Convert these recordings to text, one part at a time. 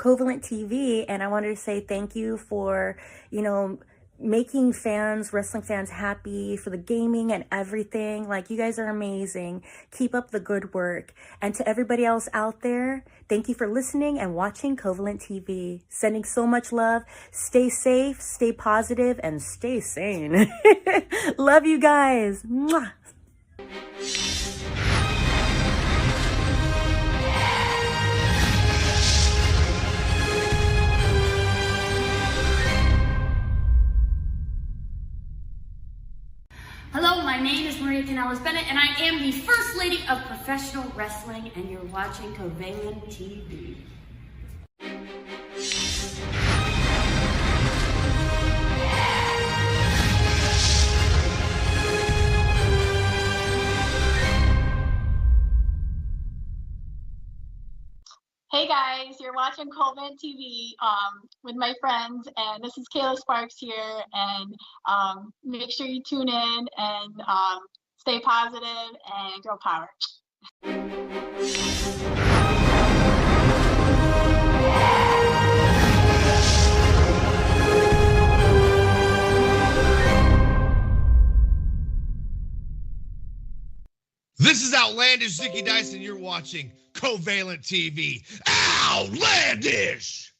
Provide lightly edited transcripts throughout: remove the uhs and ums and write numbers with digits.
Covalent TV, and I wanted to say thank you for, making wrestling fans happy, for the gaming and everything. Like, you guys are amazing. Keep up the good work. And to everybody else out there, thank you for listening and watching Covalent TV. Sending so much love. Stay safe, stay positive, and stay sane. Love you guys. Mwah. Hello, my name is Maria Canales-Bennett, and I am the First Lady of Professional Wrestling, and you're watching Covalent TV. Hey guys, you're watching Covalent TV with my friends, and this is Kayla Sparks here, and make sure you tune in and stay positive and girl power. This is Outlandish Zicky Dice, and you're watching Covalent TV. Outlandish!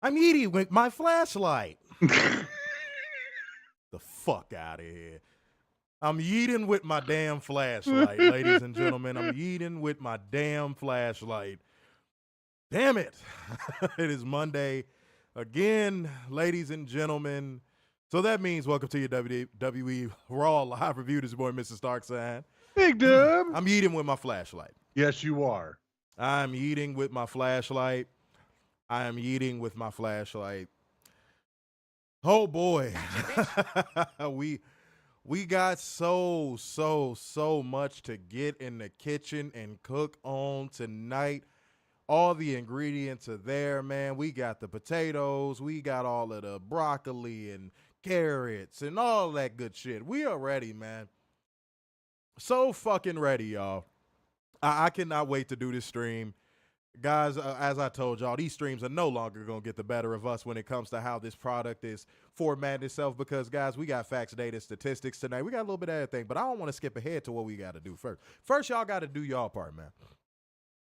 I'm eating with my flashlight. The fuck out of here. I'm eating with my damn flashlight, ladies and gentlemen. I'm eating with my damn flashlight. Damn it. It is Monday again, ladies and gentlemen. So that means welcome to your WWE Raw live review. This is your boy, Mr. Starkside. Big Dub. I'm eating with my flashlight. Yes, you are. I'm eating with my flashlight. I am eating with my flashlight. Oh boy. we got so much to get in the kitchen and cook on tonight. All the ingredients are there, man. We got the potatoes, we got all of the broccoli and carrots and all that good shit. We are ready, man. So fucking ready, y'all. I cannot wait to do this stream. Guys, as I told y'all, these streams are no longer going to get the better of us when it comes to how this product is formatted itself because, guys, we got facts, data, statistics tonight. We got a little bit of everything, but I don't want to skip ahead to what we got to do first. First, y'all got to do y'all part, man.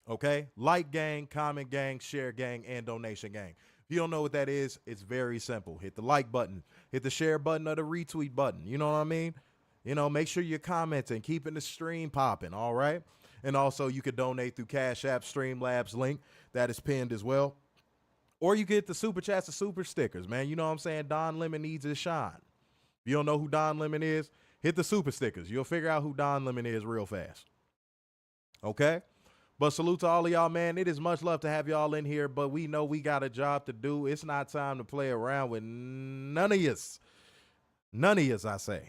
Okay? Like gang, comment gang, share gang, and donation gang. If you don't know what that is, it's very simple. Hit the like button. Hit the share button or the retweet button. You know what I mean? You know, make sure you're commenting, keeping the stream popping, all right? And also, you could donate through Cash App, Streamlabs link. That is pinned as well. Or you get the Super Chats or Super Stickers, man. You know what I'm saying? Don Lemon needs his shine. If you don't know who Don Lemon is, hit the Super Stickers. You'll figure out who Don Lemon is real fast. Okay? But salute to all of y'all, man. It is much love to have y'all in here, but we know we got a job to do. It's not time to play around with none of yous. None of yous, I say.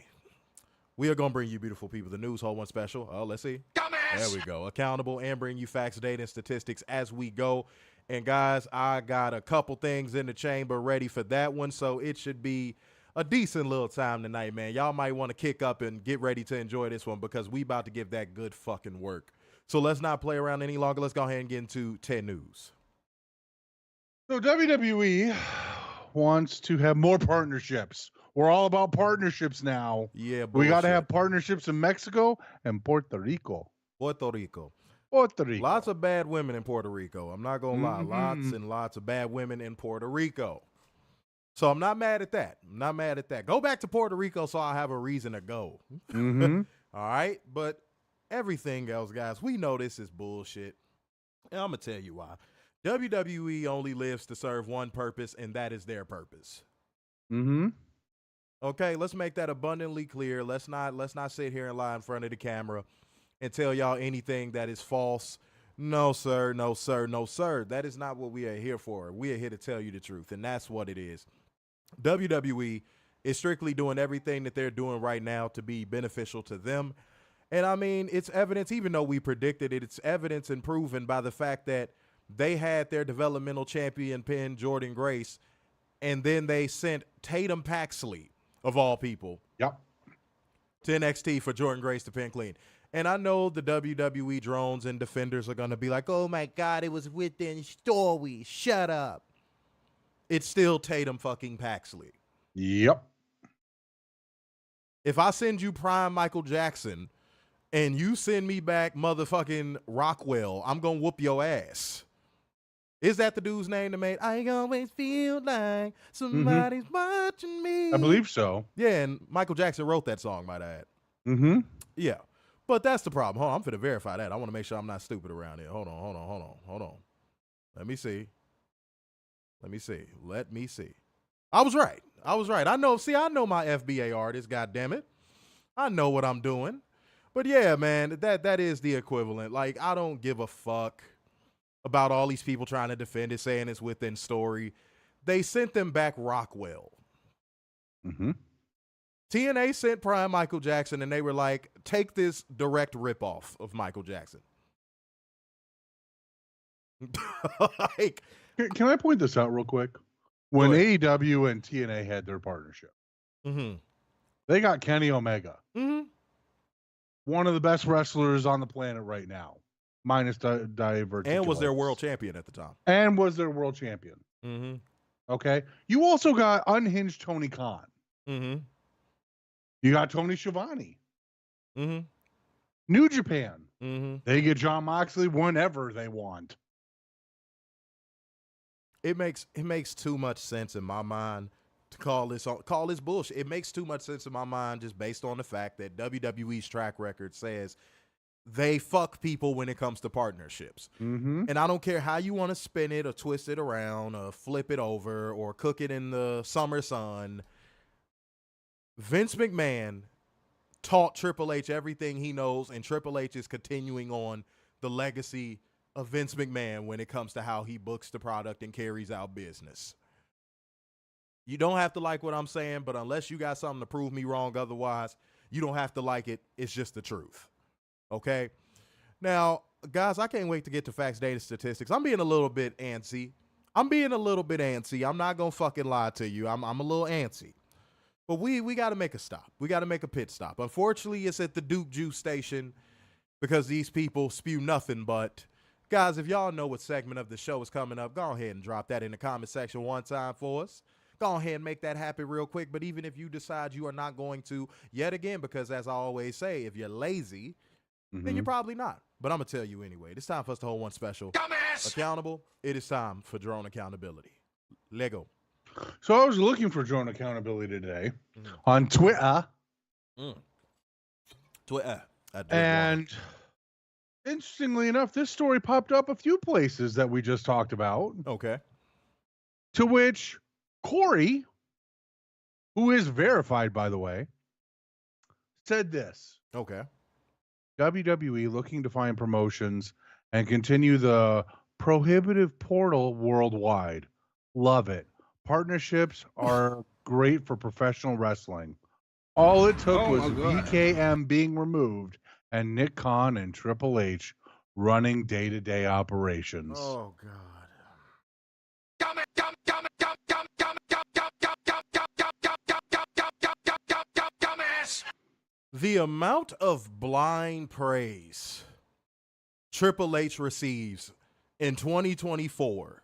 We are going to bring you beautiful people the news, whole one special. Oh, let's see. Dumbass! There we go. Accountable and bring you facts, data, and statistics as we go. And, guys, I got a couple things in the chamber ready for that one, so it should be a decent little time tonight, man. Y'all might want to kick up and get ready to enjoy this one because we about to give that good fucking work. So let's not play around any longer. Let's go ahead and get into 10 news. So WWE wants to have more partnerships We're all about partnerships now. Yeah, We got to bullshit. have partnerships in Mexico and Puerto Rico. Puerto Rico. Puerto Rico. Lots of bad women in Puerto Rico. I'm not going to lie. Mhm. Lots and lots of bad women in Puerto Rico. So I'm not mad at that. I'm not mad at that. Go back to Puerto Rico so I'll have a reason to go. Mhm. All right? But everything else, guys, we know this is bullshit. And I'm going to tell you why. WWE only lives to serve one purpose, and that is their purpose. Mhm. Okay, let's make that abundantly clear. Let's not sit here and lie in front of the camera and tell y'all anything that is false. No, sir. No, sir. No, sir. That is not what we are here for. We are here to tell you the truth, and that's what it is. WWE is strictly doing everything that they're doing right now to be beneficial to them. And I mean, it's evidence, even though we predicted it, it's evidence and proven by the fact that they had their developmental champion pin, Jordan Grace, and then they sent Tatum Paxley, of all people, Yep. to NXT for Jordan Grace to pin clean. And I know the WWE drones and defenders are going to be like, oh my God, it was within story. Shut up. It's still Tatum fucking Paxley. Yep. If I send you Prime Michael Jackson and you send me back motherfucking Rockwell, I'm going to whoop your ass. Is that the dude's name that made I Always Feel Like Somebody's Watching Me? I believe so. Yeah, and Michael Jackson wrote that song, might I add. Mm-hmm. Yeah. But that's the problem. Hold on, I'm finna verify that. I want to make sure I'm not stupid around here. Hold on. Let me see. I was right. I know my FBA artist, goddammit. I know what I'm doing. But yeah, man, that is the equivalent. Like, I don't give a fuck about all these people trying to defend it, saying it's within story. They sent them back Rockwell. Mm-hmm. TNA sent Prime Michael Jackson, and they were like, take this direct ripoff of Michael Jackson. Like, Can I point this out real quick? When AEW and TNA had their partnership, they got Kenny Omega. One of the best wrestlers on the planet right now, minus divergent. And was their world champion at the time. Okay. You also got unhinged Tony Khan. You got Tony Schiavone. New Japan. They get Jon Moxley whenever they want. It makes too much sense in my mind to call this bullshit. It makes too much sense in my mind just based on the fact that WWE's track record says they fuck people when it comes to partnerships. And I don't care how you want to spin it or twist it around or flip it over or cook it in the summer sun. Vince McMahon taught Triple H everything he knows, and Triple H is continuing on the legacy of Vince McMahon when it comes to how he books the product and carries out business. You don't have to like what I'm saying, but unless you got something to prove me wrong otherwise, you don't have to like it. It's just the truth. Okay? Now, guys, I can't wait to get to facts, data, statistics. I'm being a little bit antsy. I'm not going to fucking lie to you. I'm a little antsy. But we got to make a stop. We got to make a pit stop. Unfortunately, it's at the Duke Juice station because these people spew nothing but. Guys, if y'all know what segment of the show is coming up, go ahead and drop that in the comment section one time for us. Go ahead and make that happen real quick. But even if you decide you are not going to, yet again, because as I always say, if you're lazy, then you're probably not. But I'm going to tell you anyway. It's time for us to hold one special. Dumbass! Accountable. It is time for drone accountability. Lego. So I was looking for drone accountability today on Twitter. Twitter. And interestingly enough, this story popped up a few places that we just talked about. Okay. To which Corey, who is verified, by the way, said this. Okay. WWE looking to find promotions and continue the prohibitive portal worldwide. Love it. Partnerships are great for professional wrestling. All it took was VKM being removed and Nick Khan and Triple H running day-to-day operations. Oh, God. The amount of blind praise Triple H receives in 2024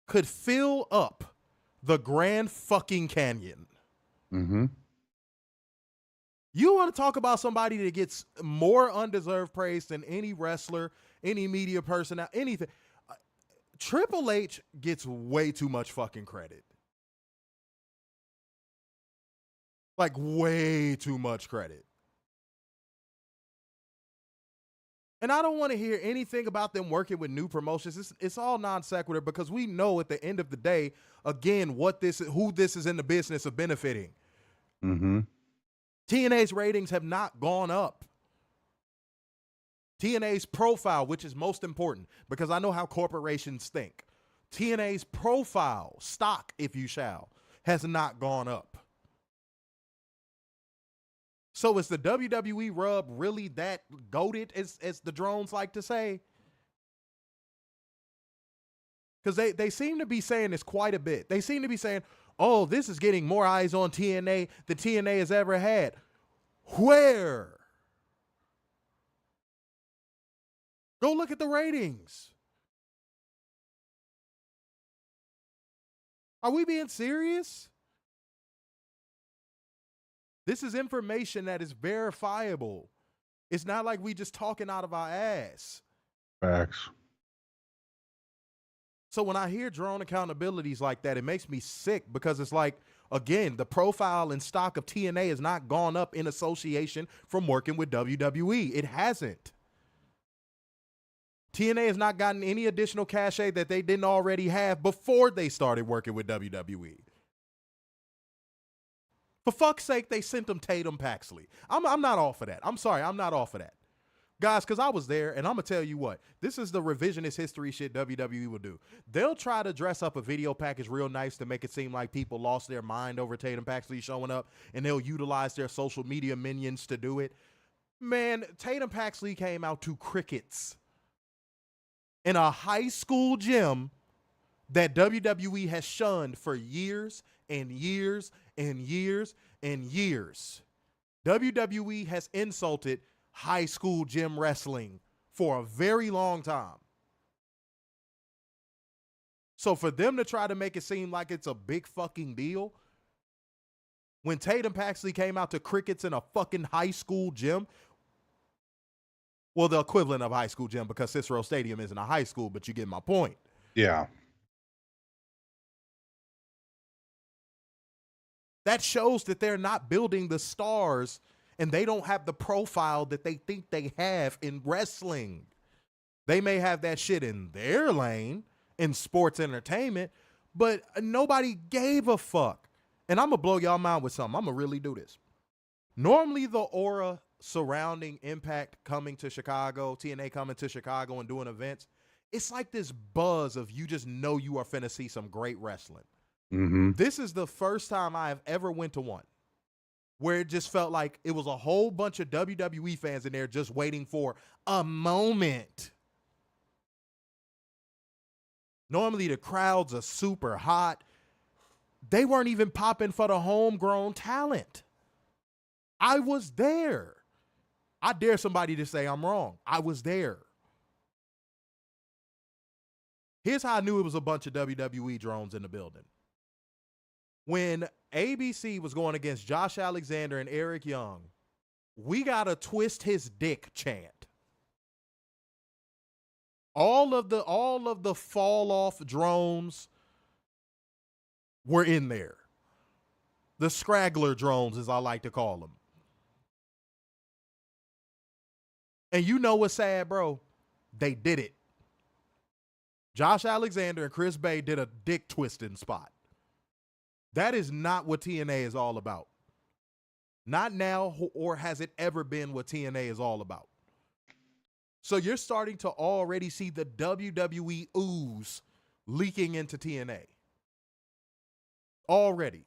could fill up the Grand fucking Canyon. Mm-hmm. You want to talk about somebody that gets more undeserved praise than any wrestler, any media person, anything. Triple H gets way too much fucking credit. Like, way too much credit. And I don't want to hear anything about them working with new promotions. It's all non sequitur, because we know at the end of the day, again, who this is in the business of benefiting. Mm-hmm. TNA's ratings have not gone up. TNA's profile, which is most important, because I know how corporations think. TNA's profile, stock, if you shall, has not gone up. So is the WWE rub really that goated, as the drones like to say? Because they seem to be saying this quite a bit. They seem to be saying, oh, this is getting more eyes on TNA than TNA has ever had. Where? Go look at the ratings. Are we being serious? This is information that is verifiable. It's not like we just talking out of our ass. Facts. So when I hear drone accountabilities like that, it makes me sick, because it's like, again, the profile and stock of TNA has not gone up in association from working with WWE. It hasn't. TNA has not gotten any additional cachet that they didn't already have before they started working with WWE. For fuck's sake, they sent them Tatum Paxley. I'm not off of that. I'm sorry, I'm not off of that. Guys, because I was there, and I'm going to tell you what. This is the revisionist history shit WWE will do. They'll try to dress up a video package real nice to make it seem like people lost their mind over Tatum Paxley showing up, and they'll utilize their social media minions to do it. Man, Tatum Paxley came out to crickets in a high school gym that WWE has shunned for years and years and years and years. WWE has insulted high school gym wrestling for a very long time. So for them to try to make it seem like it's a big fucking deal, when Tatum Paxley came out to crickets in a fucking high school gym, well, the equivalent of high school gym, because Cicero Stadium isn't a high school, but you get my point. Yeah. That shows that they're not building the stars, and they don't have the profile that they think they have in wrestling. They may have that shit in their lane, in sports entertainment, but nobody gave a fuck. And I'm going to blow y'all mind with something. I'm going to really do this. Normally, the aura surrounding Impact coming to Chicago, TNA coming to Chicago and doing events, it's like this buzz of you just know you are finna see some great wrestling. Mm-hmm. This is the first time I have ever went to one where it just felt like it was a whole bunch of WWE fans in there just waiting for a moment. Normally the crowds are super hot. They weren't even popping for the homegrown talent. I was there. I dare somebody to say I'm wrong. I was there. Here's how I knew it was a bunch of WWE drones in the building. When ABC was going against Josh Alexander and Eric Young, we got a twist his dick chant. All of the fall off drones were in there. The scraggler drones, as I like to call them. And you know what's sad, bro? They did it. Josh Alexander and Chris Bay did a dick twisting spot. That is not what TNA is all about. Not now, or has it ever been what TNA is all about. So you're starting to already see the WWE ooze leaking into TNA. Already.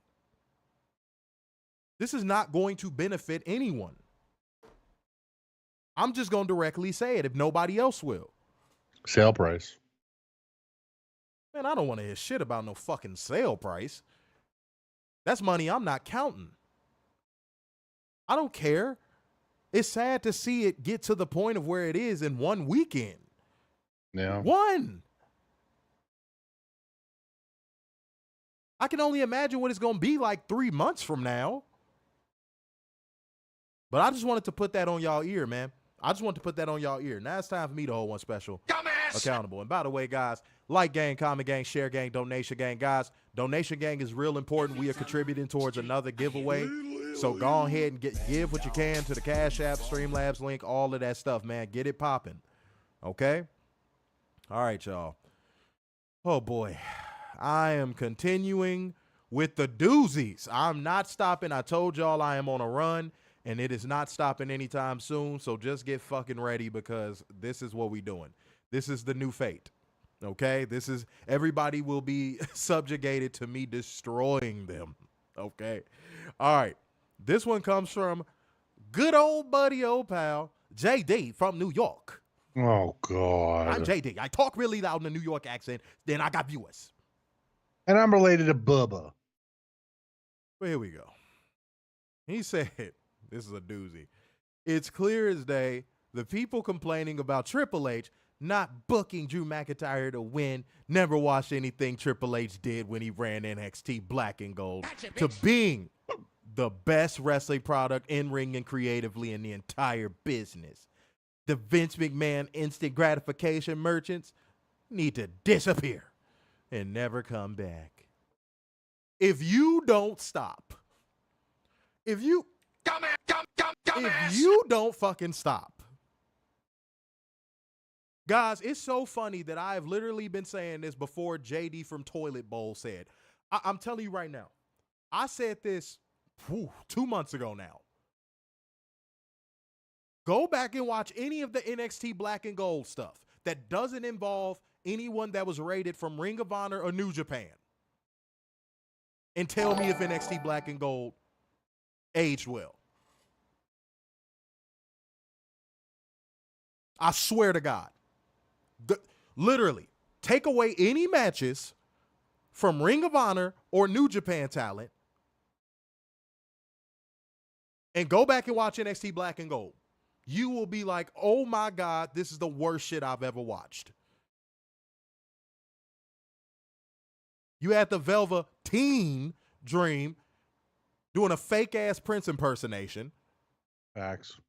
This is not going to benefit anyone. I'm just going to directly say it if nobody else will. Sale price. Man, I don't want to hear shit about no fucking sale price. That's money I'm not counting. I don't care. It's sad to see it get to the point of where it is in one weekend. Yeah. One. I can only imagine what it's going to be like 3 months from now. But I just wanted to put that on y'all ear, man. I just wanted to put that on y'all ear. Now it's time for me to hold one special accountable. And by the way, guys, like gang, comment gang, share gang, donation gang. Guys, donation gang is real important. We are contributing towards another giveaway. So go ahead and give what you can to the Cash App, Streamlabs link, all of that stuff, man. Get it popping. Okay? All right, y'all. Oh, boy. I am continuing with the doozies. I'm not stopping. I told y'all I am on a run, and it is not stopping anytime soon. So just get fucking ready because this is what we doing. This is the new fate. Okay? Everybody will be subjugated to me destroying them. Okay? All right. This one comes from good old buddy, old pal, JD from New York. Oh, God. I'm JD. I talk really loud in a New York accent, then I got viewers. And I'm related to Bubba. Well, here we go. He said, this is a doozy. It's clear as day the people complaining about Triple H not booking Drew McIntyre to win never watched anything Triple H did when he ran NXT Black and Gold to being the best wrestling product in ring and creatively in the entire business. The Vince McMahon instant gratification merchants need to disappear and never come back. If you don't stop, if you don't fucking stop, guys, it's so funny that I've literally been saying this before JD from Toilet Bowl said. I'm telling you right now, I said this 2 months ago now. Go back and watch any of the NXT Black and Gold stuff that doesn't involve anyone that was rated from Ring of Honor or New Japan. And tell me if NXT Black and Gold aged well. I swear to God. Literally, take away any matches from Ring of Honor or New Japan talent and go back and watch NXT Black and Gold. You will be like, oh my God, this is the worst shit I've ever watched. You had the Velveteen Dream doing a fake-ass Prince impersonation. Facts.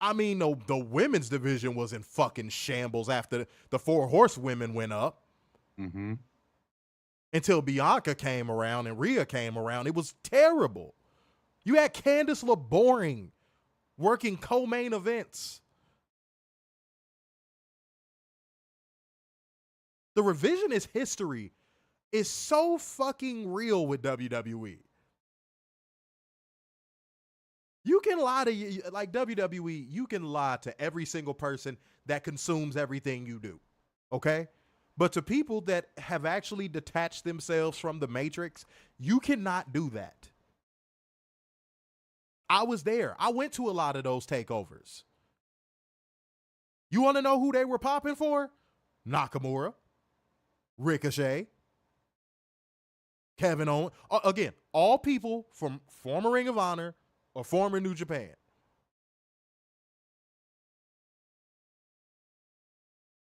I mean, the women's division was in fucking shambles after the Four Horsewomen went up. Mm-hmm. Until Bianca came around and Rhea came around. It was terrible. You had Candice LeBoring working co-main events. The revisionist history is so fucking real with WWE. You can lie to, like WWE, you can lie to every single person that consumes everything you do, okay? But to people that have actually detached themselves from the Matrix, you cannot do that. I was there. I went to a lot of those takeovers. You want to know who they were popping for? Nakamura, Ricochet, Kevin Owens. Again, all people from former Ring of Honor or former New Japan.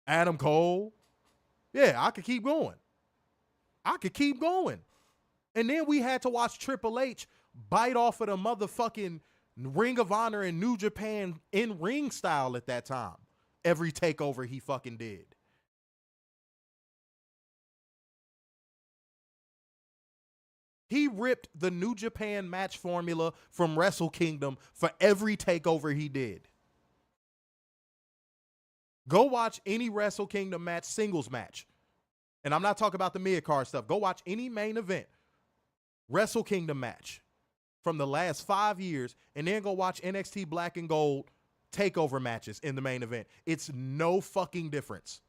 Adam Cole. Yeah, I could keep going. And then we had to watch Triple H bite off of the motherfucking Ring of Honor and New Japan in ring style at that time. Every takeover he fucking did. He ripped the New Japan match formula from Wrestle Kingdom for every takeover he did. Go watch any Wrestle Kingdom match, singles match. And I'm not talking about the mid-card stuff. Go watch any main event Wrestle Kingdom match from the last 5 years, and then go watch NXT Black and Gold takeover matches in the main event. It's no fucking difference.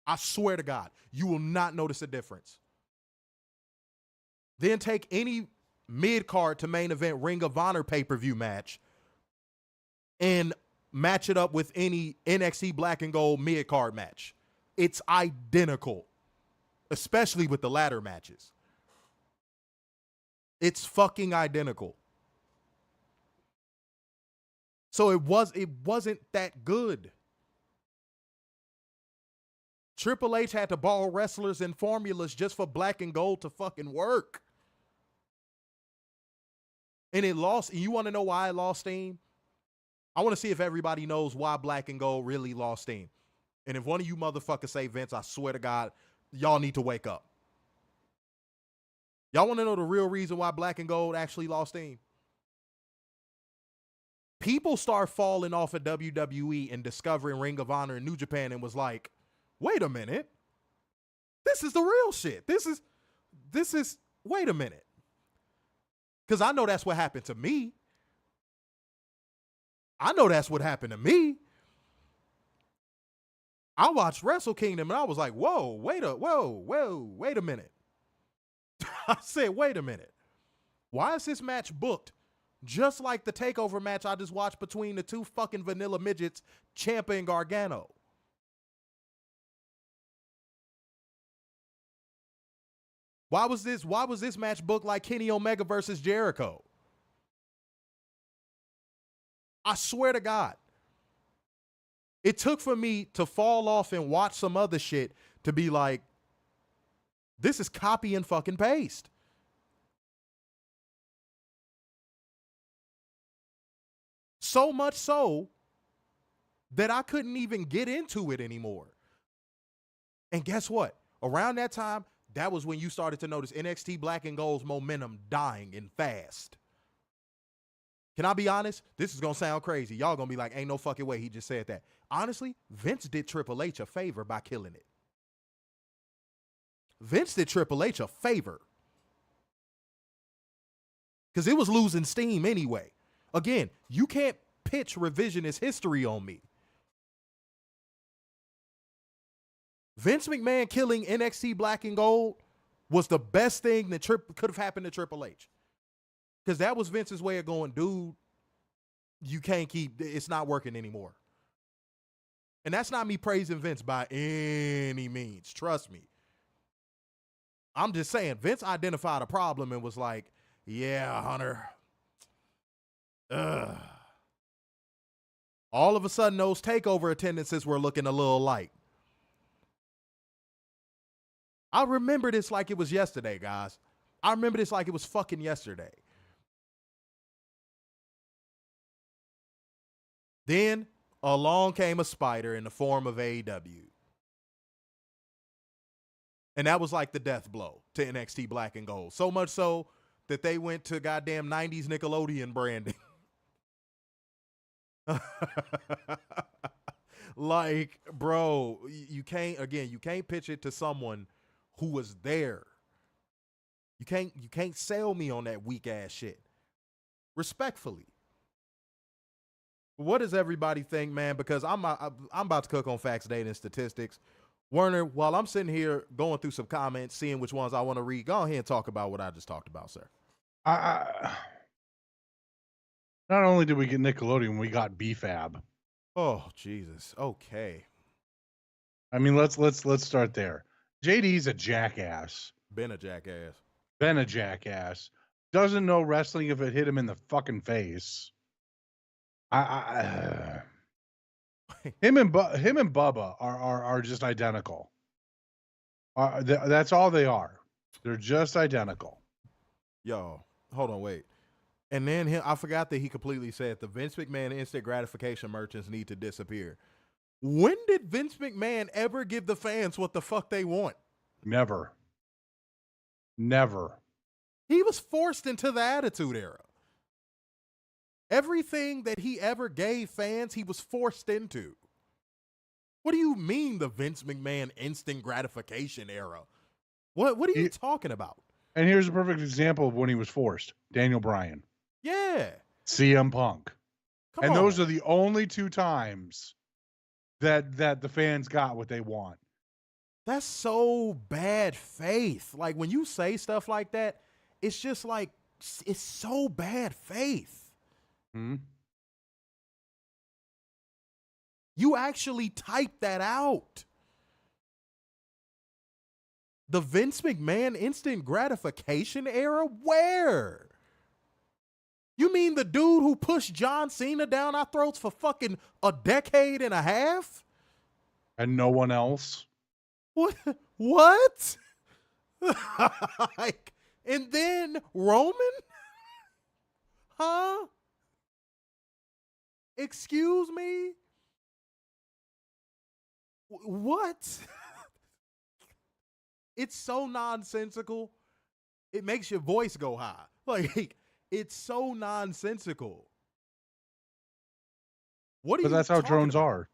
I swear to God, you will not notice a difference. Then take any mid-card to main event Ring of Honor pay-per-view match and match it up with any NXT Black and Gold mid-card match. It's identical, especially with the ladder matches. It's fucking identical. So it wasn't that good. Triple H had to borrow wrestlers and formulas just for Black and Gold to fucking work. And it lost. And you want to know why it lost steam? I want to see if everybody knows why Black and Gold really lost steam. And if one of you motherfuckers say Vince, I swear to God, y'all need to wake up. Y'all want to know the real reason why Black and Gold actually lost steam? People start falling off of WWE and discovering Ring of Honor and New Japan and was like, wait a minute. This is the real shit. This is, wait a minute. Because I know that's what happened to me. I know that's what happened to me. I watched Wrestle Kingdom and I was like, whoa, wait a minute. I said, wait a minute. Why is this match booked just like the takeover match I just watched between the two fucking vanilla midgets, Ciampa and Gargano? Why was this match booked like Kenny Omega versus Jericho? I swear to God. It took for me to fall off and watch some other shit to be like, this is copy and fucking paste. So much so that I couldn't even get into it anymore. And guess what? Around that time, that was when you started to notice NXT Black and Gold's momentum dying and fast. Can I be honest? This is going to sound crazy. Y'all going to be like, ain't no fucking way he just said that. Honestly, Vince did Triple H a favor by killing it. Vince did Triple H a favor. Because it was losing steam anyway. Again, you can't pitch revisionist history on me. Vince McMahon killing NXT Black and Gold was the best thing that could have happened to Triple H. Because that was Vince's way of going, dude, you can't keep, it's not working anymore. And that's not me praising Vince by any means. Trust me. I'm just saying, Vince identified a problem and was like, yeah, Hunter. All of a sudden, those takeover attendances were looking a little light. I remember this like it was yesterday, guys. I remember this like it was fucking yesterday. Then along came a spider in the form of AEW. And that was like the death blow to NXT Black and Gold. So much so that they went to goddamn 90s Nickelodeon branding. Like, bro, you can't pitch it to someone who was there. You can't sell me on that weak ass shit. Respectfully. What does everybody think, man? Because I'm about to cook on facts, data, and statistics. Werner, while I'm sitting here going through some comments, seeing which ones I want to read, go ahead and talk about what I just talked about, sir. Not only did we get Nickelodeon, we got BFAB. Oh, Jesus. Okay. I mean, let's start there. JD's a jackass. Been a jackass. Doesn't know wrestling if it hit him in the fucking face. Him and Bubba are just identical. That's all they are. They're just identical. Yo, hold on, wait. And then I forgot that he completely said the Vince McMahon instant gratification merchants need to disappear. When did Vince McMahon ever give the fans what the fuck they want? Never. He was forced into the Attitude Era. Everything that he ever gave fans, he was forced into. What do you mean the Vince McMahon instant gratification era? What are you talking about? And here's a perfect example of when he was forced. Daniel Bryan. Yeah. CM Punk. Come on. Those are the only two times that the fans got what they want. That's so bad faith. Like, when you say stuff like that, it's just like, it's so bad faith. Hmm? You actually typed that out. The Vince McMahon instant gratification era? Where? You mean the dude who pushed John Cena down our throats for fucking a decade and a half? And no one else? What? What? Like, and then Roman? Huh? Excuse me? What? It's so nonsensical. It makes your voice go high. Like, it's so nonsensical. What are But you that's how talking drones about? are.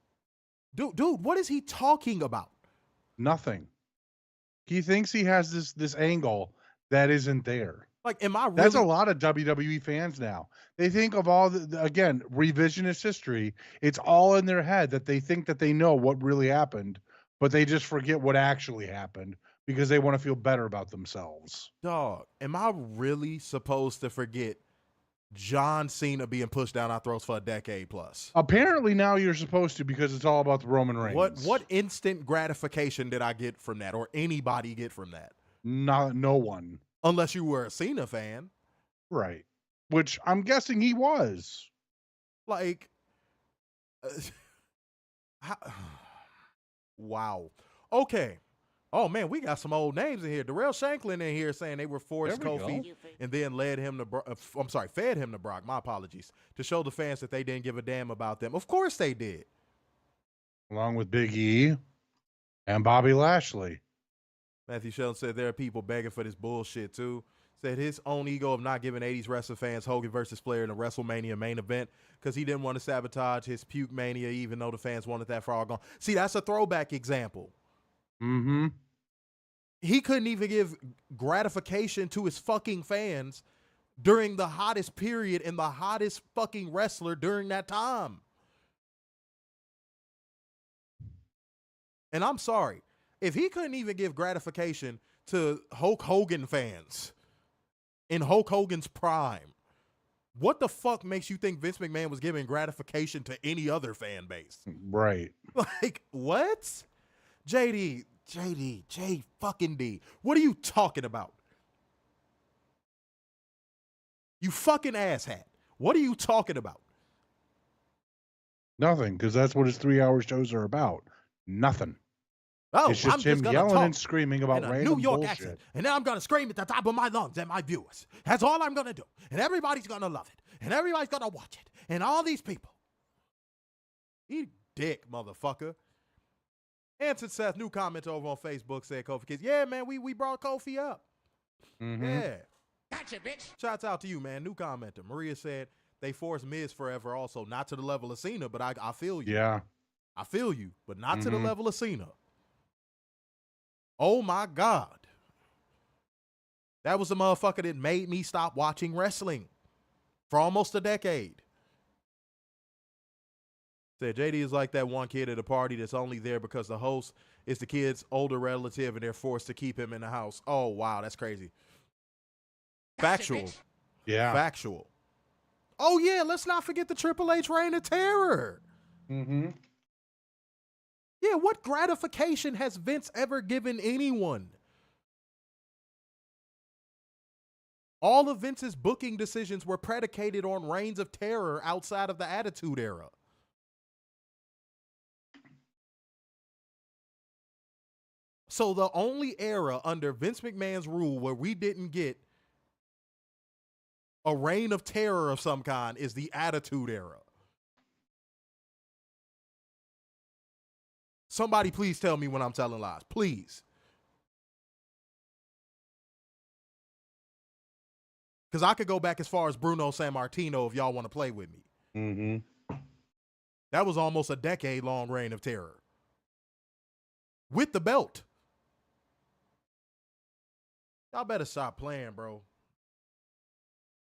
Dude, what is he talking about? Nothing. He thinks he has this angle that isn't there. Like, am I That's a really? lot of WWE fans now. They think of all again, revisionist history. It's all in their head that they think that they know what really happened, but they just forget what actually happened because they want to feel better about themselves. Dog, am I really supposed to forget John Cena being pushed down our throats for a decade plus? Apparently now you're supposed to because it's all about the Roman Reigns. What instant gratification did I get from that, or anybody get from that? No one. Unless you were a Cena fan. Right. Which I'm guessing he was. Like, wow. Okay. Oh man, we got some old names in here. Darrell Shanklin in here saying they were forced There we Kofi go. and then fed him to Brock. My apologies. To show the fans that they didn't give a damn about them. Of course they did. Along with Big E and Bobby Lashley. Matthew Sheldon said there are people begging for this bullshit too. Said his own ego of not giving 80s wrestling fans Hogan versus Flair in a WrestleMania main event because he didn't want to sabotage his puke mania even though the fans wanted that for all gone. See, that's a throwback example. Mm-hmm. He couldn't even give gratification to his fucking fans during the hottest period and the hottest fucking wrestler during that time. And I'm sorry. If he couldn't even give gratification to Hulk Hogan fans in Hulk Hogan's prime, what the fuck makes you think Vince McMahon was giving gratification to any other fan base? Right. Like, what? J fucking D. What are you talking about? You fucking asshat. What are you talking about? Nothing, because that's what his 3-hour shows are about. Nothing. Oh, It's just I'm him gonna yelling talk and screaming about in a random New York bullshit. accent, and then I'm gonna scream at the top of my lungs at my viewers. That's all I'm gonna do, and everybody's gonna love it, and everybody's gonna watch it, and all these people. Eat dick, motherfucker. Anson Seth, new comment over on Facebook, said Kofi Kids. Yeah, man, we brought Kofi up. Mm-hmm. Yeah. Gotcha, bitch. Shouts out to you, man. New commenter. Maria said they forced Miz forever also. Not to the level of Cena, but I feel you. Yeah. I feel you, but not to the level of Cena. Oh, my God. That was the motherfucker that made me stop watching wrestling for almost a decade. Said JD is like that one kid at a party that's only there because the host is the kid's older relative and they're forced to keep him in the house. Oh, wow, that's crazy. Factual. Yeah. Factual. Oh, yeah, let's not forget the Triple H Reign of Terror. Mm-hmm. Yeah, what gratification has Vince ever given anyone? All of Vince's booking decisions were predicated on reigns of terror outside of the Attitude Era. So the only era under Vince McMahon's rule where we didn't get a reign of terror of some kind is the Attitude Era. Somebody please tell me when I'm telling lies. Please. Because I could go back as far as Bruno Sammartino if y'all want to play with me. Mm-hmm. That was almost a decade-long reign of terror. With the belt. Y'all better stop playing, bro.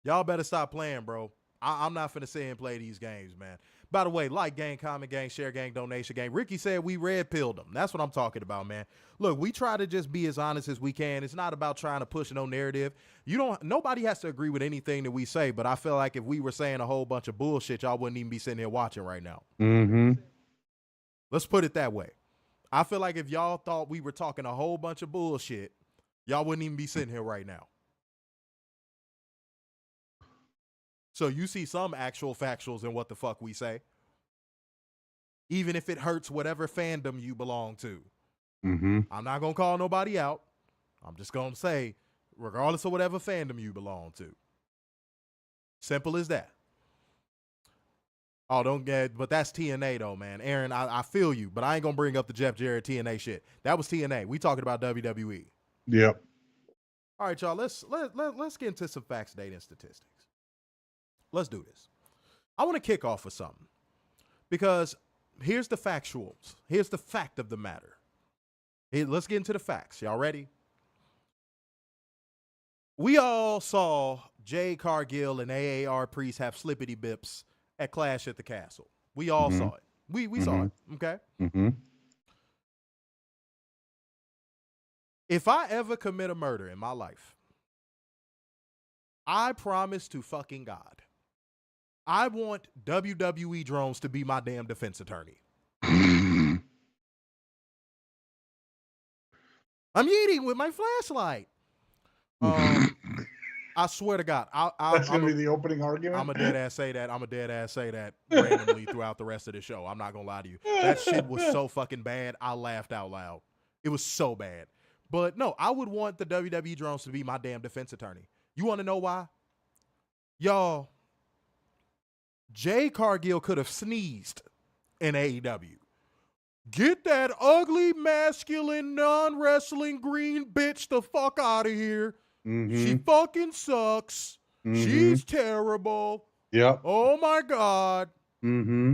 Y'all better stop playing, bro. I'm not finna sit and play these games, man. By the way, like gang, comment gang, share gang, donation gang. Ricky said we red-pilled them. That's what I'm talking about, man. Look, we try to just be as honest as we can. It's not about trying to push no narrative. Nobody has to agree with anything that we say, but I feel like if we were saying a whole bunch of bullshit, y'all wouldn't even be sitting here watching right now. Mm-hmm. Let's put it that way. I feel like if y'all thought we were talking a whole bunch of bullshit, y'all wouldn't even be sitting here right now. So you see some actual factuals in what the fuck we say. Even if it hurts whatever fandom you belong to. Mm-hmm. I'm not going to call nobody out. I'm just going to say, regardless of whatever fandom you belong to. Simple as that. Oh, don't get, but that's TNA though, man. Aaron, I feel you, but I ain't gonna bring up the Jeff Jarrett TNA shit. That was TNA. We talking about WWE. Yep. All right, y'all. Let's get into some facts, data, and statistics. Let's do this. I want to kick off with something because here's the factuals. Here's the fact of the matter. Let's get into the facts. Y'all ready? We all saw Jade Cargill and AAR Priest have slippity bips at Clash at the Castle. We all saw it. We saw it. Okay. Mm-hmm. If I ever commit a murder in my life, I promise to fucking God, I want WWE drones to be my damn defense attorney. I'm eating with my flashlight. I swear to God, That's going to be the opening argument. I'm a dead ass say that. I'm a dead ass say that randomly throughout the rest of the show. I'm not gonna lie to you. That shit was so fucking bad. I laughed out loud. It was so bad. But no, I would want the WWE drones to be my damn defense attorney. You want to know why? Y'all, Jay Cargill could have sneezed in AEW. Get that ugly, masculine, non-wrestling green bitch the fuck out of here. Mm-hmm. She fucking sucks. Mm-hmm. She's terrible. Yep. Oh my God. Mm-hmm.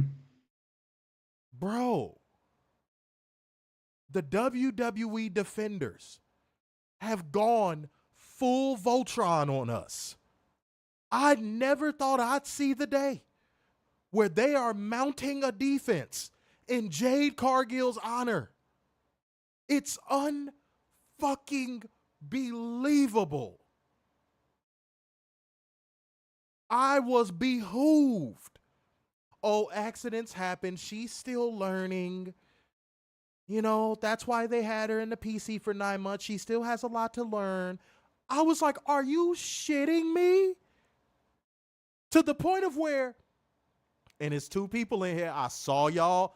Bro, the WWE defenders have gone full Voltron on us. I never thought I'd see the day where they are mounting a defense in Jade Cargill's honor. It's unfucking believable. I was behooved. Oh, accidents happen. She's still learning. You know, that's why they had her in the PC for 9 months. She still has a lot to learn. I was like, are you shitting me? To the point of where, and it's two people in here, I saw y'all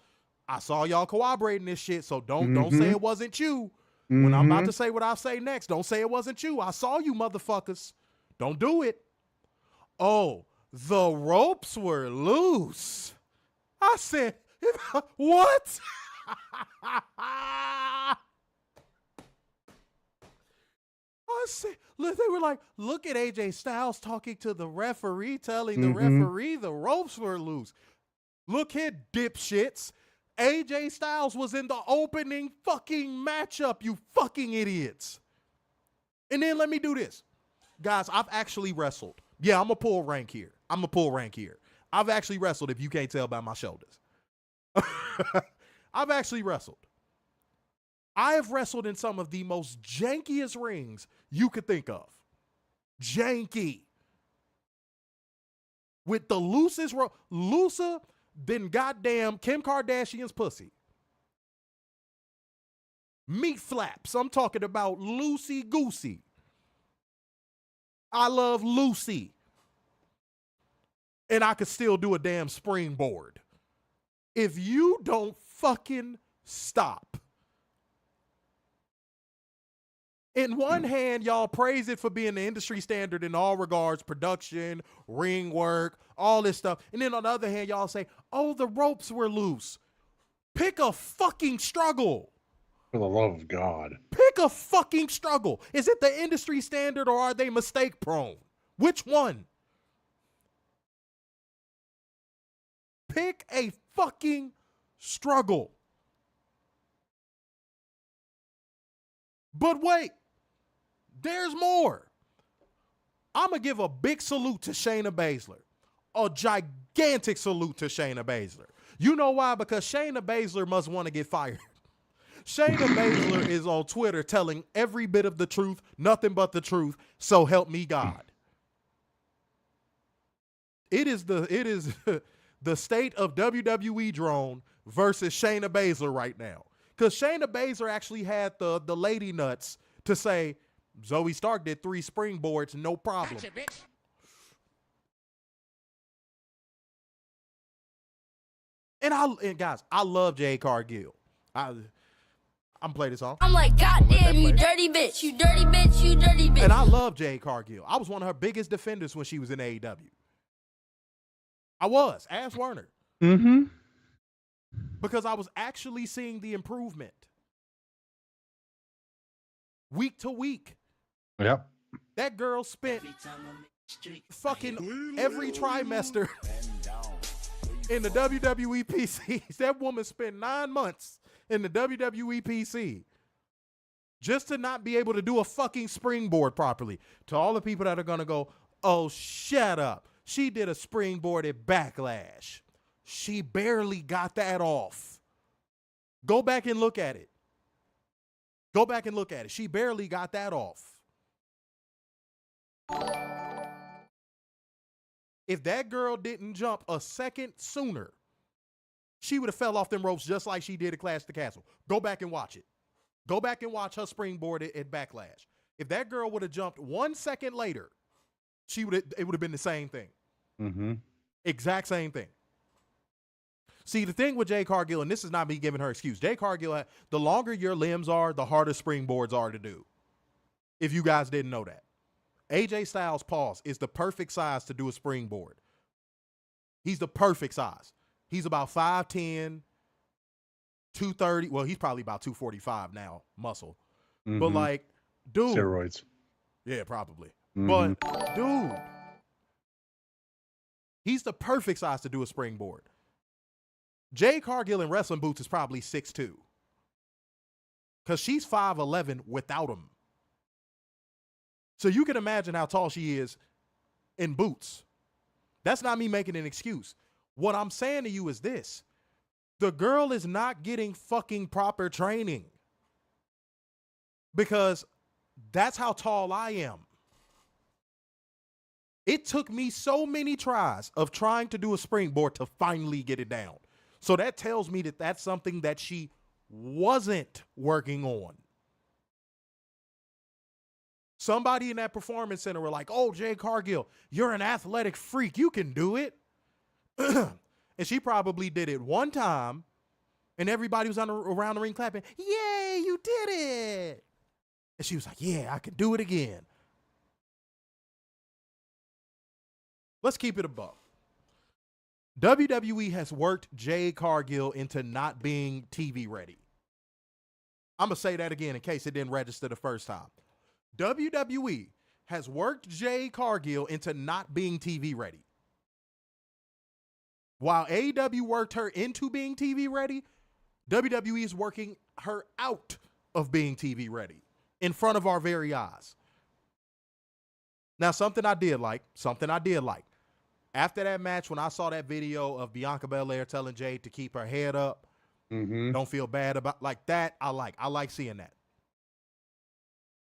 corroborating this shit, so don't say it wasn't you. When I'm about to say what I say next, don't say it wasn't you. I saw you motherfuckers. Don't do it. Oh, the ropes were loose. I said, what? I said, they were like, look at AJ Styles talking to the referee, telling the referee the ropes were loose. Look here, dipshits. AJ Styles was in the opening fucking matchup, you fucking idiots. And then let me do this. Guys, I've actually wrestled. Yeah, I'm a pull rank here. I've actually wrestled, if you can't tell by my shoulders. I've actually wrestled. I have wrestled in some of the most jankiest rings you could think of. Janky. With the loosest looser than goddamn Kim Kardashian's pussy. Meat flaps. I'm talking about loosey-goosey. I love Lucy. And I could still do a damn springboard. If you don't fucking stop. In one hand, y'all praise it for being the industry standard in all regards, production, ring work, all this stuff. And then on the other hand, y'all say, oh, the ropes were loose. Pick a fucking struggle. For the love of God. Pick a fucking struggle. Is it the industry standard or are they mistake prone? Which one? Pick a fucking struggle. But wait, there's more. I'm going to give a big salute to Shayna Baszler. A gigantic salute to Shayna Baszler. You know why? Because Shayna Baszler must want to get fired. Shayna Baszler is on Twitter telling every bit of the truth, nothing but the truth, so help me God. It is the state of WWE drone versus Shayna Baszler right now. Because Shayna Baszler actually had the lady nuts to say, Zoe Stark did 3 springboards, no problem. And guys, I love Jade Cargill. I'm play this song. I'm like, goddamn, you dirty bitch, you dirty bitch, you dirty bitch. And I love Jade Cargill. I was one of her biggest defenders when she was in AEW. I was. Ask Werner. Mm-hmm. Because I was actually seeing the improvement. Week to week. Yep. That girl spent fucking every trimester in the WWE PC. That woman spent 9 months in the WWE PC just to not be able to do a fucking springboard properly. To all the people that are going to go, oh, shut up. She did a springboard at Backlash. She barely got that off. Go back and look at it. Go back and look at it. She barely got that off. If that girl didn't jump a second sooner, she would have fell off them ropes just like she did at Clash of the Castle. Go back and watch it. Go back and watch her springboard at Backlash. If that girl would have jumped 1 second later, it would have been the same thing. Mm-hmm. Exact same thing. See, the thing with Jade Cargill, and this is not me giving her excuse, Jade Cargill, the longer your limbs are, the harder springboards are to do. If you guys didn't know that. AJ Styles' paws is the perfect size to do a springboard. He's the perfect size. He's about 5'10", 230. Well, he's probably about 245 now, muscle. Mm-hmm. But like, dude. Steroids. Yeah, probably. Mm-hmm. But, dude, he's the perfect size to do a springboard. Jade Cargill in wrestling boots is probably 6'2". Because she's 5'11" without them. So you can imagine how tall she is in boots. That's not me making an excuse. What I'm saying to you is this. The girl is not getting fucking proper training. Because that's how tall I am. It took me so many tries of trying to do a springboard to finally get it down. So that tells me that that's something that she wasn't working on. Somebody in that performance center were like, oh, Jade Cargill, you're an athletic freak. You can do it. And she probably did it one time, and everybody was around the ring clapping, yay, you did it. And she was like, yeah, I can do it again. Let's keep it a buck. WWE has worked Jade Cargill into not being TV ready. I'm going to say that again in case it didn't register the first time. WWE has worked Jade Cargill into not being TV ready. While AEW worked her into being TV ready, WWE is working her out of being TV ready in front of our very eyes. Now, something I did like. After that match, when I saw that video of Bianca Belair telling Jade to keep her head up, don't feel bad about like that, I like seeing that.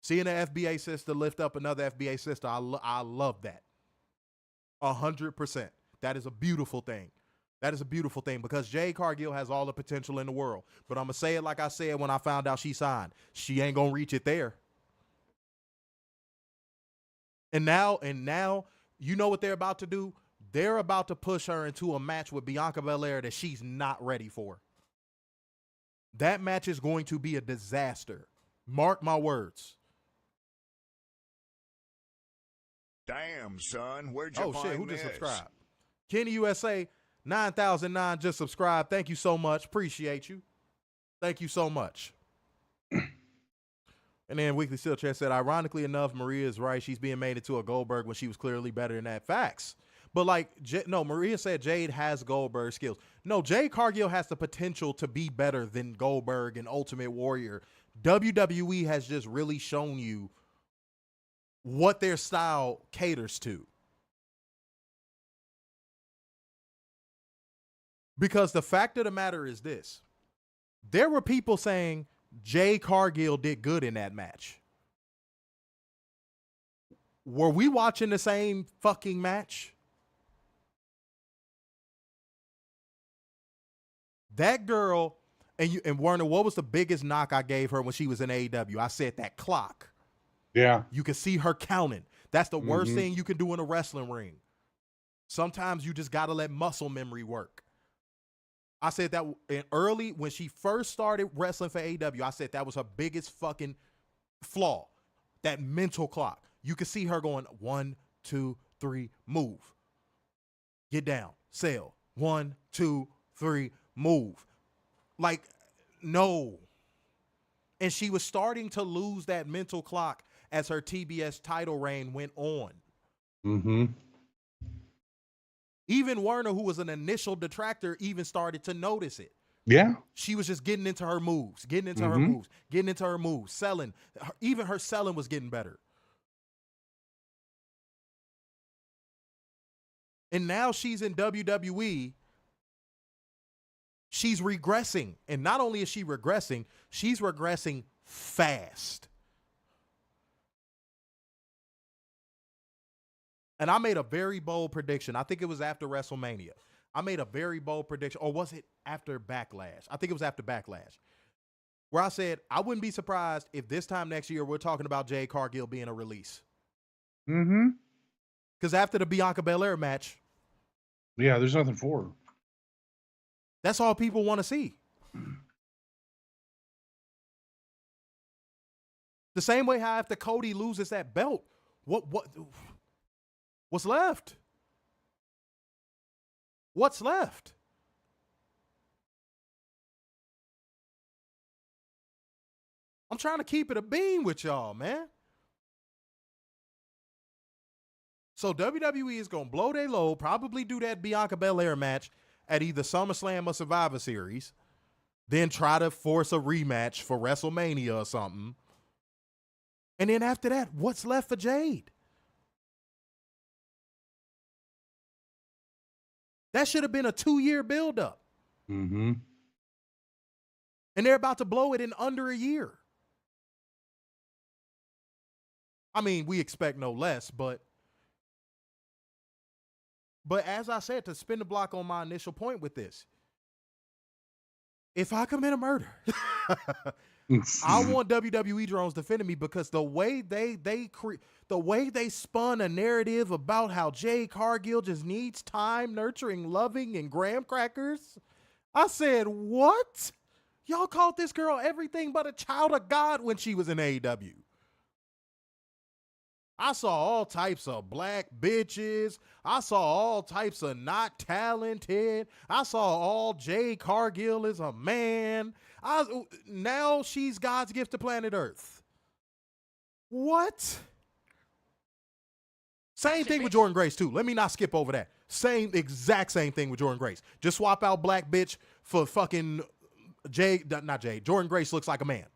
Seeing an FBA sister lift up another FBA sister, I love that. 100%. That is a beautiful thing. That is a beautiful thing because Jade Cargill has all the potential in the world. But I'm going to say it like I said when I found out she signed. She ain't going to reach it there. And now, you know what they're about to do? They're about to push her into a match with Bianca Belair that she's not ready for. That match is going to be a disaster. Mark my words. Damn, son, where'd you find shit, who this? just subscribed? Kenny USA 9009 just subscribed. Thank you so much. Appreciate you. Thank you so much. And then Weekly Steel Chat said, ironically enough, Maria is right. She's being made into a Goldberg when she was clearly better than that. Facts. But like, no, Maria said Jade has Goldberg skills. No, Jade Cargill has the potential to be better than Goldberg and Ultimate Warrior. WWE has just really shown you what their style caters to. Because the fact of the matter is this. There were people saying Jade Cargill did good in that match. Were we watching the same fucking match? That girl, and Werner, what was the biggest knock I gave her when she was in AEW? I said that clock. Yeah. You can see her counting. That's the worst thing you can do in a wrestling ring. Sometimes you just got to let muscle memory work. I said that early when she first started wrestling for AEW, I said that was her biggest fucking flaw. That mental clock. You could see her going 1, 2, 3, move. Get down. Sell. 1, 2, 3, move. Like, no. And she was starting to lose that mental clock as her TBS title reign went on. Mm-hmm. Even Werner, who was an initial detractor, even started to notice it. Yeah. She was just getting into her moves, selling. Even her selling was getting better. And now she's in WWE. She's regressing. And not only is she regressing, she's regressing fast. And I made a very bold prediction. I think it was after WrestleMania. I made a very bold prediction. Or was it after Backlash? I think it was after Backlash. Where I said, I wouldn't be surprised if this time next year we're talking about Jade Cargill being a release. Mm-hmm. Because after the Bianca Belair match. Yeah, there's nothing for her. That's all people want to see. The same way how after Cody loses that belt, what's left? What's left? I'm trying to keep it a beam with y'all, man. So WWE is going to blow their load, probably do that Bianca Belair match at either SummerSlam or Survivor Series, then try to force a rematch for WrestleMania or something. And then after that, what's left for Jade? That should have been a 2-year buildup. Mm-hmm. And they're about to blow it in under a year. I mean, we expect no less, but as I said, to spin the block on my initial point with this, if I commit a murder, I want WWE drones defending me, because the way they spun a narrative about how Jade Cargill just needs time, nurturing, loving, and graham crackers, I said, what? Y'all called this girl everything but a child of God when she was in AEW. I saw all types of black bitches. I saw all types of not talented. I saw all Jade Cargill is a man. Now she's God's gift to planet Earth. What? Same thing with Jordan Grace, too. Let me not skip over that. Exact same thing with Jordan Grace. Just swap out black bitch for fucking Jordan Grace looks like a man.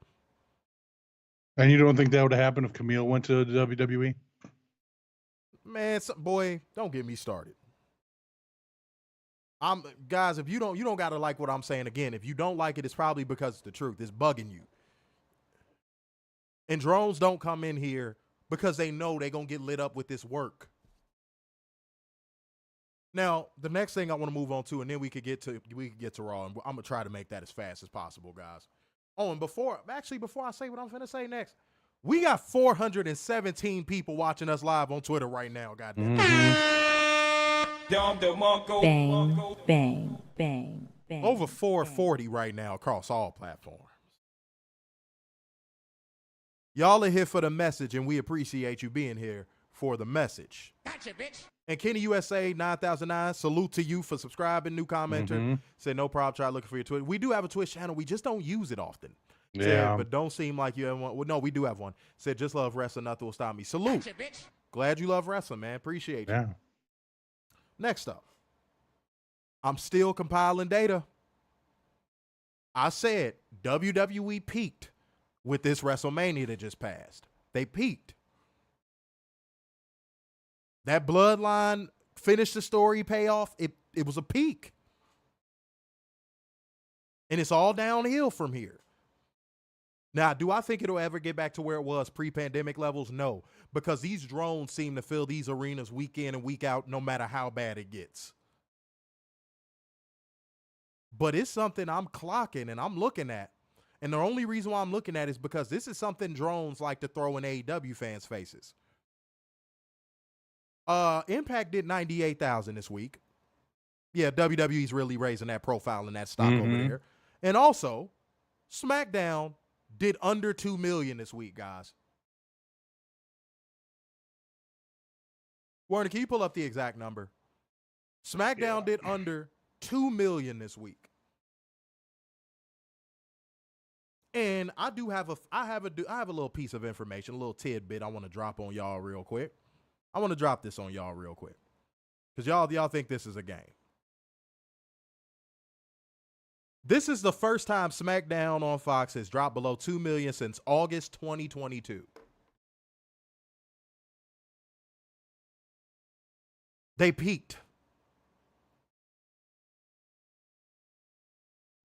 And you don't think that would have happened if Camille went to the WWE? Man, boy, don't get me started. Guys, if you don't gotta like what I'm saying. Again, if you don't like it, it's probably because it's the truth. It's bugging you. And drones don't come in here because they know they're gonna get lit up with this work. Now, the next thing I want to move on to, and then we could get to Raw, and I'm gonna try to make that as fast as possible, guys. Oh, and before I say what I'm finna say next, we got 417 people watching us live on Twitter right now, goddamn. Bang, bang, bang, bang. Over 440 right now across all platforms. Y'all are here for the message, and we appreciate you being here for the message. Gotcha, bitch. And Kenny USA 9009, salute to you for subscribing. New commenter said no problem. Try looking for your Twitter. We do have a Twitch channel. We just don't use it often. Yeah. Said, but don't seem like you have one. Well, no, we do have one. Said just love wrestling. Nothing will stop me. Salute. Gotcha, bitch. Glad you love wrestling, man. Appreciate you. Yeah. Next up, I'm still compiling data. I said WWE peaked with this WrestleMania that just passed. They peaked. That bloodline finished the story payoff. It was a peak. And it's all downhill from here. Now, do I think it'll ever get back to where it was pre-pandemic levels? No, because these drones seem to fill these arenas week in and week out, no matter how bad it gets. But it's something I'm clocking and I'm looking at. And the only reason why I'm looking at is because this is something drones like to throw in AEW fans' faces. Impact did 98,000 this week. Yeah, WWE's really raising that profile and that stock over there. And also, SmackDown did under 2 million this week, guys. Warner, can you pull up the exact number? SmackDown did under 2 million this week. And I have a little piece of information, a little tidbit I want to drop on y'all real quick. I want to drop this on y'all real quick. Because y'all think this is a game. This is the first time SmackDown on Fox has dropped below 2 million since August 2022. They peaked.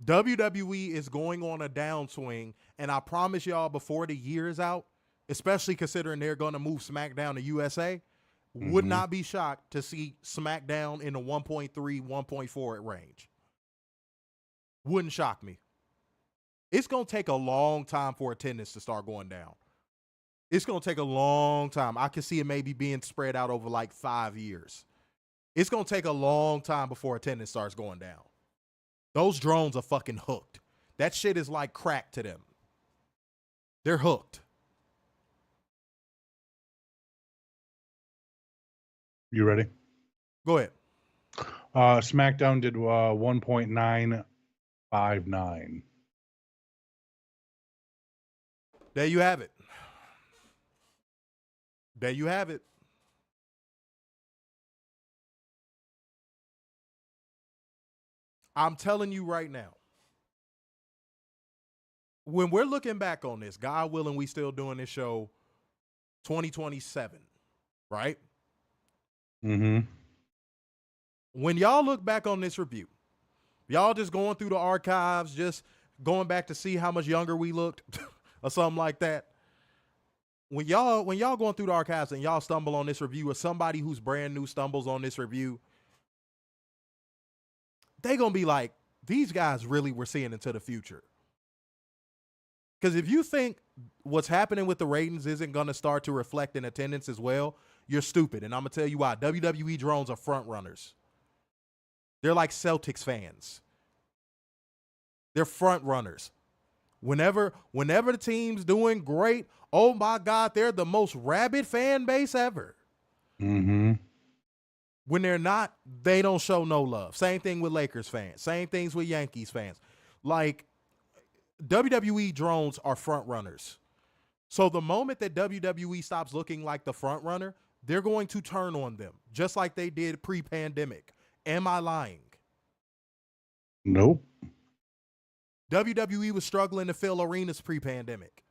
WWE is going on a downswing, and I promise y'all before the year is out, especially considering they're going to move SmackDown to USA, would not be shocked to see SmackDown in the 1.3, 1.4 range. Wouldn't shock me. It's going to take a long time for attendance to start going down. It's going to take a long time. I can see it maybe being spread out over like 5 years. It's going to take a long time before attendance starts going down. Those drones are fucking hooked. That shit is like crack to them. They're hooked. You ready? Go ahead. SmackDown did 1.959. There you have it. There you have it. I'm telling you right now, when we're looking back on this, God willing, we still doing this show 2027, right? When y'all look back on this review, y'all just going through the archives, just going back to see how much younger we looked or something like that. When y'all going through the archives and y'all stumble on this review, or somebody who's brand new stumbles on this review, they gonna be like, these guys really were seeing into the future. Because if you think what's happening with the ratings isn't gonna start to reflect in attendance as well, you're stupid. And I'm gonna tell you why. WWE drones are front runners. They're like Celtics fans. They're front runners. Whenever the team's doing great, oh my God, they're the most rabid fan base ever. When they're not, they don't show no love. Same thing with Lakers fans. Same things with Yankees fans. Like, WWE drones are front runners. So the moment that WWE stops looking like the front runner, they're going to turn on them, just like they did pre-pandemic. Am I lying? Nope. WWE was struggling to fill arenas pre-pandemic.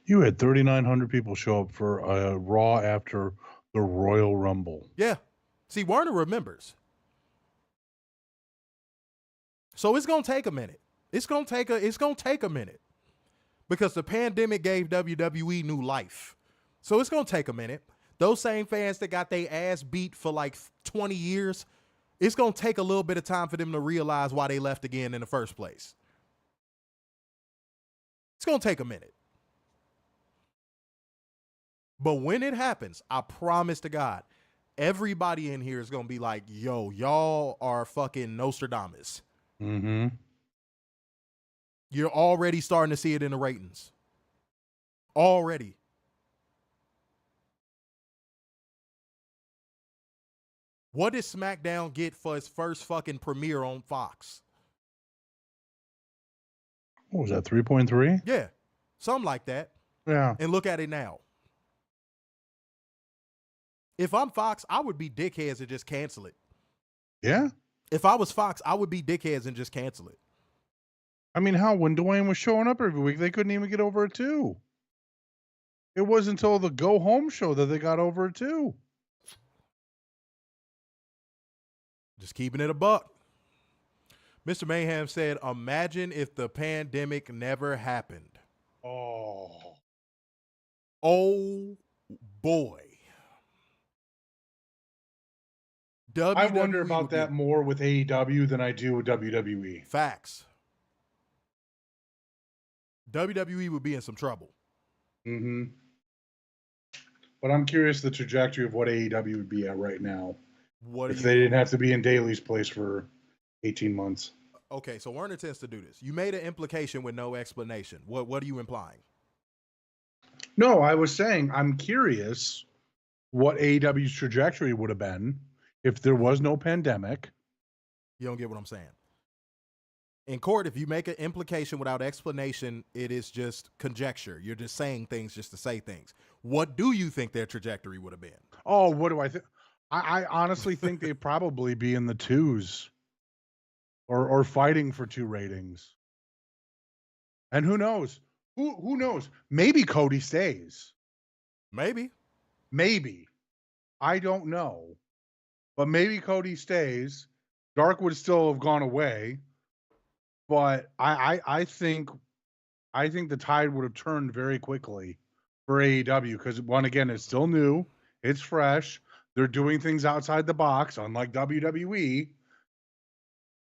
You had 3,900 people show up for a Raw after the Royal Rumble. Yeah. See, Warner remembers. So it's going to take a minute. It's going to take a minute. Because the pandemic gave WWE new life. So it's going to take a minute. Those same fans that got their ass beat for like 20 years, it's going to take a little bit of time for them to realize why they left again in the first place. It's going to take a minute. But when it happens, I promise to God, everybody in here is going to be like, yo, y'all are fucking Nostradamus. You're already starting to see it in the ratings. Already. What did SmackDown get for its first fucking premiere on Fox? What was that, 3.3? Yeah, something like that. Yeah. And look at it now. If I'm Fox, I would be dickheads and just cancel it. Yeah. If I was Fox, I would be dickheads and just cancel it. I mean, when Dwayne was showing up every week, they couldn't even get over it too. It wasn't until the Go Home show that they got over it too. Just keeping it a buck. Mr. Mayhem said, imagine if the pandemic never happened. Oh boy. I wonder about that more with AEW than I do with WWE. Facts. WWE would be in some trouble. But I'm curious the trajectory of what AEW would be at right now. What if do they you? didn't have to be in Daly's place for 18 months. Okay, so Werner tends to do this. You made an implication with no explanation. What are you implying? No, I was saying I'm curious what AEW's trajectory would have been if there was no pandemic. You don't get what I'm saying. In court, if you make an implication without explanation, it is just conjecture. You're just saying things just to say things. What do you think their trajectory would have been? Oh, what do I think? I honestly think they'd probably be in the 2s or fighting for 2 ratings. And who knows? Who knows? Maybe Cody stays. Maybe. I don't know. But maybe Cody stays. Dark would still have gone away. But I think the tide would have turned very quickly for AEW because, one, again, it's still new. It's fresh. They're doing things outside the box, unlike WWE.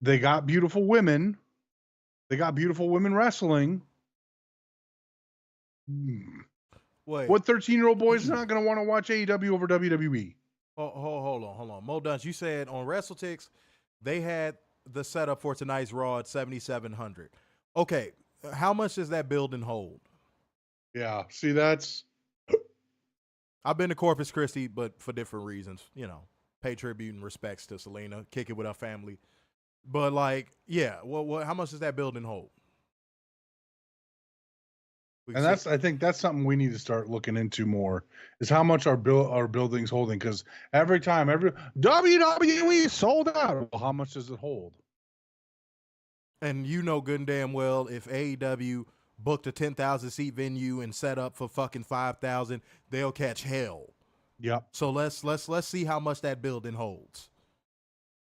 They got beautiful women. They got beautiful women wrestling. Wait. What 13-year-old boy is not going to want to watch AEW over WWE? Hold on. Mo Dunce, you said on WrestleTix they had the setup for tonight's Raw at 7,700. Okay, how much does that building hold? Yeah, see, that's... I've been to Corpus Christi, but for different reasons. You know, pay tribute and respects to Zelina, kick it with her family. But, like, yeah, how much does that building hold? And I think that's something we need to start looking into more, is how much our building's holding. Because every time, WWE sold out. Well, how much does it hold? And you know good and damn well, if AEW booked a 10,000 seat venue and set up for fucking 5,000, they'll catch hell. Yep. So let's see how much that building holds.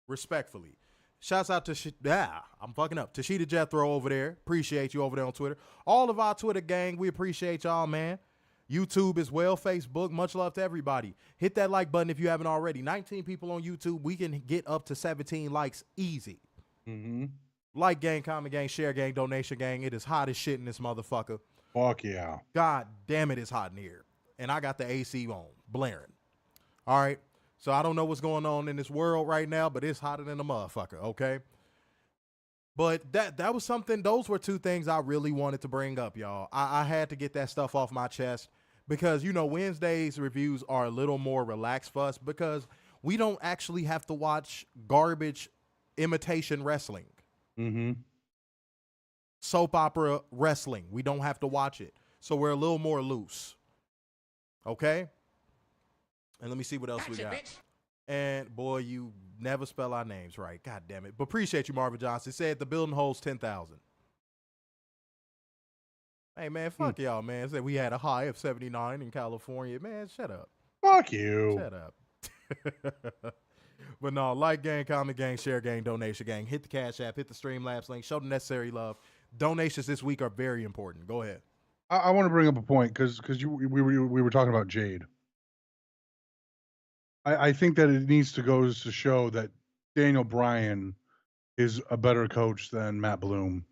Respectfully. Shouts out to I'm fucking up. Tashita Jethro over there. Appreciate you over there on Twitter. All of our Twitter gang, we appreciate y'all, man. YouTube as well, Facebook. Much love to everybody. Hit that like button if you haven't already. 19 people on YouTube. We can get up to 17 likes easy. Mm-hmm. Like gang, comment gang, share gang, donation gang. It is hot as shit in this motherfucker. Fuck yeah. God damn it, it's hot in here. And I got the AC on, blaring. All right. So I don't know what's going on in this world right now, but it's hotter than a motherfucker, okay? But that was something, those were 2 things I really wanted to bring up, y'all. I had to get that stuff off my chest because, you know, Wednesday's reviews are a little more relaxed for us because we don't actually have to watch garbage imitation wrestling. Mm-hmm. Soap opera wrestling. We don't have to watch it. So we're a little more loose. Okay? And let me see what else we got. And boy, you never spell our names right. God damn it. But appreciate you, Marvin Johnson. Said the building holds 10,000. Hey, man, fuck y'all, man. Said we had a high of 79 in California. Man, shut up. Fuck you. Shut up. But no, like gang, comment gang, share gang, donation gang. Hit the Cash App, hit the Streamlabs link, show the necessary love. Donations this week are very important. Go ahead. I want to bring up a point because we were talking about Jade. I think that it needs to go to show that Daniel Bryan is a better coach than Matt Bloom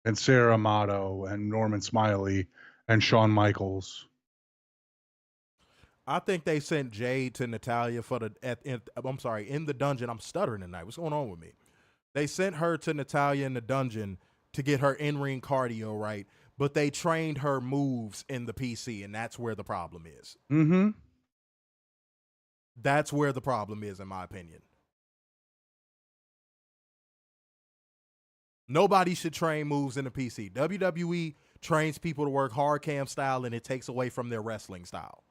and Sarah Amato and Norman Smiley and Shawn Michaels. I think they sent Jade to Natalya for in the dungeon. I'm stuttering tonight. What's going on with me? They sent her to Natalya in the dungeon to get her in-ring cardio right, but they trained her moves in the PC, and that's where the problem is. Mm-hmm. That's where the problem is, in my opinion. Nobody should train moves in the PC. WWE trains people to work hard cam style, and it takes away from their wrestling style.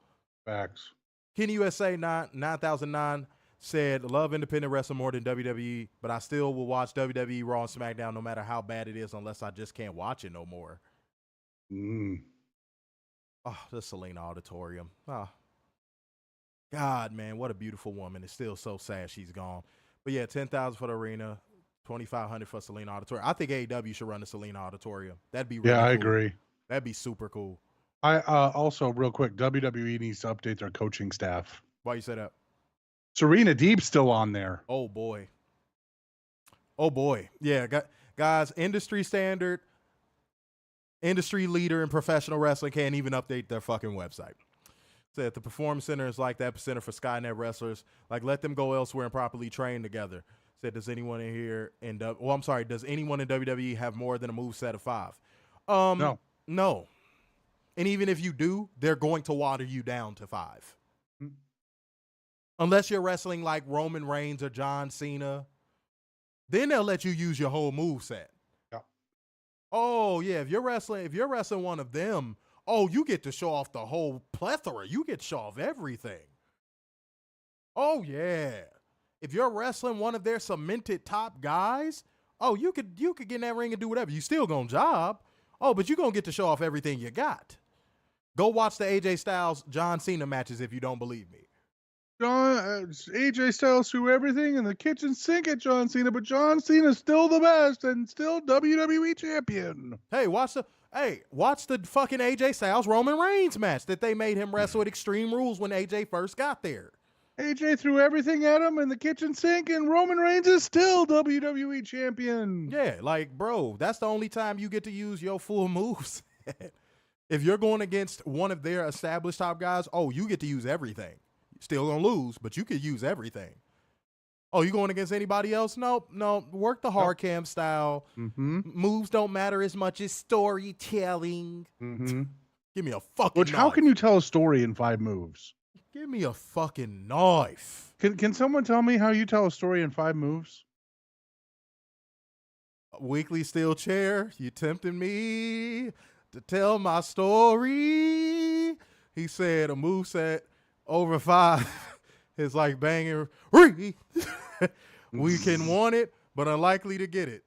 Facts. Kenny USA 9009 said, love independent wrestling more than WWE, but I still will watch WWE Raw and SmackDown no matter how bad it is unless I just can't watch it no more. Oh, the Zelina Auditorium. Oh. God, man, what a beautiful woman. It's still so sad she's gone. But yeah, 10,000 for the arena, 2,500 for Zelina Auditorium. I think AEW should run the Zelina Auditorium. That'd be really cool. I agree. That'd be super cool. I also, real quick, WWE needs to update their coaching staff. Why you say that? Serena Deeb's still on there. Oh, boy. Oh, boy. Yeah, guys, industry standard, industry leader in professional wrestling can't even update their fucking website. Said the Performance Center is like the epicenter for Skynet wrestlers. Like, let them go elsewhere and properly train together. Said, does anyone in here does anyone in WWE have more than a moveset of 5? No. And even if you do, they're going to water you down to 5. Unless you're wrestling like Roman Reigns or John Cena, then they'll let you use your whole moveset. Yeah. Oh, yeah, if you're wrestling one of them, you get to show off the whole plethora. You get to show off everything. Oh, yeah. If you're wrestling one of their cemented top guys, you could get in that ring and do whatever. You still gonna job. But you're gonna get to show off everything you got. Go watch the AJ Styles John Cena matches if you don't believe me. AJ Styles threw everything in the kitchen sink at John Cena, but John Cena's still the best and still WWE champion. Hey, watch the fucking AJ Styles Roman Reigns match that they made him wrestle at Extreme Rules when AJ first got there. AJ threw everything at him in the kitchen sink, and Roman Reigns is still WWE champion. Yeah, like, bro, that's the only time you get to use your full moves. If you're going against one of their established top guys, you get to use everything. Still gonna lose, but you could use everything. You going against anybody else? No. Work the hard cam style. Mm-hmm. Moves don't matter as much as storytelling. Mm-hmm. Give me a fucking knife. How can you tell a story in 5 moves? Give me a fucking knife. Can someone tell me how you tell a story in 5 moves? Weekly steel chair, you tempting me to tell my story. He said a moveset over 5 is like banging Ree. We can want it, but unlikely to get it.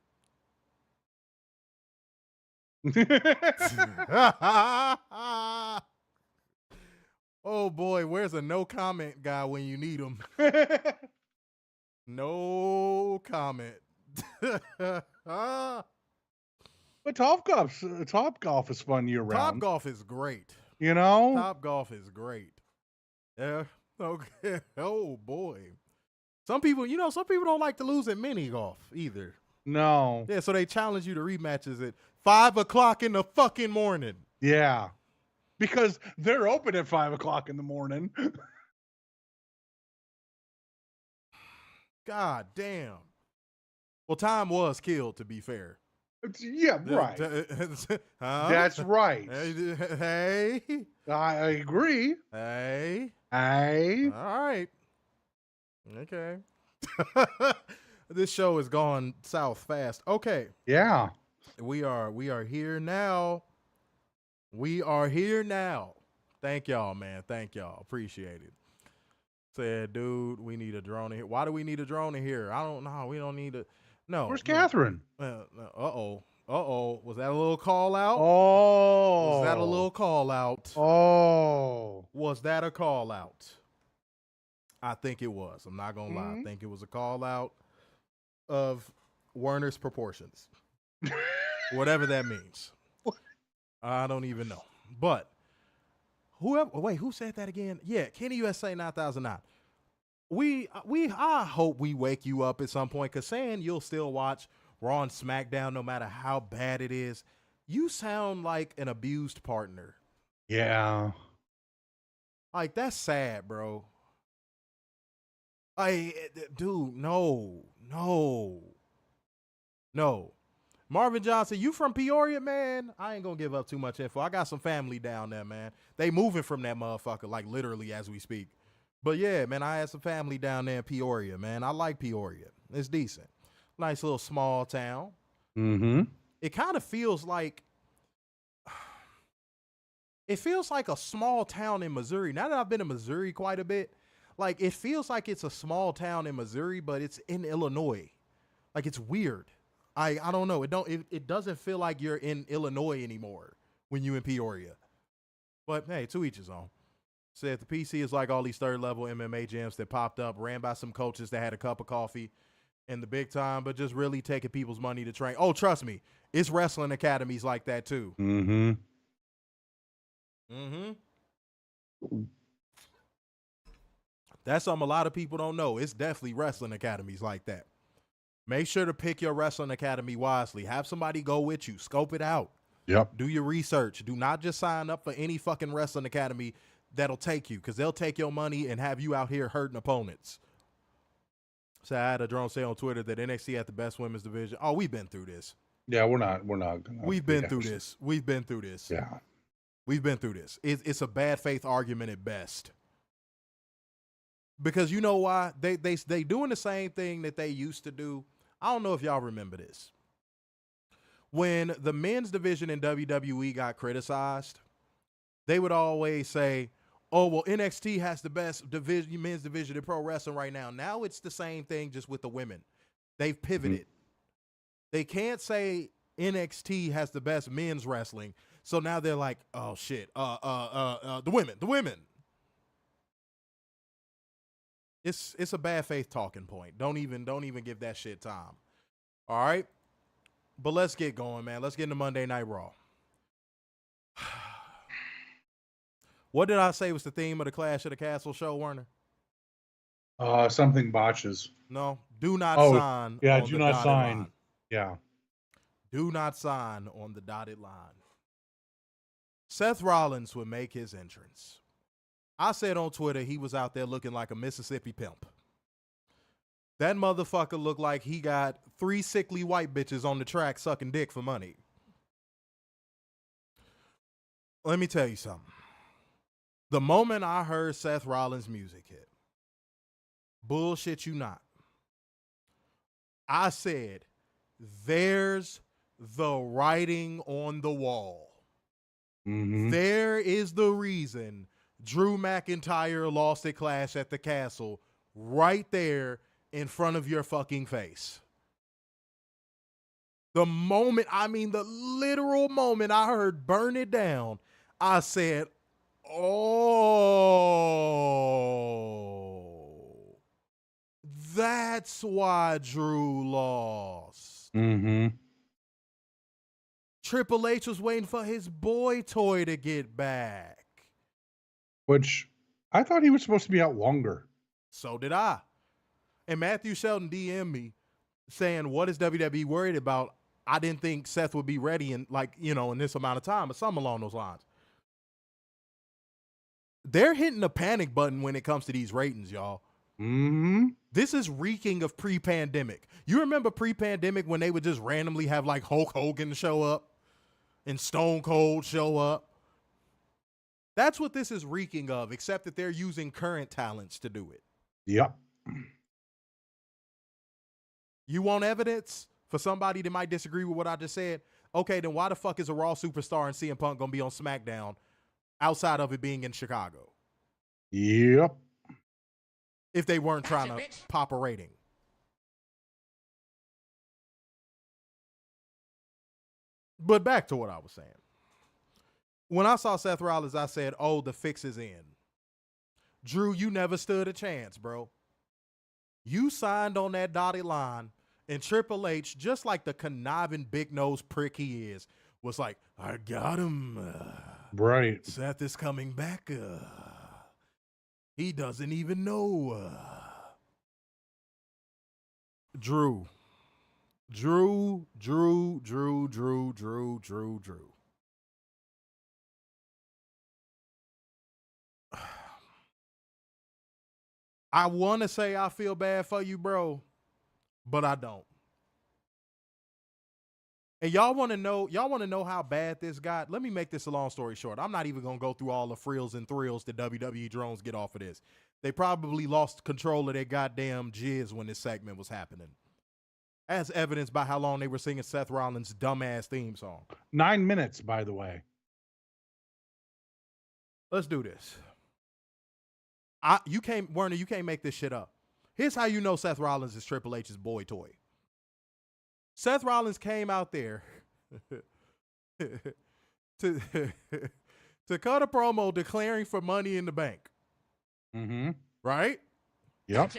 Oh boy, where's a no comment guy when you need him? No comment. But Top Golf is fun year round. Top Golf is great. You know? Top Golf is great. Yeah. Okay. Oh boy. Some people don't like to lose at mini golf either. No. Yeah, so they challenge you to rematches at 5:00 in the fucking morning. Yeah. Because they're open at 5:00 in the morning. God damn. Well, time was killed, to be fair. Yeah, right. That's right. Hey. I agree. Hey. Hey. All right. Okay. This show has gone south fast. Okay. Yeah. We are here now. We are here now. Thank y'all, man. Thank y'all. Appreciate it. Said, dude, we need a drone in here. Why do we need a drone in here? I don't know. We don't need a... No. Where's Catherine? Uh-oh. Was that a little call out? Oh. Was that a little call out? Oh. Was that a call out? I think it was. I'm not going to lie. I think it was a call out of Werner's proportions. Whatever that means. I don't even know. But who said that again? Yeah, Kenny USA 9009. I hope we wake you up at some point, because saying you'll still watch Raw and SmackDown no matter how bad it is, you sound like an abused partner. Yeah. Like, that's sad, bro. Dude, no. Marvin Johnson, you from Peoria, man? I ain't gonna give up too much info. I got some family down there, man. They moving from that motherfucker, like, literally as we speak. But yeah, man, I had some family down there in Peoria, man. I like Peoria. It's decent. Nice little small town. Mm-hmm. It kind of feels like a small town in Missouri. Now that I've been in Missouri quite a bit, like, it feels like it's a small town in Missouri, but it's in Illinois. Like, it's weird. I don't know. It doesn't feel like you're in Illinois anymore when you in Peoria. But hey, to each his own. Said the PC is like all these third level MMA gyms that popped up, ran by some coaches that had a cup of coffee in the big time, but just really taking people's money to train. Oh, trust me, it's wrestling academies like that too. Mm-hmm. Mm-hmm. That's something a lot of people don't know. It's definitely wrestling academies like that. Make sure to pick your wrestling academy wisely. Have somebody go with you. Scope it out. Yep. Do your research. Do not just sign up for any fucking wrestling academy that'll take you, because they'll take your money and have you out here hurting opponents. So I had a drone say on Twitter that NXT had the best women's division. Oh, we've been through this. Yeah, we're not gonna. We've been through this. We've been through this. Yeah. We've been through this. It's a bad faith argument at best. Because you know why? They doing the same thing that they used to do. I don't know if y'all remember this. When the men's division in WWE got criticized, they would always say, oh, well, NXT has the best men's division in pro wrestling right now. Now it's the same thing, just with the women. They've pivoted. Mm-hmm. They can't say NXT has the best men's wrestling. So now they're like, oh shit, the women. It's a bad faith talking point. Don't even give that shit time. All right? But let's get going, man. Let's get into Monday Night Raw. What did I say was the theme of the Clash of the Castle show, Werner? Something botches. No, do not sign. Yeah, on do the not dotted sign. line. Yeah. Do not sign on the dotted line. Seth Rollins would make his entrance. I said on Twitter he was out there looking like a Mississippi pimp. That motherfucker looked like he got 3 sickly white bitches on the track sucking dick for money. Let me tell you something. The moment I heard Seth Rollins' music hit, bullshit you not, I said, there's the writing on the wall. Mm-hmm. There is the reason Drew McIntyre lost at Clash at the Castle right there in front of your fucking face. The literal moment I heard Burn It Down, I said, oh, that's why Drew lost. Mm-hmm. Triple H was waiting for his boy toy to get back. Which I thought he was supposed to be out longer. So did I. And Matthew Shelton DM'd me saying, what is WWE worried about? I didn't think Seth would be ready in in this amount of time or something along those lines. They're hitting the panic button when it comes to these ratings, y'all. Mm-hmm. This is reeking of pre-pandemic. You remember pre-pandemic when they would just randomly have like Hulk Hogan show up and Stone Cold show up? That's what this is reeking of, except that they're using current talents to do it. Yep. You want evidence for somebody that might disagree with what I just said? Okay, then why the fuck is a Raw superstar and CM Punk going to be on SmackDown outside of it being in Chicago? Yep. If they weren't trying to pop a rating. But back to what I was saying. When I saw Seth Rollins, I said, oh, the fix is in. Drew, you never stood a chance, bro. You signed on that dotted line, and Triple H, just like the conniving big-nosed prick he is, was like, I got him. Right. Seth is coming back. He doesn't even know. Drew. I want to say I feel bad for you, bro, but I don't. And y'all want to know how bad this got? Let me make this a long story short. I'm not even going to go through all the frills and thrills that WWE drones get off of this. They probably lost control of their goddamn jizz when this segment was happening. As evidenced by how long they were singing Seth Rollins' dumbass theme song. 9 minutes, by the way. Let's do this. Werner, you can't make this shit up. Here's how you know Seth Rollins is Triple H's boy toy. Seth Rollins came out there to cut a promo declaring for Money in the Bank. Mm-hmm. Right? Yep.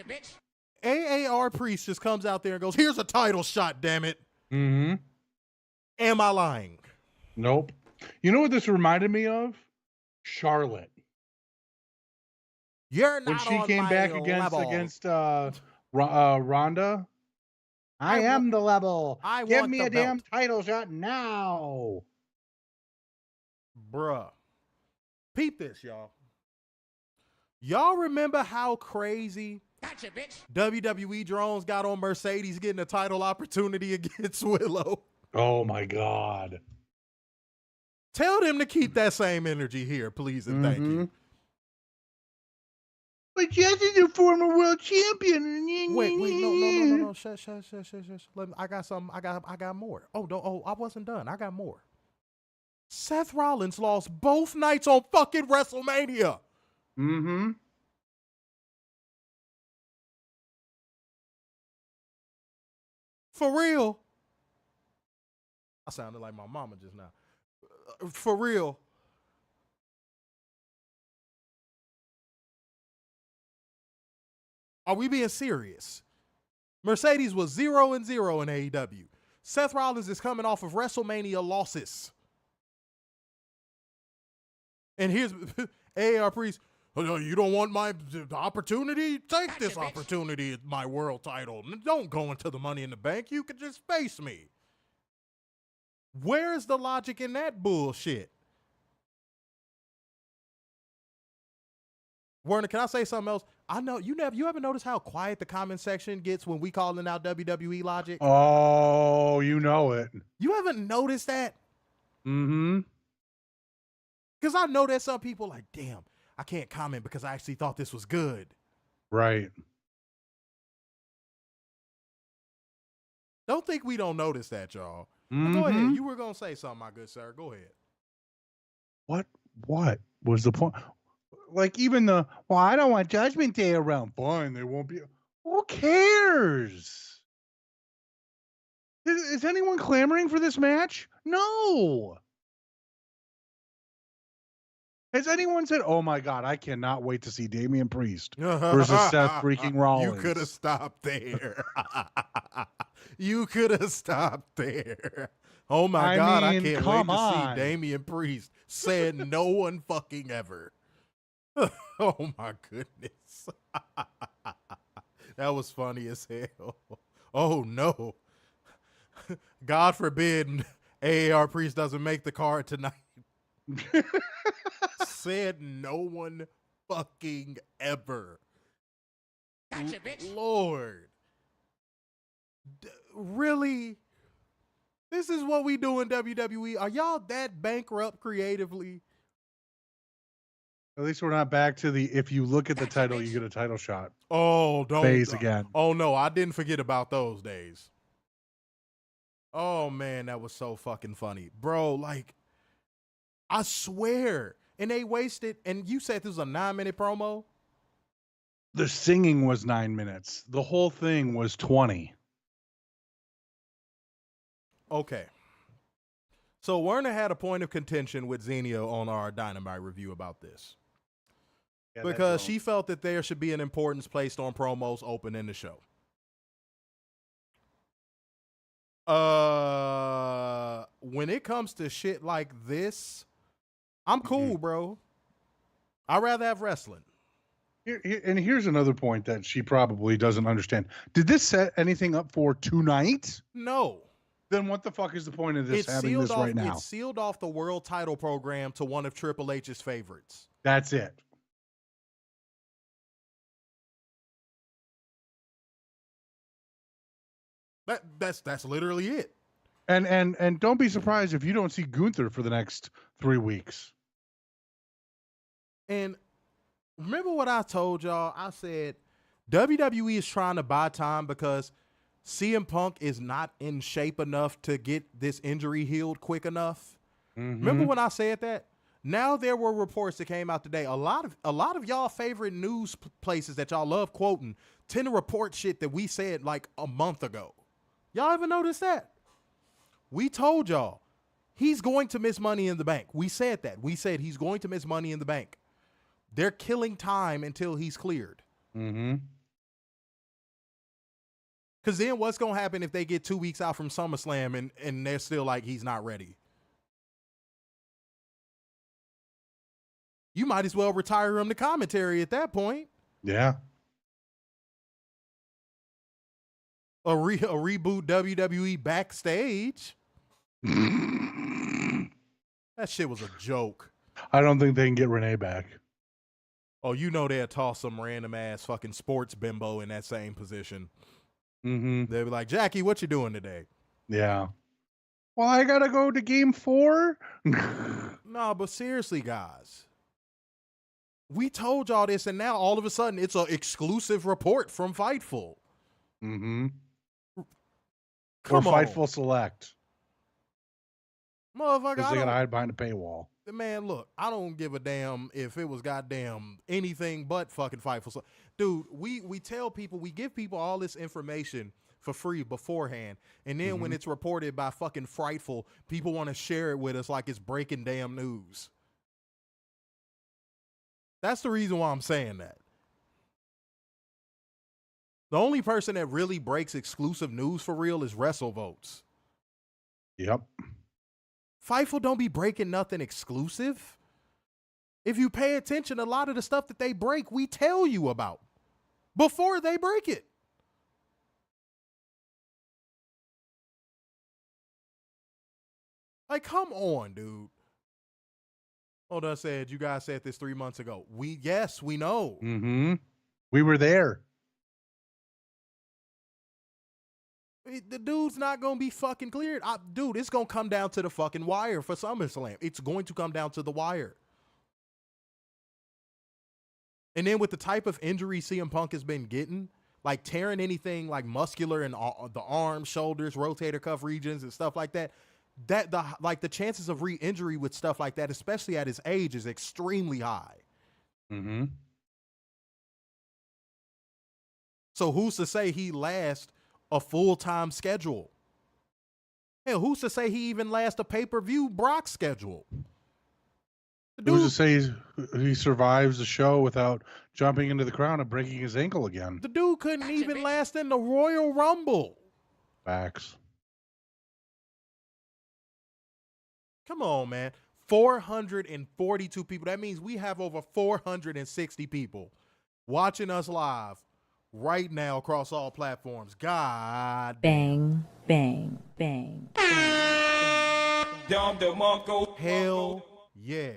AAR Priest just comes out there and goes, here's a title shot, damn it. Mm-hmm. Am I lying? Nope. You know what this reminded me of? Charlotte. You're not when she on came my back level. against Ronda. I am the level. Give me a damn title shot now. Bruh. Peep this, y'all. Y'all remember how crazy WWE drones got on Mercedes getting a title opportunity against Willow? Oh my God. Tell them to keep that same energy here, please and thank you. But Jess is a former world champion. Wait, no. Shush. Let me, I got something. I got more. I wasn't done. I got more. Seth Rollins lost both nights on fucking WrestleMania. Mm-hmm. For real. I sounded like my mama just now. For real. Are we being serious? Mercedes was 0-0 in AEW. Seth Rollins is coming off of WrestleMania losses. And here's AR Priest. Oh, you don't want my opportunity? Take this opportunity at my world title. Don't go into the Money in the Bank. You can just face me. Where's the logic in that bullshit? Werner, can I say something else? I know you ever notice how quiet the comment section gets when we calling out WWE logic? Oh, you know it. You haven't noticed that? Mm-hmm. Because I know there's some people like, damn, I can't comment because I actually thought this was good. Right. Don't think we don't notice that, y'all. Mm-hmm. Go ahead. You were going to say something, my good sir. Go ahead. What was the point? Like even I don't want Judgment Day around. Fine, they won't be. Who cares? Is anyone clamoring for this match? No. Has anyone said, "Oh my God, I cannot wait to see Damian Priest versus Seth freaking Rollins"? You could have stopped there. You could have stopped there. Oh my God, I can't wait to see Damian Priest. Said no one fucking ever. Oh my goodness. That was funny as hell. Oh no. God forbid AAR Priest doesn't make the card tonight. Said no one fucking ever. Gotcha, bitch. Lord. Really? This is what we do in WWE? Are y'all that bankrupt creatively? At least we're not back to the if you look at the title, you get a title shot. Oh, don't phase again. Oh no, I didn't forget about those days. Oh man, that was so fucking funny. Bro, like, I swear. And they wasted, and you said this was a 9-minute promo? The singing was 9 minutes. The whole thing was 20. Okay. So Werner had a point of contention with Xenia on our Dynamite review about this. Yeah, because she felt that there should be an importance placed on promos opening the show. When it comes to shit like this, I'm cool, bro. I'd rather have wrestling. And here's another point that she probably doesn't understand. Did this set anything up for tonight? No. Then what the fuck is the point of this having this right now? It sealed off the world title program to one of Triple H's favorites. That's it. That's literally it. And don't be surprised if you don't see Gunther for the next 3 weeks. And remember what I told y'all? I said WWE is trying to buy time because CM Punk is not in shape enough to get this injury healed quick enough. Mm-hmm. Remember when I said that? Now there were reports that came out today. A lot of y'all favorite news places that y'all love quoting tend to report shit that we said like a month ago. Y'all ever notice that? We told y'all he's going to miss Money in the Bank. We said that. We said he's going to miss Money in the Bank. They're killing time until he's cleared. Mm-hmm. Because then what's going to happen if they get 2 weeks out from SummerSlam and they're still like, he's not ready? You might as well retire him to commentary at that point. Yeah. A reboot WWE backstage. That shit was a joke. I don't think they can get Renee back. Oh, you know they'll toss some random ass fucking sports bimbo in that same position. Mm-hmm. They'll be like, Jackie, what you doing today? Yeah. Well, I gotta go to game 4. No, but seriously, guys. We told y'all this, and now all of a sudden it's an exclusive report from Fightful. Mm-hmm. Come or on. Fightful Select. Motherfucker, Because they gotta hide behind a paywall. Man, look, I don't give a damn if it was goddamn anything but fucking Fightful. Dude, we tell people, we give people all this information for free beforehand, and then when it's reported by fucking Frightful, people want to share it with us like it's breaking damn news. That's the reason why I'm saying that. The only person that really breaks exclusive news for real is WrestleVotes. Yep. Fightful don't be breaking nothing exclusive. If you pay attention, a lot of the stuff that they break, we tell you about before they break it. Like, come on, dude. Hold on, said, you guys said this 3 months ago. Yes, we know. Mm-hmm. We were there. The dude's not going to be fucking cleared. Dude, it's going to come down to the fucking wire for SummerSlam. It's going to come down to the wire. And then with the type of injury CM Punk has been getting, like tearing anything like muscular in the arms, shoulders, rotator cuff regions and stuff like that, the chances of re-injury with stuff like that, especially at his age, is extremely high. Mm-hmm. So who's to say he lasts a full-time schedule? Hell, who's to say he even lasts a pay-per-view Brock schedule? Who's to say he survives the show without jumping into the crowd and breaking his ankle again? The dude couldn't even last in the Royal Rumble. Facts. Come on, man. 442 people. That means we have over 460 people watching us live right now across all platforms. God. Bang, bang, bang, bang, bang. Hell yeah.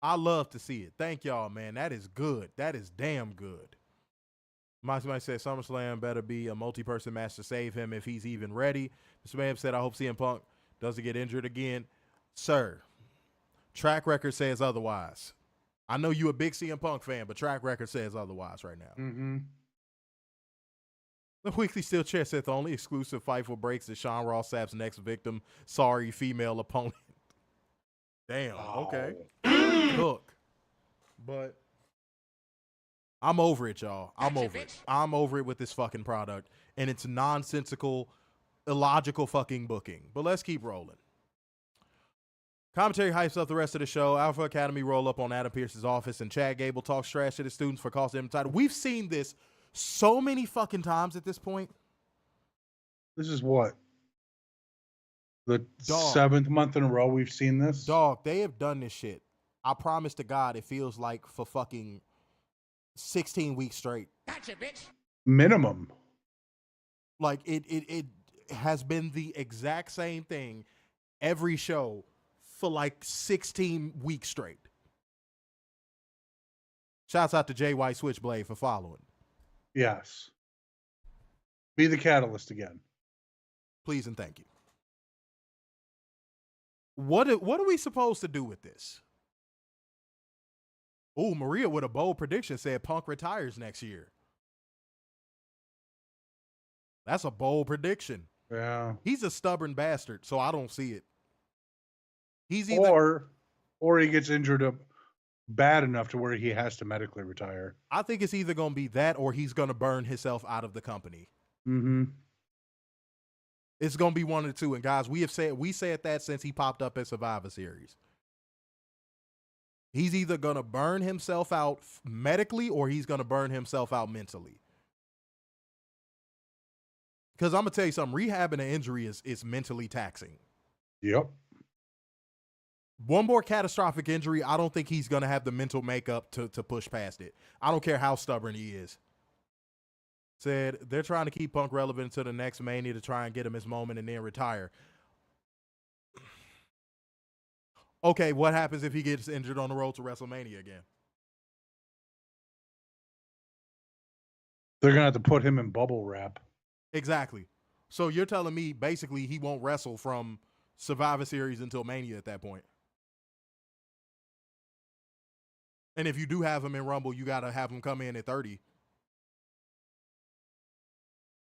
I love to see it. Thank y'all, man. That is good. That is damn good. Somebody said SummerSlam better be a multi-person match to save him if he's even ready. Mr. Mayhem said, I hope CM Punk doesn't get injured again. Sir, track record says otherwise. I know you a big CM Punk fan, but track record says otherwise right now. Mm-hmm. The Weekly Steel Chair said the only exclusive Fightful breaks is Sean Ross Sapp's next victim. Sorry, female opponent. Damn, okay. Look, but I'm over it, y'all. I'm over it. I'm over it with this fucking product and its nonsensical, illogical fucking booking. But let's keep rolling. Commentary hypes up the rest of the show. Alpha Academy roll up on Adam Pearce's office, and Chad Gable talks trash to the students for costing him the title. We've seen this so many fucking times at this point. This is what? The Dog. 7th month in a row we've seen this? Dog, they have done this shit. I promise to God, it feels like for fucking 16 weeks straight. Gotcha, bitch. Minimum. Like, it has been the exact same thing every show for like 16 weeks straight. Shouts out to Jay White Switchblade for following. Yes. Be the catalyst again. Please and thank you. What are we supposed to do with this? Oh, Maria with a bold prediction said Punk retires next year. That's a bold prediction. Yeah. He's a stubborn bastard, so I don't see it. He's either or he gets injured bad enough to where he has to medically retire. I think it's either going to be that or he's going to burn himself out of the company. Mm-hmm. It's going to be one of the two. And guys, we said that since he popped up at Survivor Series. He's either going to burn himself out medically or he's going to burn himself out mentally. Because I'm going to tell you something, rehabbing an injury is mentally taxing. Yep. One more catastrophic injury, I don't think he's going to have the mental makeup to push past it. I don't care how stubborn he is. Said they're trying to keep Punk relevant until the next Mania to try and get him his moment and then retire. Okay, what happens if he gets injured on the road to WrestleMania again? They're going to have to put him in bubble wrap. Exactly. So you're telling me basically he won't wrestle from Survivor Series until Mania at that point. And if you do have him in Rumble, you got to have him come in at 30.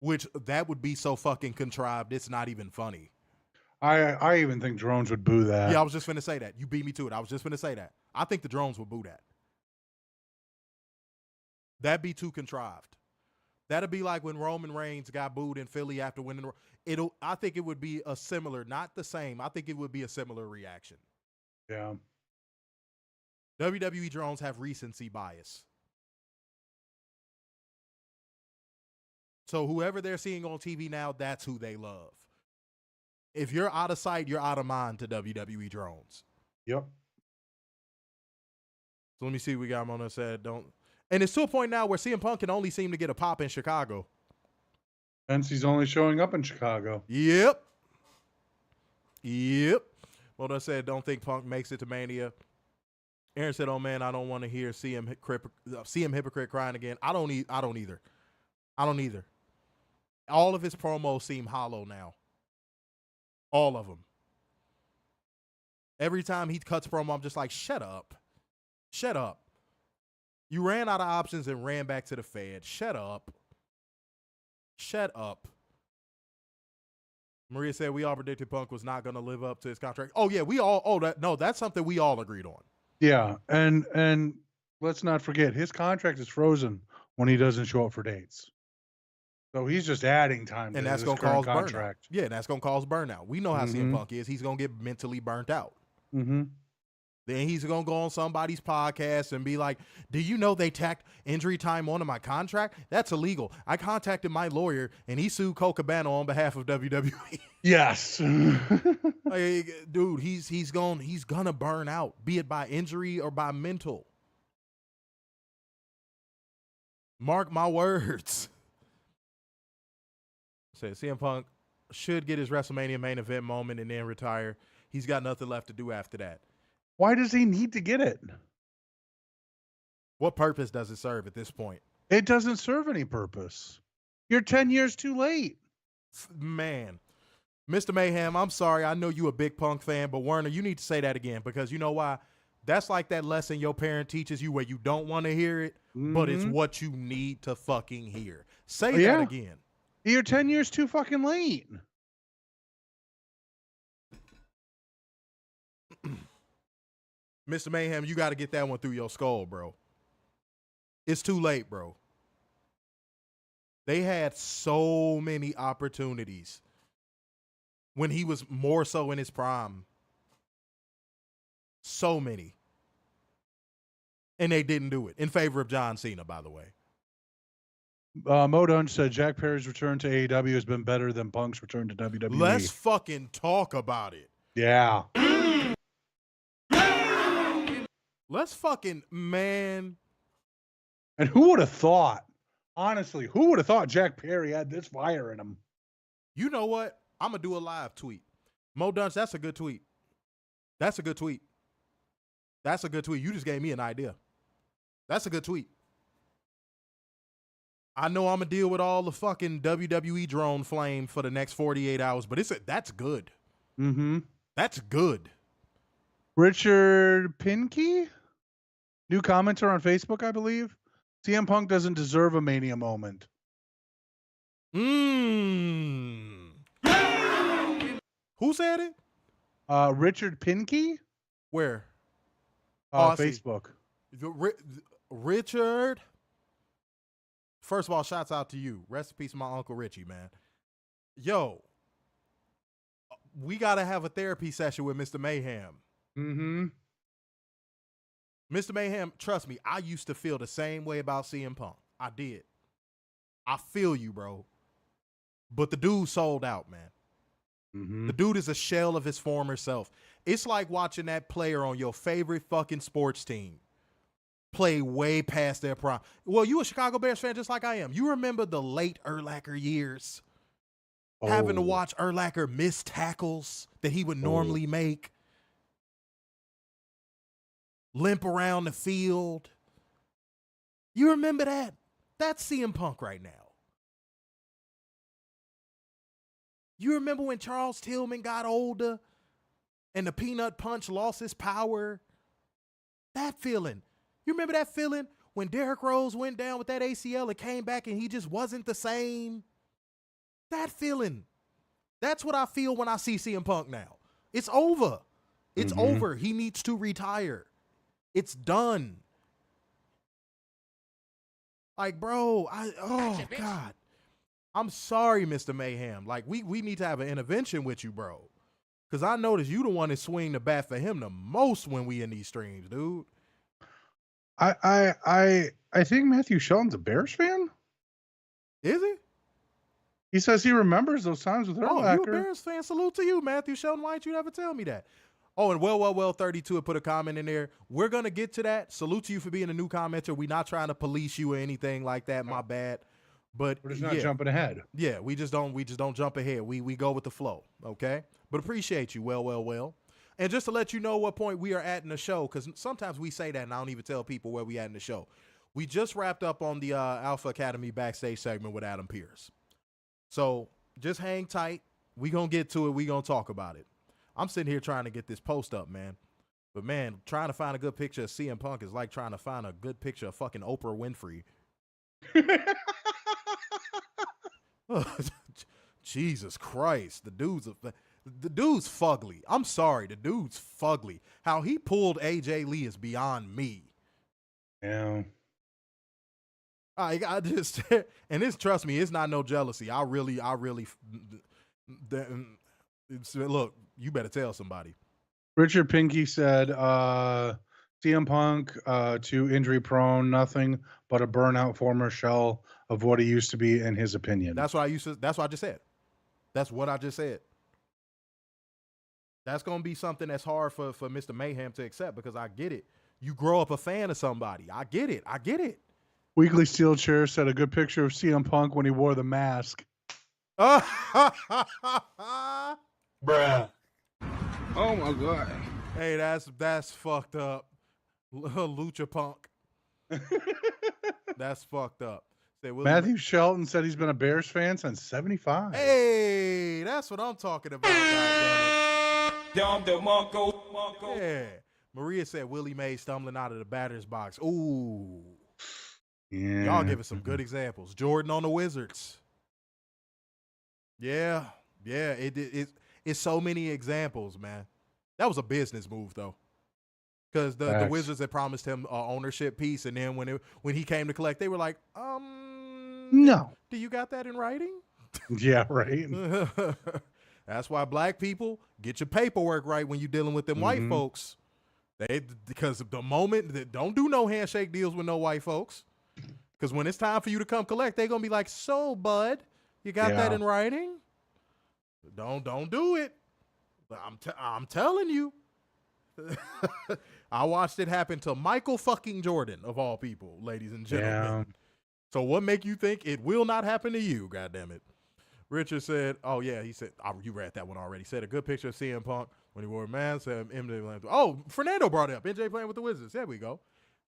Which that would be so fucking contrived. It's not even funny. I even think drones would boo that. Yeah, I was just finna say that. You beat me to it. I was just finna say that. I think the drones would boo that. That'd be too contrived. That'd be like when Roman Reigns got booed in Philly after winning. I think it would be a similar, not the same. I think it would be a similar reaction. Yeah. WWE drones have recency bias. So whoever they're seeing on TV now, that's who they love. If you're out of sight, you're out of mind to WWE drones. Yep. So let me see what we got. Mona said, don't. And it's to a point now where CM Punk can only seem to get a pop in Chicago. Hence he's only showing up in Chicago. Yep. Mona said, don't think Punk makes it to Mania. Aaron said, oh man, I don't want to hear CM hypocrite crying again. I don't either. All of his promos seem hollow now. All of them. Every time he cuts promo, I'm just like, shut up. Shut up. You ran out of options and ran back to the Fed. Shut up. Shut up. Maria said we all predicted Punk was not going to live up to his contract. Oh, yeah, that's something we all agreed on. Yeah, and let's not forget, his contract is frozen when he doesn't show up for dates. So he's just adding time and to that's his going to current cause contract. burnout. Yeah, that's going to cause burnout. We know how CM Punk is. He's going to get mentally burnt out. Mm-hmm. Then he's going to go on somebody's podcast and be like, do you know they tacked injury time onto my contract? That's illegal. I contacted my lawyer and he sued Cole Cabana on behalf of WWE. Yes. Like, dude, he's going to burn out, be it by injury or by mental. Mark my words. Said CM Punk should get his WrestleMania main event moment and then retire. He's got nothing left to do after that. Why does he need to get it? What purpose does it serve at this point? It doesn't serve any purpose. You're 10 years too late. Man. Mr. Mayhem, I'm sorry. I know you a big Punk fan, but Werner, you need to say that again because you know why? That's like that lesson your parent teaches you where you don't want to hear it, but it's what you need to fucking hear. Say that again. You're 10 years too fucking late. Mr. Mayhem, you got to get that one through your skull, bro. It's too late, bro. They had so many opportunities when he was more so in his prime. So many. And they didn't do it in favor of John Cena, by the way. Mo Dunn said Jack Perry's return to AEW has been better than Punk's return to WWE. Let's fucking talk about it. Yeah. Let's fucking, man. And who would have thought, honestly, who would have thought Jack Perry had this fire in him? You know what? I'm going to do a live tweet. Mo Dunn, that's a good tweet. That's a good tweet. That's a good tweet. You just gave me an idea. That's a good tweet. I know I'm going to deal with all the fucking WWE drone flame for the next 48 hours, but that's good. Mm-hmm. That's good. Richard Pinkey? New commenter on Facebook, I believe. CM Punk doesn't deserve a Mania moment. Who said it? Richard Pinkey? Where? Facebook. Richard. First of all, shouts out to you. Rest in peace, my Uncle Richie, man. Yo, we got to have a therapy session with Mr. Mayhem. Mm-hmm. Mr. Mayhem, trust me, I used to feel the same way about CM Punk. I did. I feel you, bro. But the dude sold out, man. Mm-hmm. The dude is a shell of his former self. It's like watching that player on your favorite fucking sports team play way past their prime. Well, you a Chicago Bears fan just like I am. You remember the late Urlacher years? Having to watch Urlacher miss tackles that he would normally make. Limp around the field. You remember that? That's CM Punk right now. You remember when Charles Tillman got older and the Peanut Punch lost his power? That feeling. You remember that feeling when Derrick Rose went down with that ACL and came back and he just wasn't the same? That feeling. That's what I feel when I see CM Punk now. It's over. It's over. He needs to retire. It's done. Like, bro, oh, God. I'm sorry, Mr. Mayhem. Like, we need to have an intervention with you, bro. Because I noticed you the one that swing the bat for him the most when we in these streams, dude. I think Matthew Shelton's a Bears fan. Is he? He says he remembers those times with Urlacher. Oh, you a Bears fan? Salute to you, Matthew Shelton. Why didn't you ever tell me that? Oh, and well, 32 had put a comment in there. We're going to get to that. Salute to you for being a new commenter. We're not trying to police you or anything like that. My bad. But we're just not jumping ahead. Yeah, we just don't jump ahead. We go with the flow, okay? But appreciate you. Well. And just to let you know what point we are at in the show, because sometimes we say that and I don't even tell people where we at in the show. We just wrapped up on the Alpha Academy backstage segment with Adam Pearce. So just hang tight. We going to get to it. We going to talk about it. I'm sitting here trying to get this post up, man. But, man, trying to find a good picture of CM Punk is like trying to find a good picture of fucking Oprah Winfrey. Jesus Christ. The dude's fugly. I'm sorry. The dude's fugly. How he pulled AJ Lee is beyond me. Yeah. I just, and this, trust me, it's not no jealousy. I really, look, you better tell somebody. Richard Pinky said, CM Punk, too injury prone, nothing but a burnout former shell of what he used to be in his opinion. That's what I just said. That's what I just said. That's going to be something that's hard for Mr. Mayhem to accept because I get it. You grow up a fan of somebody. I get it. Weekly Steel Chair said a good picture of CM Punk when he wore the mask. Bruh. Oh my God. Hey, that's fucked up. Lucha Punk. That's fucked up. Matthew Shelton said he's been a Bears fan since 75. Hey, that's what I'm talking about. Yeah. Maria said Willie Mays stumbling out of the batter's box. Ooh. Yeah. Y'all giving some good examples. Jordan on the Wizards. Yeah. It's so many examples, man. That was a business move, though. Because the Wizards had promised him ownership piece, and then when he came to collect, they were like, no. Do you got that in writing? Yeah, right. That's why black people get your paperwork right when you're dealing with them white folks. Because the moment, don't do no handshake deals with no white folks. Because when it's time for you to come collect, they're going to be like, so, bud, you got that in writing? Don't do it. I'm telling you. I watched it happen to Michael fucking Jordan, of all people, ladies and gentlemen. Yeah. So what make you think it will not happen to you, goddammit? Richard said, oh, yeah, he said, you read that one already. Said a good picture of CM Punk when he wore a mask. Said, MJ, oh, Fernando brought it up. MJ playing with the Wizards. There we go.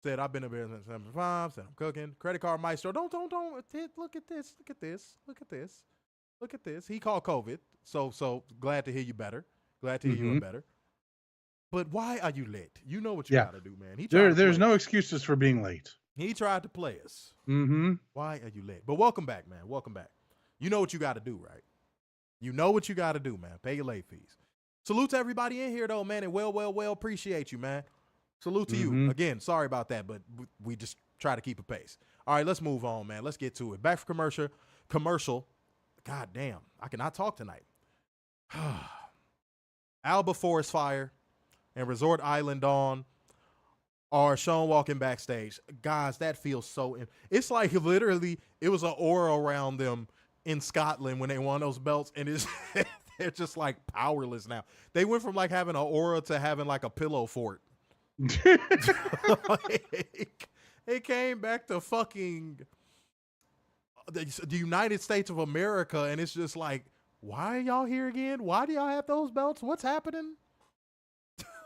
Said, I've been a Bears since 75. Said, I'm cooking. Credit card maestro. Don't. Look at this. He called COVID. So glad to hear you better. Glad to hear you better. But why are you late? You know what you got to do, man. There's no excuses for being late. He tried to play us. Mm-hmm. Why are you late? But welcome back, man. Welcome back. You know what you got to do, right? You know what you got to do, man. Pay your late fees. Salute to everybody in here, though, man. And well, appreciate you, man. Salute to you. Again, sorry about that, but we just try to keep a pace. All right, let's move on, man. Let's get to it. Back for commercial. God damn, I cannot talk tonight. Alba Forest Fire and Resort Island Dawn are shown walking backstage. Guys, that feels so... It's like literally it was an aura around them in Scotland when they won those belts, and they're just like powerless now. They went from like having an aura to having like a pillow fort. It came back to fucking the United States of America, and it's just like, why are y'all here again? Why do y'all have those belts? What's happening?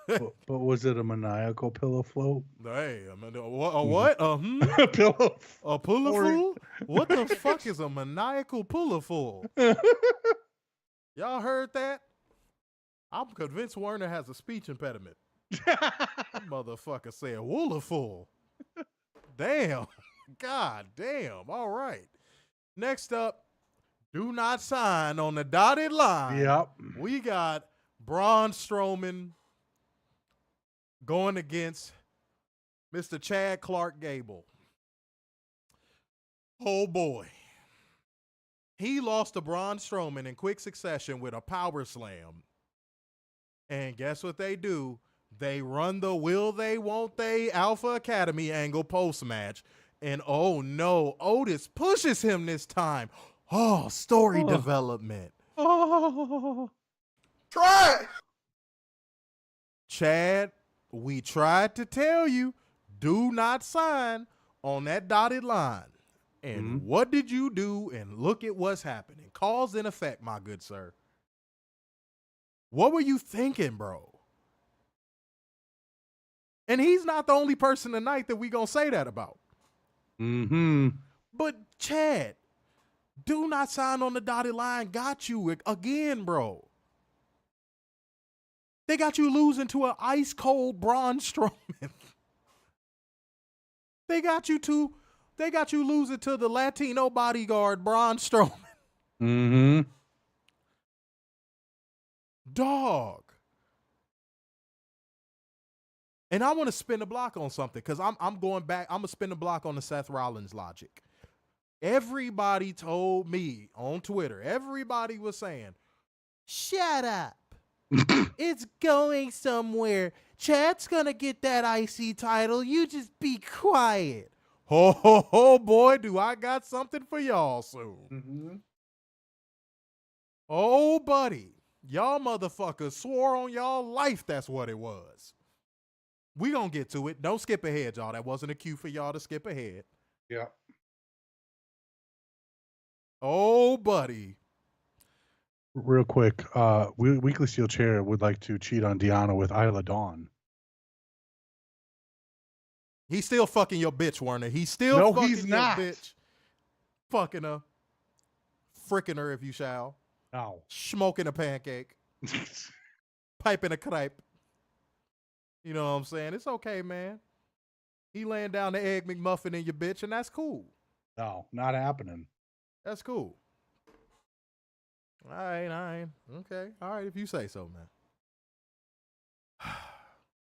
But was it a maniacal pillow float? Hey, I mean, what? A pillow. A puller fool? What the fuck is a maniacal puller fool? Y'all heard that? I'm convinced Werner has a speech impediment. That motherfucker said wooler fool. Damn. God damn. All right. Next up, do not sign on the dotted line. Yep. We got Braun Strowman going against Mr. Chad Clark Gable. Oh boy. He lost to Braun Strowman in quick succession with a power slam. And guess what they do? They run the will they, won't they Alpha Academy angle post-match. And oh no, Otis pushes him this time. Oh, story development. Oh. Try. Chad, we tried to tell you, do not sign on that dotted line. And what did you do? And look at what's happening. Cause and effect, my good sir. What were you thinking, bro? And he's not the only person tonight that we gonna say that about. But Chad, do not sign on the dotted line. Got you again, bro. They got you losing to an ice cold Braun Strowman. They got you losing to the Latino bodyguard Braun Strowman. Dog. And I want to spin the block on something because I'm going back. I'm going to spin the block on the Seth Rollins logic. Everybody told me on Twitter, everybody was saying, shut up. It's going somewhere. Chad's going to get that IC title. You just be quiet. Oh, boy, do I got something for y'all soon. Oh, buddy. Y'all motherfuckers swore on y'all life that's what it was. We gonna get to it. Don't skip ahead, y'all. That wasn't a cue for y'all to skip ahead. Yeah. Oh, buddy. Real quick, Weekly Steel Chair would like to cheat on Deanna with Isla Dawn. He's still fucking your bitch, Werner. He's still No, fucking he's your not. bitch. Fucking her. Fricking her, if you shall. No. Smoking a pancake. Piping a crepe. You know what I'm saying? It's okay, man. He laying down the egg McMuffin in your bitch, and that's cool. No, not happening. That's cool. All right. Okay. All right, if you say so, man.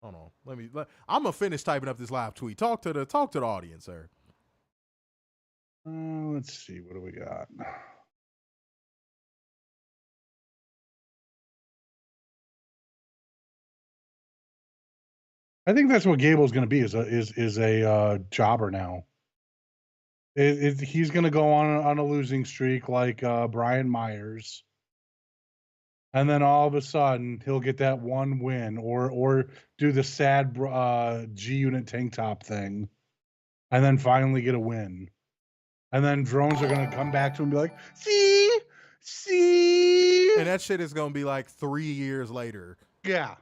Hold on. I'm gonna finish typing up this live tweet. Talk to the audience, sir. Let's see. What do we got? I think that's what Gable's going to be is a jobber now. He's going to go on a losing streak like Brian Myers, and then all of a sudden he'll get that one win, or do the sad G Unit tank top thing, and then finally get a win, and then drones are going to come back to him and be like, see, and that shit is going to be like 3 years later. Yeah.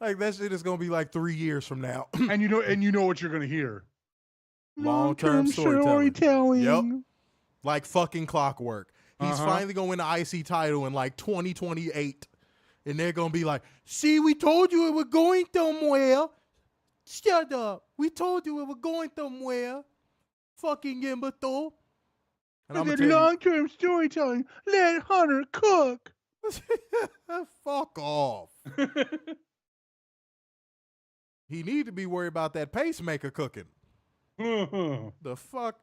Like that shit is gonna be like 3 years from now. and you know what you're gonna hear. Long-term storytelling. Yep. Yep. Like fucking clockwork. He's finally gonna win the IC title in like 2028. And they're gonna be like, see, we told you it was going somewhere. Shut up. We told you it was going somewhere. Fucking imbecile. And I'm long-term storytelling. Let Hunter cook. Fuck off. He need to be worried about that pacemaker cooking. The fuck?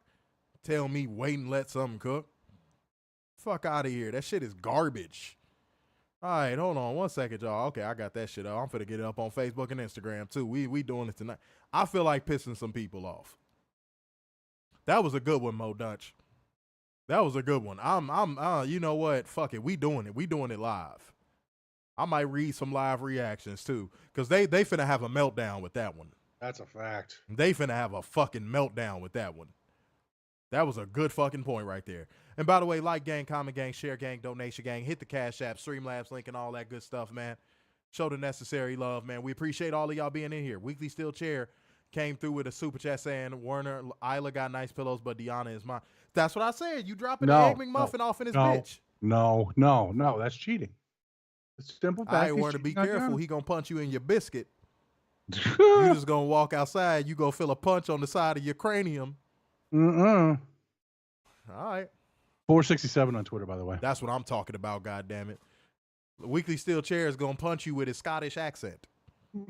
Tell me wait and let something cook. Fuck out of here. That shit is garbage. All right, hold on 1 second, y'all. Okay, I got that shit up. I'm finna get it up on Facebook and Instagram too. We doing it tonight. I feel like pissing some people off. That was a good one, Mo Dunch. That was a good one. You know what? Fuck it. We doing it. We doing it live. I might read some live reactions too, because they finna have a meltdown with that one. That's a fact. They finna have a fucking meltdown with that one. That was a good fucking point right there. And by the way, like gang, comment gang, share gang, donation gang, hit the Cash App, Streamlabs link, and all that good stuff, man. Show the necessary love, man. We appreciate all of y'all being in here. Weekly Steel Chair came through with a super chat saying, Werner, Isla got nice pillows, but Deanna is mine. That's what I said. You dropping the Egg McMuffin off in his bitch. No. That's cheating. It's simple fact. All right, Werner, be careful. He going to punch you in your biscuit. You just going to walk outside. You go feel a punch on the side of your cranium. All right. 467 on Twitter, by the way. That's what I'm talking about, goddammit. The Weekly Steel Chair is going to punch you with his Scottish accent. Am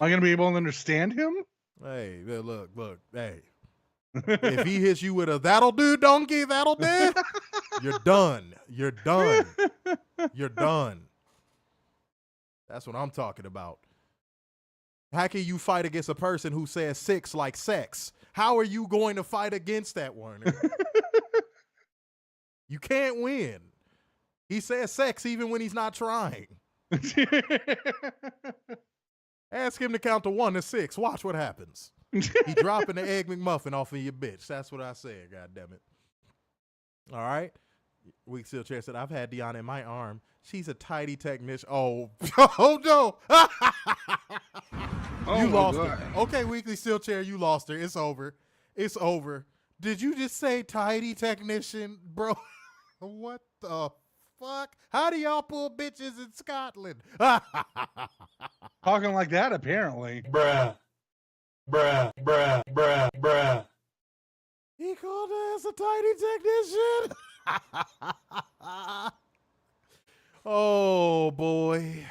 I going to be able to understand him? Hey, look, hey. If he hits you with a that'll do, donkey, that'll do, you're done. You're done. You're done. That's what I'm talking about. How can you fight against a person who says six like sex? How are you going to fight against that, Werner? You can't win. He says sex even when he's not trying. Ask him to count to 1 to 6. Watch what happens. He dropping the Egg McMuffin off of your bitch. That's what I said, goddammit. All right. Weak Steel Chair said, I've had Deanna in my arm. She's a tidy technician. Oh no. You lost her. Okay, Weekly Steel Chair, you lost her. It's over. It's over. Did you just say tidy technician, bro? What the fuck? How do y'all pull bitches in Scotland? Talking like that, apparently. Bruh. He called us a tidy technician. Oh boy.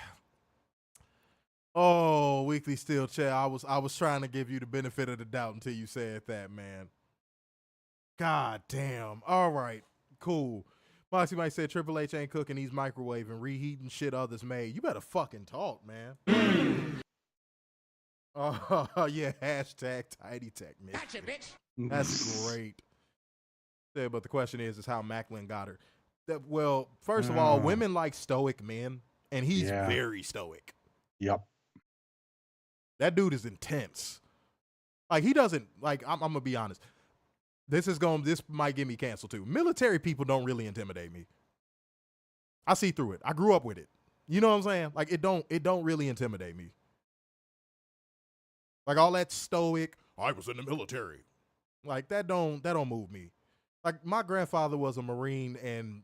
Oh, Weekly Steel Chair. I was trying to give you the benefit of the doubt until you said that, man. God damn. All right. Cool. Moxie might say Triple H ain't cooking, he's microwaving, reheating shit others made. You better fucking talk, man. Oh, yeah, hashtag tidy technician. Gotcha, bitch. That's great. Yeah, but the question is how Macklin got her. Well, first of all, women like stoic men, and he's very stoic. Yep. That dude is intense. Like, he doesn't, like, I'm going to be honest. This might get me canceled too. Military people don't really intimidate me. I see through it. I grew up with it. You know what I'm saying? Like, it don't really intimidate me. Like, all that stoic, I was in the military. Like, that don't move me. Like, my grandfather was a Marine and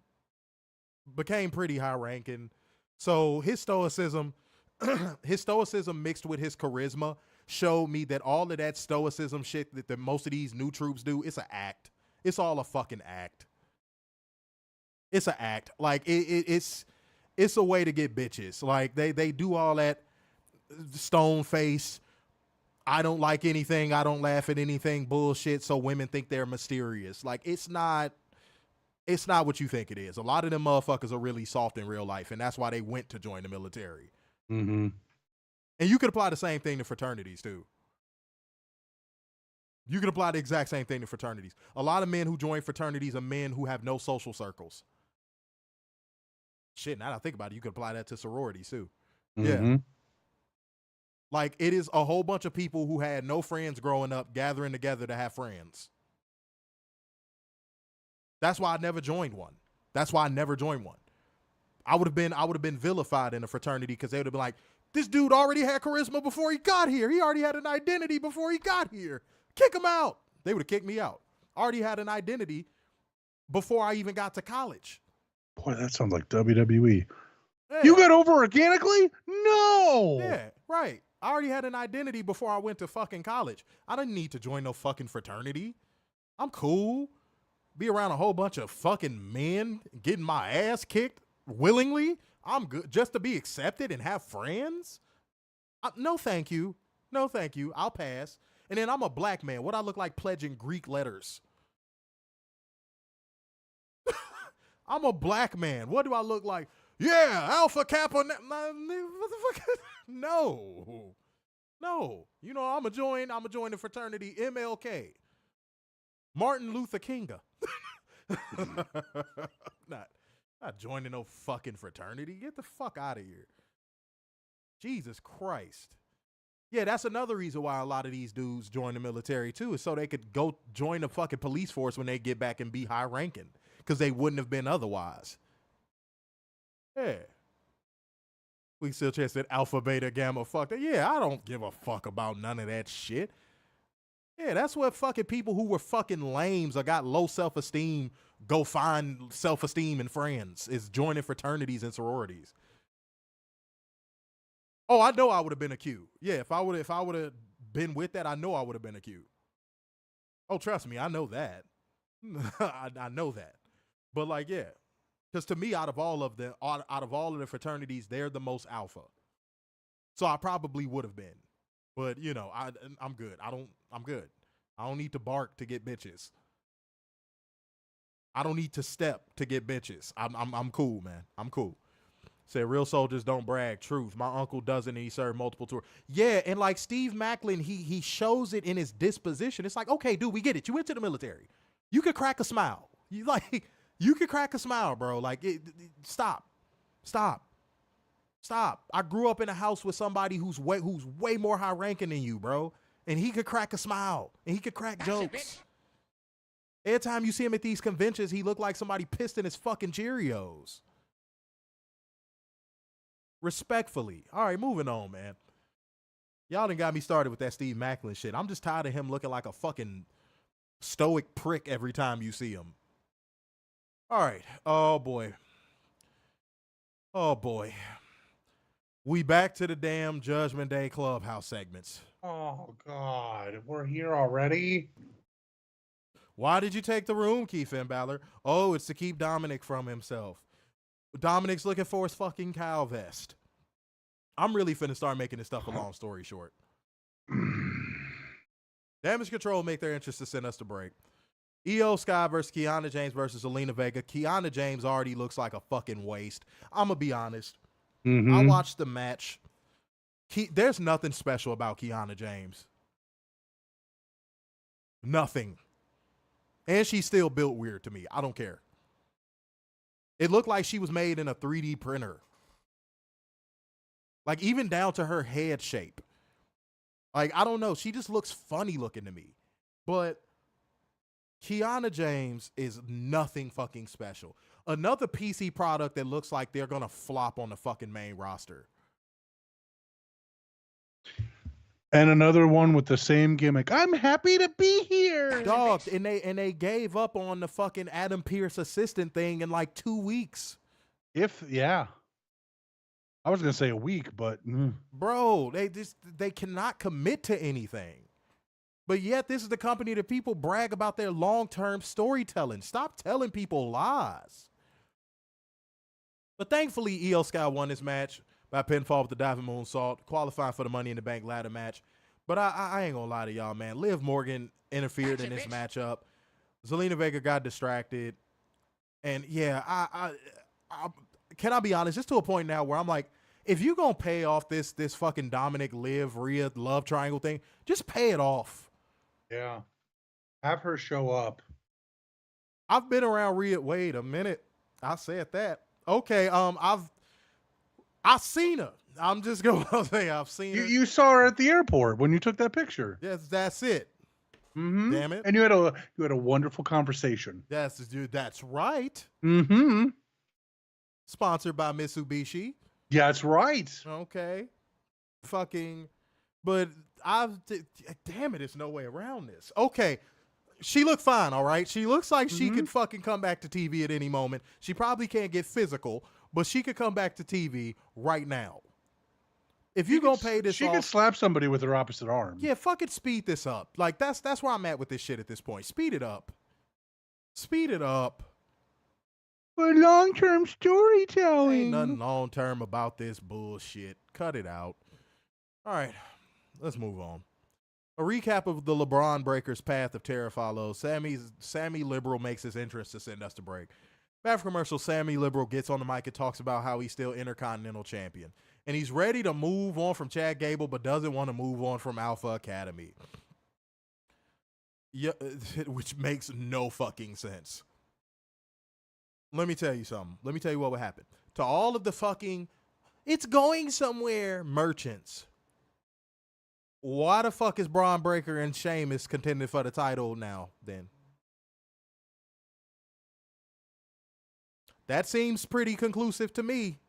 became pretty high ranking. So his stoicism mixed with his charisma showed me that all of that stoicism shit that most of these new troops do, it's an act. It's all a fucking act. It's an act. Like, it's a way to get bitches. Like, they do all that stone face, I don't like anything, I don't laugh at anything bullshit, so women think they're mysterious. Like, it's not what you think it is. A lot of them motherfuckers are really soft in real life, and that's why they went to join the military. Mm-hmm. And you could apply the same thing to fraternities, too. You could apply the exact same thing to fraternities. A lot of men who join fraternities are men who have no social circles. Shit, now that I think about it, you could apply that to sororities, too. Mm-hmm. Yeah. Like, it is a whole bunch of people who had no friends growing up gathering together to have friends. That's why I never joined one. I would have been vilified in a fraternity because they would have been like, this dude already had charisma before he got here. He already had an identity before he got here. Kick him out. They would have kicked me out. Already had an identity before I even got to college. Boy, that sounds like WWE. Yeah. You got over organically? No. Yeah, right. I already had an identity before I went to fucking college. I didn't need to join no fucking fraternity. I'm cool. Be around a whole bunch of fucking men getting my ass kicked willingly. I'm good just to be accepted and have friends. No, thank you. No, thank you. I'll pass. And then I'm a black man. What I look like pledging Greek letters? I'm a black man. What do I look like? Yeah, Alpha Kappa. What the fuck? No. You know, I'm gonna join the fraternity MLK. Martin Luther Kinga. Not joining no fucking fraternity. Get the fuck out of here. Jesus Christ. Yeah, that's another reason why a lot of these dudes join the military too, is so they could go join the fucking police force when they get back and be high ranking, because they wouldn't have been otherwise. Yeah. We still just said alpha, beta, gamma, fuck that. Yeah, I don't give a fuck about none of that shit. Yeah, that's what fucking people who were fucking lames or got low self-esteem go find self-esteem in friends, is joining fraternities and sororities. Oh, I know I would have been a Q. Yeah, if I would have been with that, I know I would have been a Q. Oh, trust me, I know that. I know that. But like, yeah. Because to me, out of all of the fraternities, they're the most alpha. So I probably would have been. But you know, I'm good. I'm good. I don't need to bark to get bitches. I don't need to step to get bitches. I'm cool, man. I'm cool. Said real soldiers don't brag. Truth. My uncle doesn't, and he served multiple tours. Yeah, and like Steve Macklin, he shows it in his disposition. It's like, okay, dude, we get it. You went to the military. You could crack a smile. You could crack a smile, bro. Like, stop. I grew up in a house with somebody who's way more high ranking than you, bro. And he could crack a smile. And he could crack jokes. Every time you see him at these conventions, he looked like somebody pissed in his fucking Cheerios. Respectfully. All right, moving on, man. Y'all done got me started with that Steve Macklin shit. I'm just tired of him looking like a fucking stoic prick every time you see him. All right. Oh, boy. We back to the damn Judgment Day Clubhouse segments. Oh, God. We're here already? Why did you take the room, Keith and Balor? Oh, it's to keep Dominic from himself. Dominic's looking for his fucking cow vest. I'm really finna start making this stuff a long story short. Damage Control make their interest to send us to break. Iyo Sky versus Kiana James versus Zelina Vega. Kiana James already looks like a fucking waste. I'm going to be honest. I watched the match. There's nothing special about Kiana James. Nothing. And she's still built weird to me. I don't care. It looked like she was made in a 3D printer. Like, even down to her head shape. Like, I don't know. She just looks funny looking to me. But Kiana James is nothing fucking special. Another PC product that looks like they're going to flop on the fucking main roster. And another one with the same gimmick. I'm happy to be here. Dog, and they gave up on the fucking Adam Pearce assistant thing in like 2 weeks. Yeah. I was going to say a week, but bro, they cannot commit to anything. But yet this is the company that people brag about their long-term storytelling. Stop telling people lies. But thankfully, Iyo Sky won this match by pinfall with the diving moonsault, qualifying for the Money in the Bank ladder match. But I ain't gonna lie to y'all, man. Liv Morgan interfered in this matchup. Zelina Vega got distracted. And yeah, I can I be honest, just to a point now where I'm like, if you gonna pay off this fucking Dominic, Liv, Rhea love triangle thing, just pay it off. Yeah. Have her show up. I've been around Rhea. Wait a minute. I said that. Okay, I've seen her. I'm just gonna say I've seen her. You saw her at the airport when you took that picture. Yes, that's it. Damn it. And you had a wonderful conversation. That's right. Sponsored by Mitsubishi. Yeah, that's right. Okay. But damn it, there's no way around this. Okay. She looked fine, all right? She looks like she could fucking come back to TV at any moment. She probably can't get physical, but she could come back to TV right now. If you gonna pay this she off, could slap somebody with her opposite arm. Yeah, fucking speed this up. Like, that's where I'm at with this shit at this point. Speed it up. Speed it up. For long-term storytelling. Ain't nothing long-term about this bullshit. Cut it out. All right, let's move on. A recap of the LeBron Breakers' path of terror follows. Sammy Liberal makes his entrance to send us to break. Back for commercial, Sammy Liberal gets on the mic and talks about how he's still Intercontinental Champion. And he's ready to move on from Chad Gable, but doesn't want to move on from Alpha Academy. Yeah, which makes no fucking sense. Let me tell you something. Let me tell you what would happen. To all of the fucking, it's going somewhere merchants. Why the fuck is Braun Breaker and Sheamus contending for the title now, then? That seems pretty conclusive to me.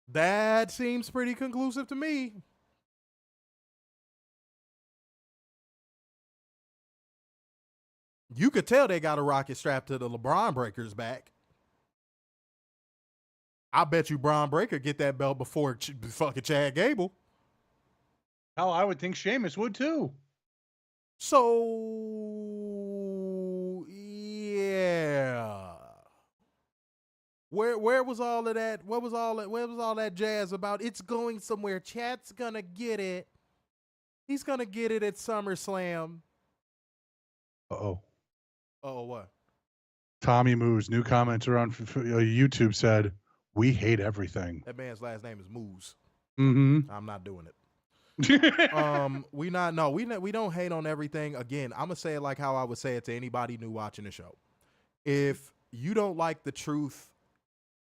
That seems pretty conclusive to me. You could tell they got a rocket strapped to the LeBron Breaker's back. I bet you Braun Breaker get that belt before fucking Chad Gable. Hell, I would think Sheamus would too. So yeah. Where was all of that? Where was all that jazz about? It's going somewhere. Chad's gonna get it. He's gonna get it at SummerSlam. Uh-oh. Oh, what? Tommy Moose, new commenter on YouTube said, "We hate everything." That man's last name is Moose. Mm-hmm. I'm not doing it. We don't hate on everything. Again, I'm gonna say it like how I would say it to anybody new watching the show. If you don't like the truth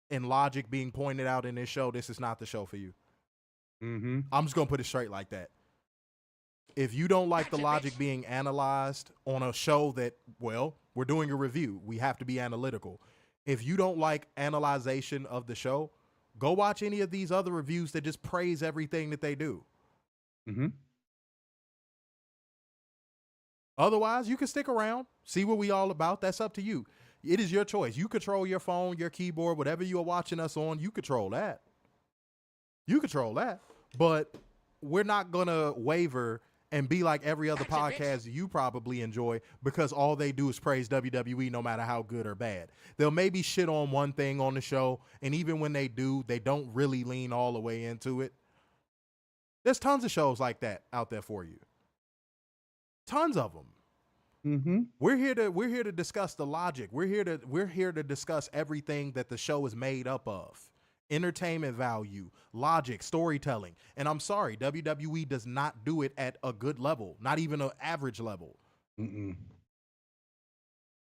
and logic being pointed out in this show, this is not the show for you. Mm-hmm. I'm just gonna put it straight like that. If you don't like the logic being analyzed on a show that, well, we're doing a review, we have to be analytical. If you don't like analyzation of the show, go watch any of these other reviews that just praise everything that they do. Mm-hmm. Otherwise, you can stick around, see what we all about. That's up to you. It is your choice. You control your phone, your keyboard, whatever you are watching us on, you control that. You control that. But we're not going to waver and be like every other podcast you probably enjoy because all they do is praise WWE no matter how good or bad. They'll maybe shit on one thing on the show, and even when they do, they don't really lean all the way into it. There's tons of shows like that out there for you. Tons of them. Mm-hmm. We're here to discuss the logic. We're here to discuss everything that the show is made up of. Entertainment value, logic, storytelling. And I'm sorry, WWE does not do it at a good level, not even an average level. Mm-mm.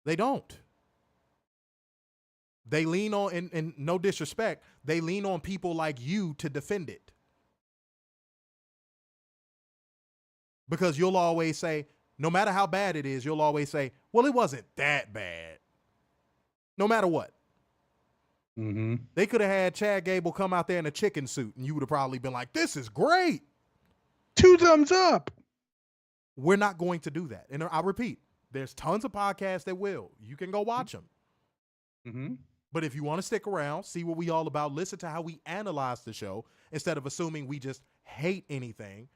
They don't. They lean on, and no disrespect, they lean on people like you to defend it. Because you'll always say, no matter how bad it is, you'll always say, well, it wasn't that bad. No matter what. Mm-hmm. They could have had Chad Gable come out there in a chicken suit, and you would have probably been like, this is great. 2 thumbs up. We're not going to do that. And I repeat, there's tons of podcasts that will. You can go watch them. Mm-hmm. But if you want to stick around, see what we all about, listen to how we analyze the show instead of assuming we just hate anything.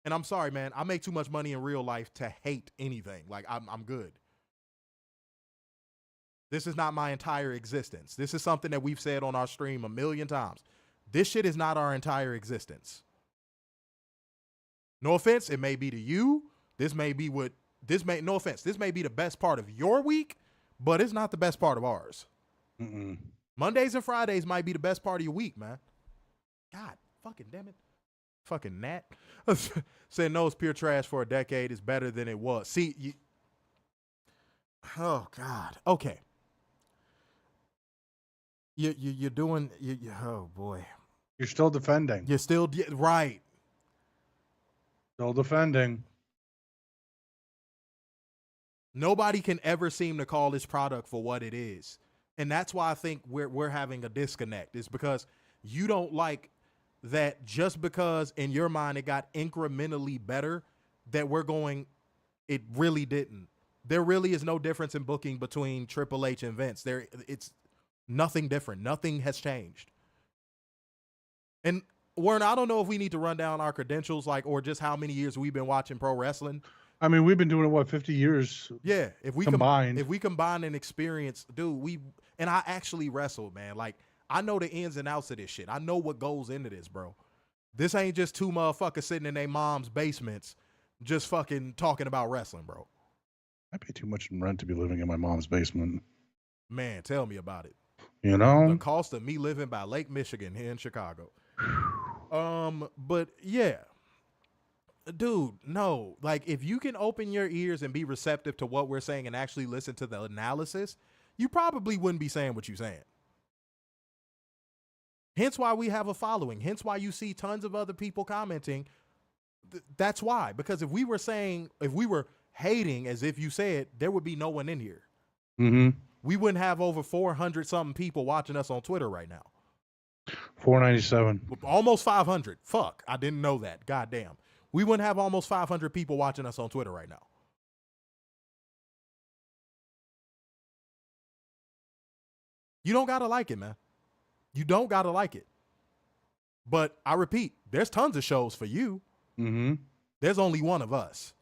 And I'm sorry, man, I make too much money in real life to hate anything. Like, I'm good. This is not my entire existence. This is something that we've said on our stream a million times. This shit is not our entire existence. No offense, it may be to you. This may be no offense, this may be the best part of your week, but it's not the best part of ours. Mm-mm. Mondays and Fridays might be the best part of your week, man. God fucking damn it. Fucking Nat. Saying no, it's pure trash for a decade is better than it was. See, oh God. Okay. You're doing. Oh boy. You're still defending. You're still right. Still defending. Nobody can ever seem to call this product for what it is, and that's why I think we're having a disconnect. Is because you don't like that just because in your mind it got incrementally better, that we're going, it really didn't. There really is no difference in booking between Triple H and Vince. It's nothing different. Nothing has changed. And Warren, I don't know if we need to run down our credentials, or just how many years we've been watching pro wrestling. I mean, we've been doing it, 50 years? Yeah. If we combined. If we combine and experience, dude, and I actually wrestled, man. Like, I know the ins and outs of this shit. I know what goes into this, bro. This ain't just two motherfuckers sitting in their mom's basements just fucking talking about wrestling, bro. I pay too much in rent to be living in my mom's basement. Man, tell me about it. You know? The cost of me living by Lake Michigan here in Chicago. But yeah. Dude, no. Like, if you can open your ears and be receptive to what we're saying and actually listen to the analysis, you probably wouldn't be saying what you're saying. Hence why we have a following. Hence why you see tons of other people commenting. That's why. Because if we were hating, as if you said, there would be no one in here. Mm-hmm. We wouldn't have over 400 something people watching us on Twitter right now. 497. Almost 500. Fuck, I didn't know that. Goddamn. We wouldn't have almost 500 people watching us on Twitter right now. You don't got to like it, man. You don't got to like it. But I repeat, there's tons of shows for you. Mm-hmm. There's only one of us.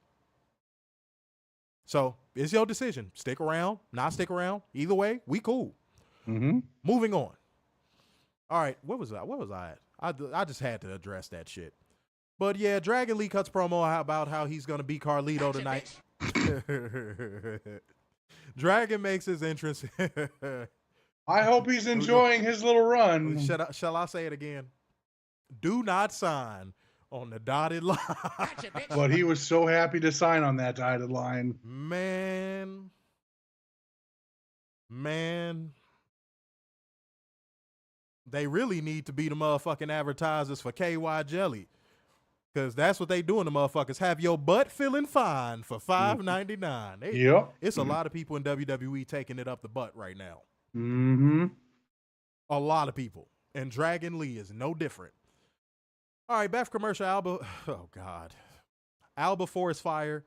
So it's your decision. Stick around, not stick around. Either way, we cool. Mm-hmm. Moving on. All right, what was I at? I just had to address that shit. But yeah, Dragon Lee cuts promo about how he's going to beat Carlito tonight. Dragon makes his entrance. I hope he's enjoying his little run. Shall I say it again? Do not sign on the dotted line. But he was so happy to sign on that dotted line. Man. They really need to be the motherfucking advertisers for KY Jelly. Because that's what they doing, the motherfuckers. Have your butt feeling fine for $5.99. Yep. It's a lot of people in WWE taking it up the butt right now. Mm-hmm. A lot of people. And Dragon Lee is no different. All right, back for commercial. Oh, God. Alba Forest Fire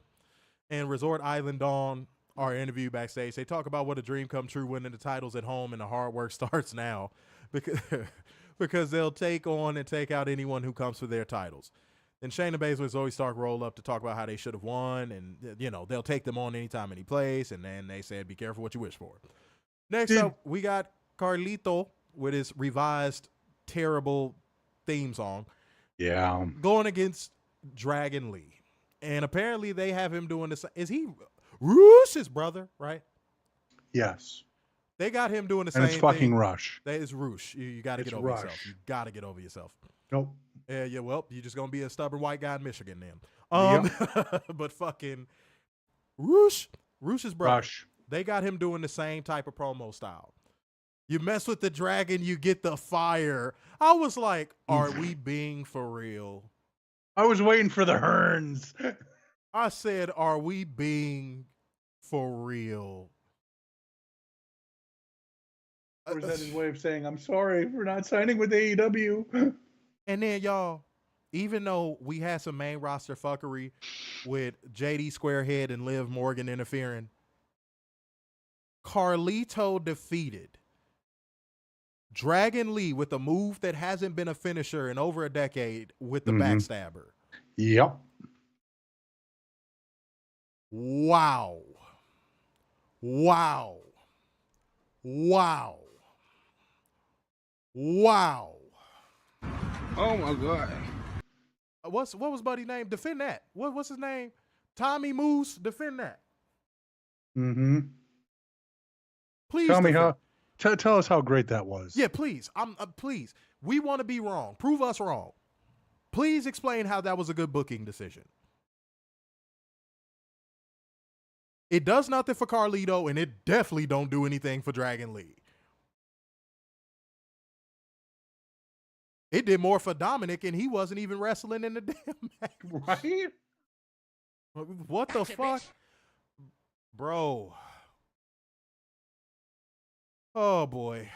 and Resort Island Dawn are interviewed backstage. They talk about what a dream come true winning the titles at home, and the hard work starts now because they'll take on and take out anyone who comes for their titles. Then Shayna Baszler and Zoe Stark roll up to talk about how they should have won, and, you know, they'll take them on anytime, any place, and then they said, be careful what you wish for. Next up, we got Carlito with his revised, terrible theme song. Yeah. Going against Dragon Lee. And apparently they have him doing this. Is he Rush's brother, right? Yes. They got him doing the same thing. And it's fucking Rush. That is Rush. You got to get over yourself. You got to get over yourself. Nope. Yeah, well, you're just going to be a stubborn white guy in Michigan then. Yep. But fucking Rush's brother. Rush. They got him doing the same type of promo style. You mess with the dragon, you get the fire. I was like, are we being for real? I was waiting for the Hearns. I said, are we being for real? Or is that his way of saying, I'm sorry for not signing with AEW? And then, y'all, even though we had some main roster fuckery with JD Squarehead and Liv Morgan interfering, Carlito defeated Dragon Lee with a move that hasn't been a finisher in over a decade with the backstabber. Yep. Wow. Wow. Wow. Wow. Oh my God. What was Buddy's name? Defend that. What's his name? Tommy Moose. Defend that. Mm-hmm. Please tell me how. Tell us how great that was. Yeah, please. Please. We want to be wrong. Prove us wrong. Please explain how that was a good booking decision. It does nothing for Carlito, and it definitely don't do anything for Dragon Lee. It did more for Dominic, and he wasn't even wrestling in the damn match. Right? What the fuck? Bro. Oh, boy.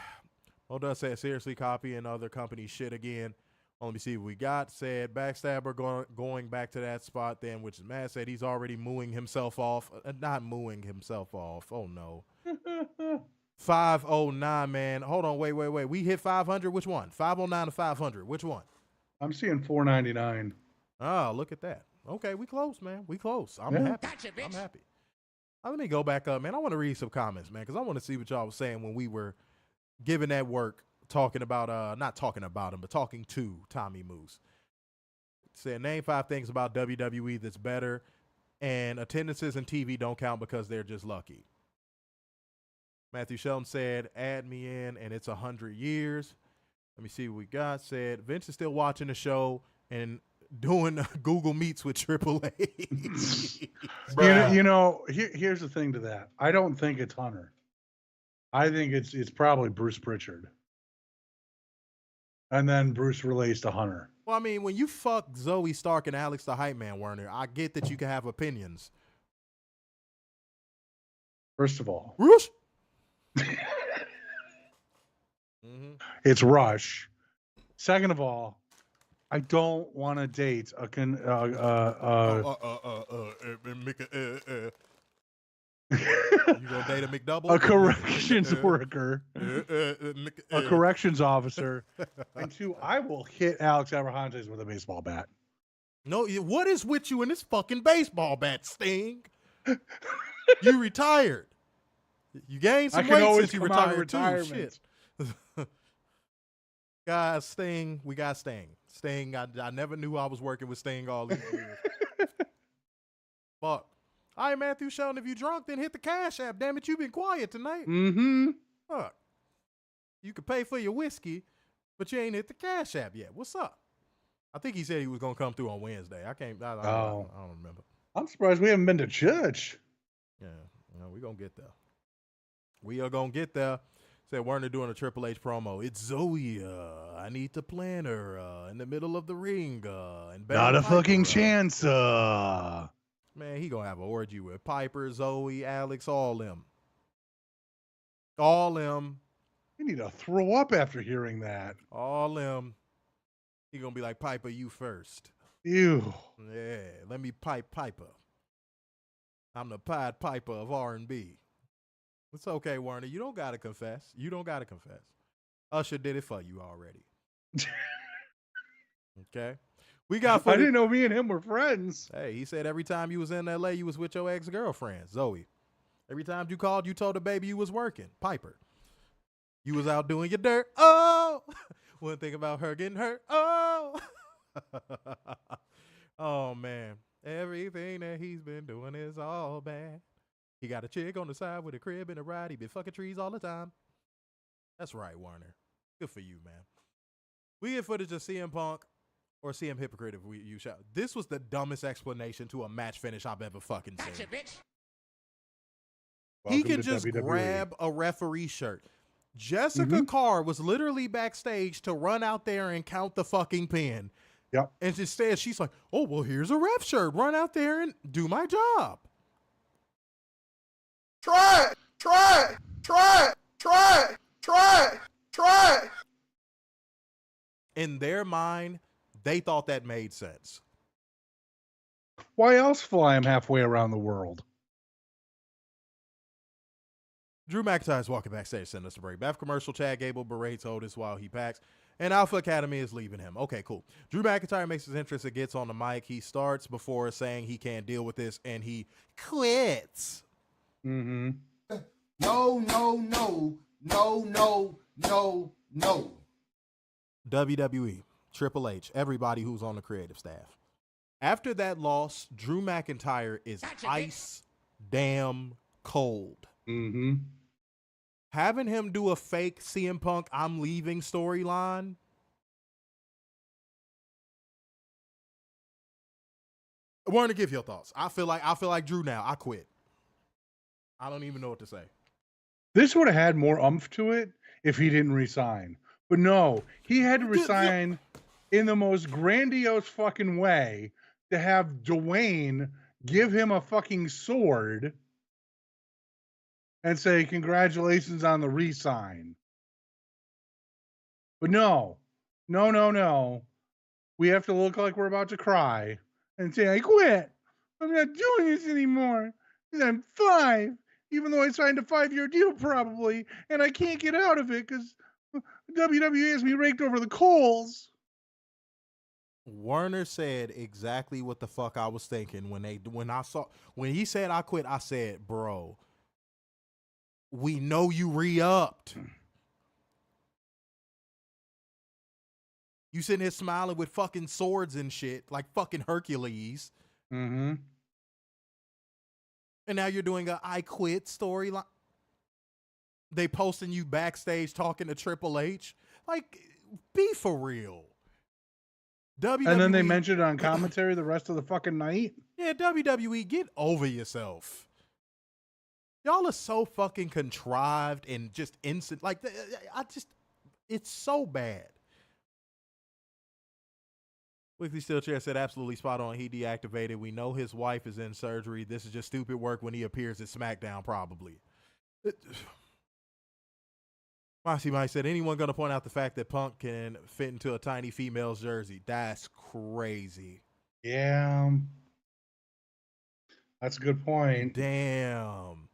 Hold on, said seriously copying other company shit again. Let me see what we got. Said backstabber going back to that spot then, which is Matt said he's already mooing himself off. Not mooing himself off. Oh, no. 509, man. Hold on. Wait. We hit 500. Which one? 509 to 500. Which one? I'm seeing 499. Oh, look at that. Okay, we close, man. We close. I'm happy. Gotcha, I'm happy. Let me go back up, man. I want to read some comments, man, because I want to see what y'all was saying when we were giving that work, talking about, not talking about him, but talking to Tommy Moose. Said, name 5 things about WWE that's better, and attendances and TV don't count because they're just lucky. Matthew Shelton said, add me in, and it's 100 years. Let me see what we got. Said, Vince is still watching the show and doing Google Meets with Triple H. Here's the thing to that. I don't think it's Hunter. I think it's probably Bruce Pritchard. And then Bruce relays to Hunter. Well, I mean, when you fuck Zoe Stark and Alex the Hype Man, Werner, I get that you can have opinions. First of all, Rush. It's Rush. Second of all, I don't want to date a You gonna date a McDouble? a corrections worker, a corrections officer, and 2, I will hit Alex Abrahantes with a baseball bat. No, what is with you in this fucking baseball bat, Sting? You retired. You gained some weight since you retired too. Shit. Guys, Sting, we got Sting. Sting, I never knew I was working with Sting all these years. Fuck. All right, Matthew Sheldon, if you drunk, then hit the Cash App. Damn it, you've been quiet tonight. Mm-hmm. Fuck. You could pay for your whiskey, but you ain't hit the Cash App yet. What's up? I think he said he was going to come through on Wednesday. I don't remember. I'm surprised we haven't been to church. Yeah, we're going to get there. We are going to get there. Said Werner doing a Triple H promo. It's Zoe. I need to plan her in the middle of the ring. And not a fucking chance. Man, he gonna have an orgy with Piper, Zoe, Alex, all them. All them. You need to throw up after hearing that. All them. He gonna be like, Piper, you first. Ew. Yeah, let me pipe Piper. I'm the Pied Piper of R&B. It's okay, Werner. You don't gotta confess. Usher did it for you already. Okay. We got footage. I didn't know me and him were friends. Hey, he said every time you was in LA, you was with your ex-girlfriend, Zoe. Every time you called, you told the baby you was working, Piper. You was out doing your dirt. Oh, wouldn't think about her getting hurt. Oh, oh man, everything that he's been doing is all bad. He got a chick on the side with a crib and a ride. He been fucking trees all the time. That's right, Warner. Good for you, man. We get footage of CM Punk. Or CM Hypocrite if you shout. This was the dumbest explanation to a match finish I've ever fucking seen. He can just WWE. Grab a referee shirt. Jessica Carr was literally backstage to run out there and count the fucking pin. Yep. And instead she's like, oh, well, here's a ref shirt. Run out there and do my job. Try it. In their mind, they thought that made sense. Why else fly him halfway around the world? Drew McIntyre is walking backstage, sending us a break. Back commercial, Chad Gable berates Otis while he packs, and Alpha Academy is leaving him. Okay, cool. Drew McIntyre makes his entrance and gets on the mic. He starts before saying he can't deal with this, and he quits. Mm-hmm. No. WWE, Triple H, everybody who's on the creative staff. After that loss, Drew McIntyre is ice damn cold. Mm-hmm. Having him do a fake CM Punk I'm leaving storyline. I want to give your thoughts. I feel like Drew now. I quit. I don't even know what to say. This would have had more oomph to it if he didn't resign. But no, he had to resign in the most grandiose fucking way to have Dwayne give him a fucking sword and say, congratulations on the resign. But no. We have to look like we're about to cry and say, I quit. I'm not doing this anymore. Because I'm 5, even though I signed a 5-year deal probably, and I can't get out of it because WWE has me raked over the coals. Werner said exactly what the fuck I was thinking when he said I quit. I said, bro, we know you re-upped. You sitting here smiling with fucking swords and shit like fucking Hercules. Mm-hmm. And now you're doing a I quit storyline. They posting you backstage talking to Triple H. Like, be for real. WWE, and then they mentioned it on commentary the rest of the fucking night. Yeah, WWE, get over yourself. Y'all are so fucking contrived and just instant. Like, it's so bad. Weekly Steel Chair said, absolutely spot on. He deactivated. We know his wife is in surgery. This is just stupid work when he appears at SmackDown, probably. Mossy Mike said, anyone going to point out the fact that Punk can fit into a tiny female's jersey? That's crazy. Yeah. That's a good point. Damn.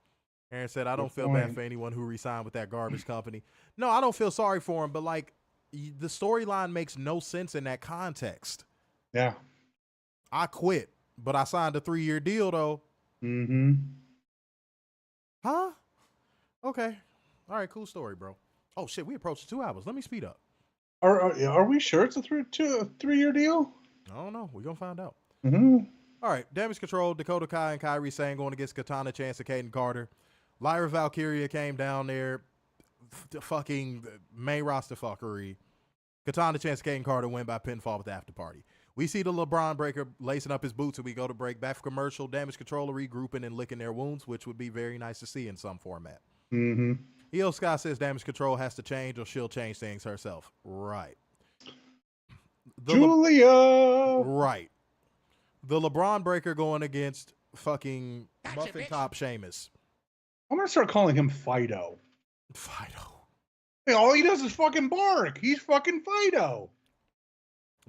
Aaron said, I don't feel bad for anyone who resigned with that garbage company. No, I don't feel sorry for him, but like the storyline makes no sense in that context. Yeah. I quit, but I signed a 3-year deal though. Mm-hmm. Huh? Okay. All right, cool story, bro. Oh shit, we approached 2 hours. Let me speed up. Are we sure it's a 3-year deal? I don't know. We're gonna find out. Mm-hmm. All right, Damage Control, Dakota Kai and Kairi Sane going against Katana Chance and Kaden Carter. Lyra Valkyria came down there, fucking main roster fuckery. Katana Chance and Kaden Carter win by pinfall with the after party. We see the LeBron Breaker lacing up his boots and we go to break. Back for commercial, Damage Control regrouping and licking their wounds, which would be very nice to see in some format. Mm-hmm. Iyo Sky says Damage Control has to change or she'll change things herself. Right. Julia! Right. The LeBron Breaker going against fucking Muffin Top Sheamus. I'm going to start calling him Fido. Fido. Hey, all he does is fucking bark. He's fucking Fido.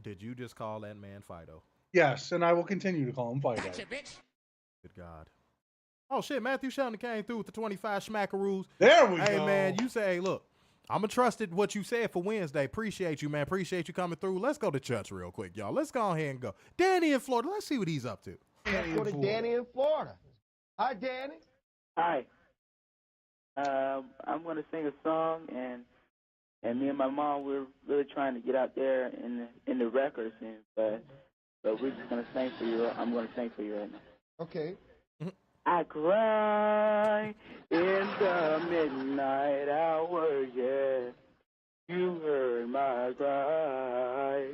Did you just call that man Fido? Yes, and I will continue to call him Fido. Good God. Oh, shit. Matthew Shelton came through with the 25 smackaroos. There we go. Hey, man, you say, look, I'm going to trust it what you said for Wednesday. Appreciate you, man. Appreciate you coming through. Let's go to church real quick, y'all. Let's go ahead and go. Danny in Florida. Let's see what he's up to. Let's go to Danny in Florida. Hi, Danny. Hi. I'm going to sing a song, and me and my mom, we're really trying to get out there in the records, but we're just going to sing for you. I'm going to sing for you right now. Okay. I cry in the midnight hour, yeah. You heard my cry.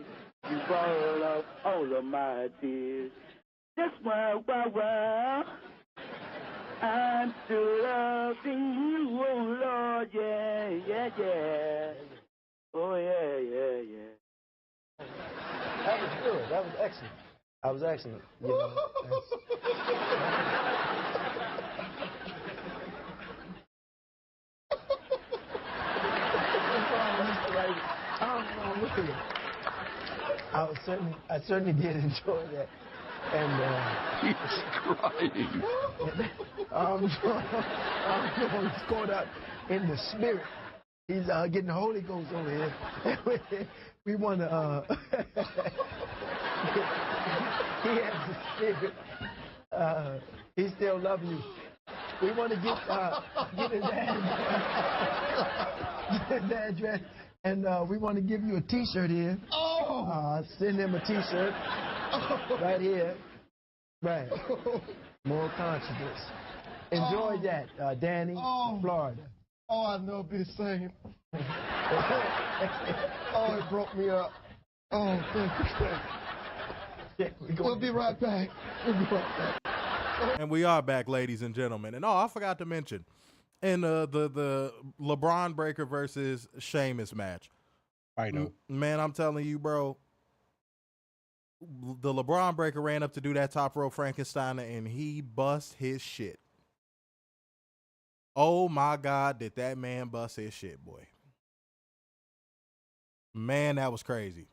You bottled up all of my tears. That's why I'm still loving you, oh Lord, yeah, yeah, yeah. Oh, yeah. That was good. That was excellent. That was excellent. You know, I certainly did enjoy that. And he's crying. He's going out in the spirit. He's getting the Holy Ghost over here. We want to. He has the spirit. He's still loving you. We want to get his address, and we want to give you a T-shirt here. Send him a T-shirt right here. Right. More confidence. Enjoy that, Danny, Florida. Oh, I know it'll be the same. Oh, it broke me up. Oh, thank you. We'll be right back. And we are back, ladies and gentlemen. And I forgot to mention, in the LeBron Breaker versus Sheamus match. I know. Man, I'm telling you, bro. The LeBron Breaker ran up to do that top rope Frankenstein, and he bust his shit. Oh my God, did that man bust his shit, boy. Man, that was crazy.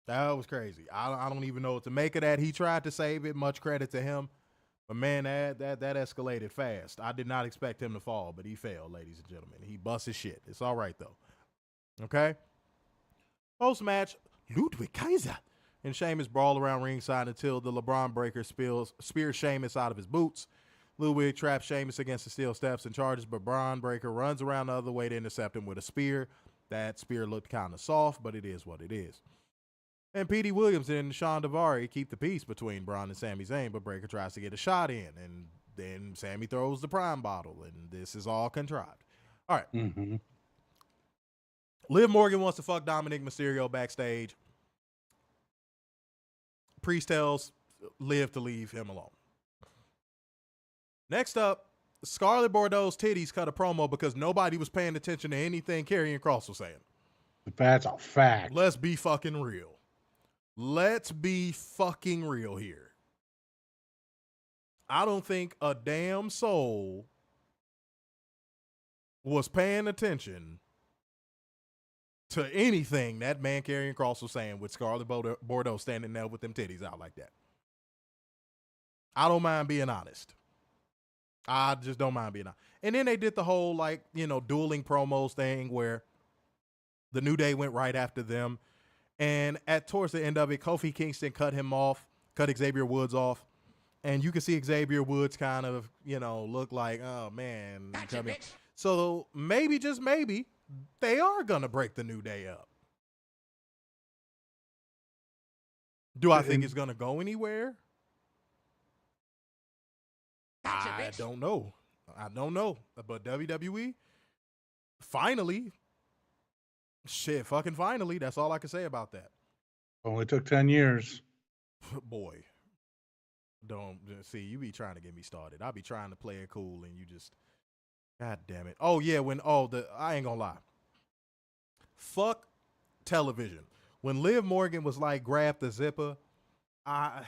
That was crazy. I don't even know what to make of that. He tried to save it. Much credit to him. But man, that escalated fast. I did not expect him to fall, but he failed, ladies and gentlemen. He bust his shit. It's all right, though. Okay? Post-match, Ludwig Kaiser and Sheamus brawl around ringside until the LeBron Breaker spears Sheamus out of his boots. Ludwig traps Sheamus against the steel steps and charges, but Braun Breaker runs around the other way to intercept him with a spear. That spear looked kind of soft, but it is what it is. And Petey Williams and Sean Daivari keep the peace between Braun and Sami Zayn, but Breaker tries to get a shot in, and then Sami throws the prime bottle, and this is all contrived. All right. Mm-hmm. Liv Morgan wants to fuck Dominic Mysterio backstage. Priest tells Liv to leave him alone. Next up, Scarlett Bordeaux's titties cut a promo because nobody was paying attention to anything Karrion Kross was saying. That's a fact. Let's be fucking real. Let's be fucking real here. I don't think a damn soul was paying attention to anything that man Karrion Kross was saying with Scarlett Bordeaux standing there with them titties out like that. I don't mind being honest. I just don't mind being honest. And then they did the whole, like, you know, dueling promos thing where the New Day went right after them. And towards the end of it, Kofi Kingston cut Xavier Woods off. And you can see Xavier Woods kind of, you know, look like, oh, man. So maybe, just maybe, they are going to break the New Day up. Do I think it's going to go anywhere? I don't know. But WWE, finally, finally, that's all I can say about that. Only took 10 years. Boy. Don't see, you be trying to get me started. I be trying to play it cool and you just, God damn it. Oh yeah, I ain't gonna lie. Fuck television. When Liv Morgan was like, grab the zipper, I'm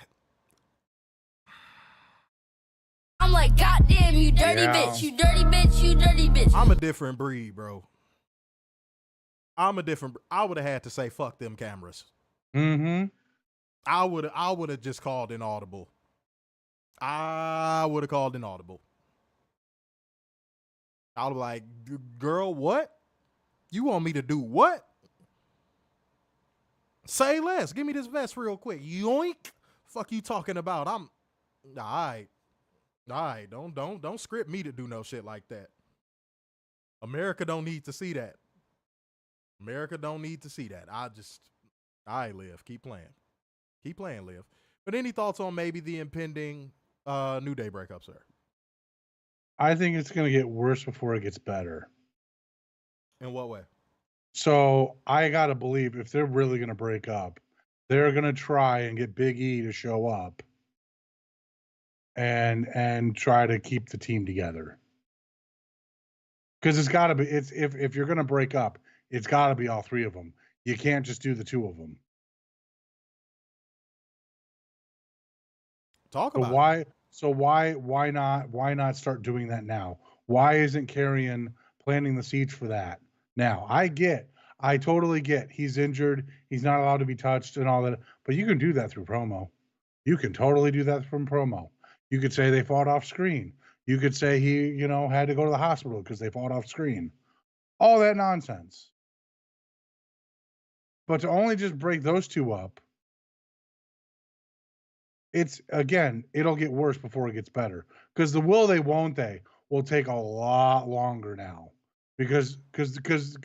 like, goddamn, you dirty bitch, you dirty bitch, you dirty bitch. I'm a different breed, bro. I would have had to say fuck them cameras. Mm-hmm. I would have just called an audible. I would have called an audible. I was like, girl, what? You want me to do what? Say less. Give me this vest real quick. Yoink. Fuck you talking about? I'm all right. Don't script me to do no shit like that. America don't need to see that. America don't need to see that. Liv. Keep playing, Liv. But any thoughts on maybe the impending New Day breakup, sir? I think it's going to get worse before it gets better. In what way? So I got to believe if they're really going to break up, they're going to try and get Big E to show up and try to keep the team together. Because it's got to be, if you're going to break up, it's got to be all three of them. You can't just do the two of them. Talk about it. Why not start doing that now? Why isn't Karrion planting the seeds for that now? I totally get he's injured, he's not allowed to be touched and all that, but you can do that through promo. You can totally do that from promo. You could say they fought off screen. You could say he, had to go to the hospital because they fought off screen. All that nonsense. But to only just break those two up, it'll get worse before it gets better. Because the will they, won't they will take a lot longer now. Because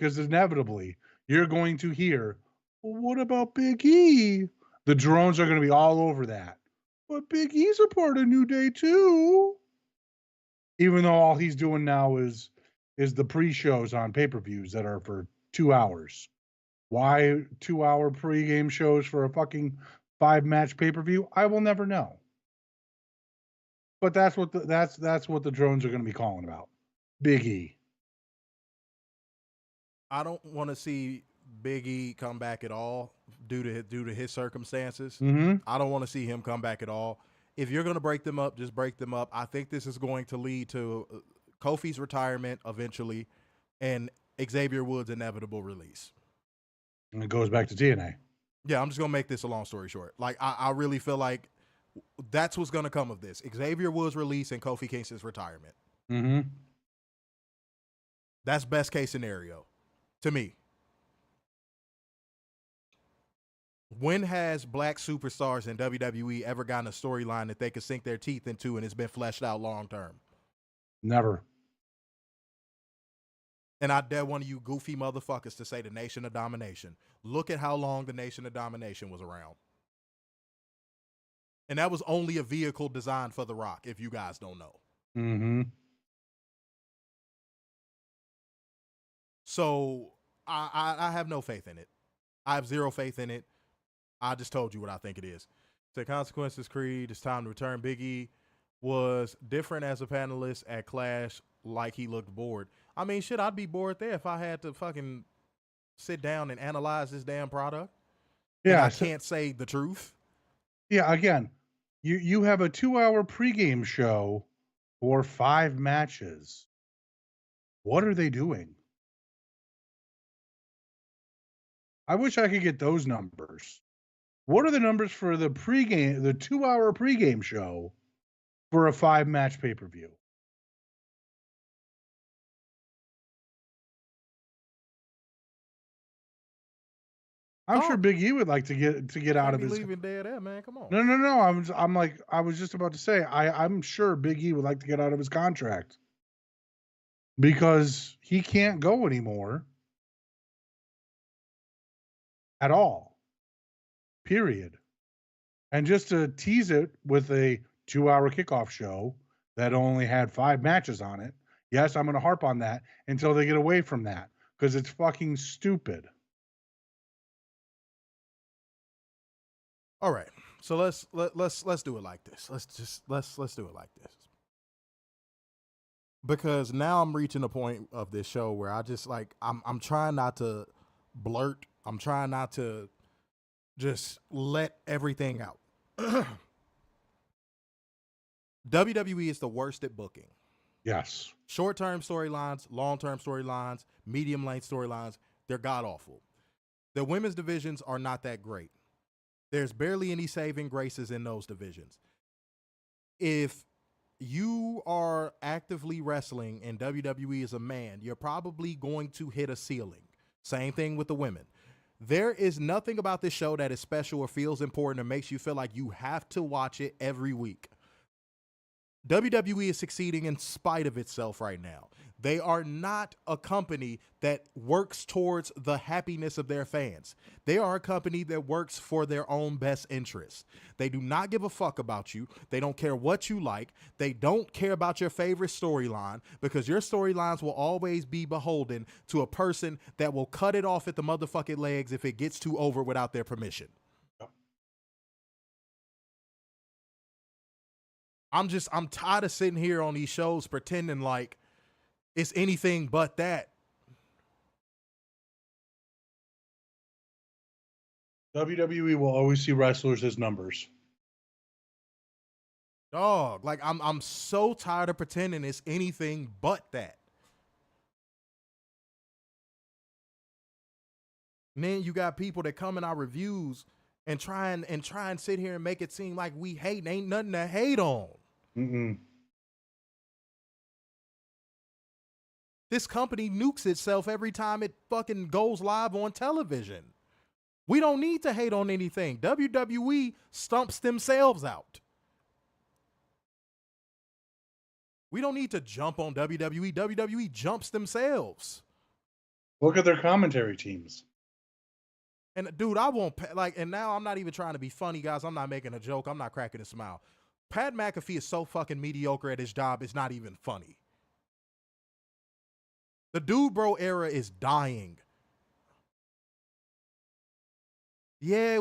inevitably you're going to hear, well, what about Big E? The drones are going to be all over that. But Big E's a part of New Day too. Even though all he's doing now is the pre-shows on pay-per-views that are for 2 hours. Why 2-hour pre-game shows for a fucking 5-match pay-per-view? I will never know. But that's what the drones are going to be calling about. Big E. I don't want to see Big E come back at all due to his circumstances. Mm-hmm. I don't want to see him come back at all. If you're going to break them up, just break them up. I think this is going to lead to Kofi's retirement eventually and Xavier Woods' inevitable release. And it goes back to TNA. Yeah, I'm just going to make this a long story short. Like, I really feel like that's what's going to come of this. Xavier Woods' release and Kofi Kingston's retirement. Mm-hmm. That's best case scenario to me. When has black superstars in WWE ever gotten a storyline that they could sink their teeth into and it's been fleshed out long term? Never. And I dare one of you goofy motherfuckers to say the Nation of Domination. Look at how long the Nation of Domination was around. And that was only a vehicle designed for The Rock, if you guys don't know. Mm-hmm. So I have no faith in it. I have zero faith in it. I just told you what I think it is. So Consequences Creed, it's time to return. Big E was different as a panelist at Clash, like he looked bored. I mean, shit, I'd be bored there if I had to fucking sit down and analyze this damn product. Yeah. I can't say the truth. Yeah, again, you have a 2-hour pregame show for 5 matches. What are they doing? I wish I could get those numbers. What are the numbers for the 2-hour pregame show for a 5-match pay-per-view? I'm sure Big E would like to get out of his. Leaving dead air, man. Come on. No. I was just about to say I'm sure Big E would like to get out of his contract because he can't go anymore at all. Period. And just to tease it with a 2-hour kickoff show that only had 5 matches on it. Yes, I'm going to harp on that until they get away from that because it's fucking stupid. All right, so let's do it like this. Let's do it like this. Because now I'm reaching a point of this show where I just I'm trying not to blurt. I'm trying not to just let everything out. WWE is the worst at booking. Yes. Short-term storylines, long-term storylines, medium-length storylines, they're god-awful. The women's divisions are not that great. There's barely any saving graces in those divisions. If you are actively wrestling in WWE as a man, you're probably going to hit a ceiling. Same thing with the women. There is nothing about this show that is special or feels important or makes you feel like you have to watch it every week. WWE is succeeding in spite of itself right now. They are not a company that works towards the happiness of their fans. They are a company that works for their own best interests. They do not give a fuck about you. They don't care what you like. They don't care about your favorite storyline because your storylines will always be beholden to a person that will cut it off at the motherfucking legs if it gets too over without their permission. I'm tired of sitting here on these shows pretending like it's anything but that. WWE will always see wrestlers as numbers. Dog, like I'm so tired of pretending it's anything but that. And then you got people that come in our reviews and try and sit here and make it seem like we hate. Ain't nothing to hate on. This company nukes itself every time it fucking goes live on television. We don't need to hate on anything. WWE stumps themselves out. We don't need to jump on WWE. WWE jumps themselves. Look at their commentary teams. And dude, I won't and now I'm not even trying to be funny, guys. I'm not making a joke. I'm not cracking a smile. Pat McAfee is so fucking mediocre at his job, it's not even funny. The Dude Bro era is dying. Yeah,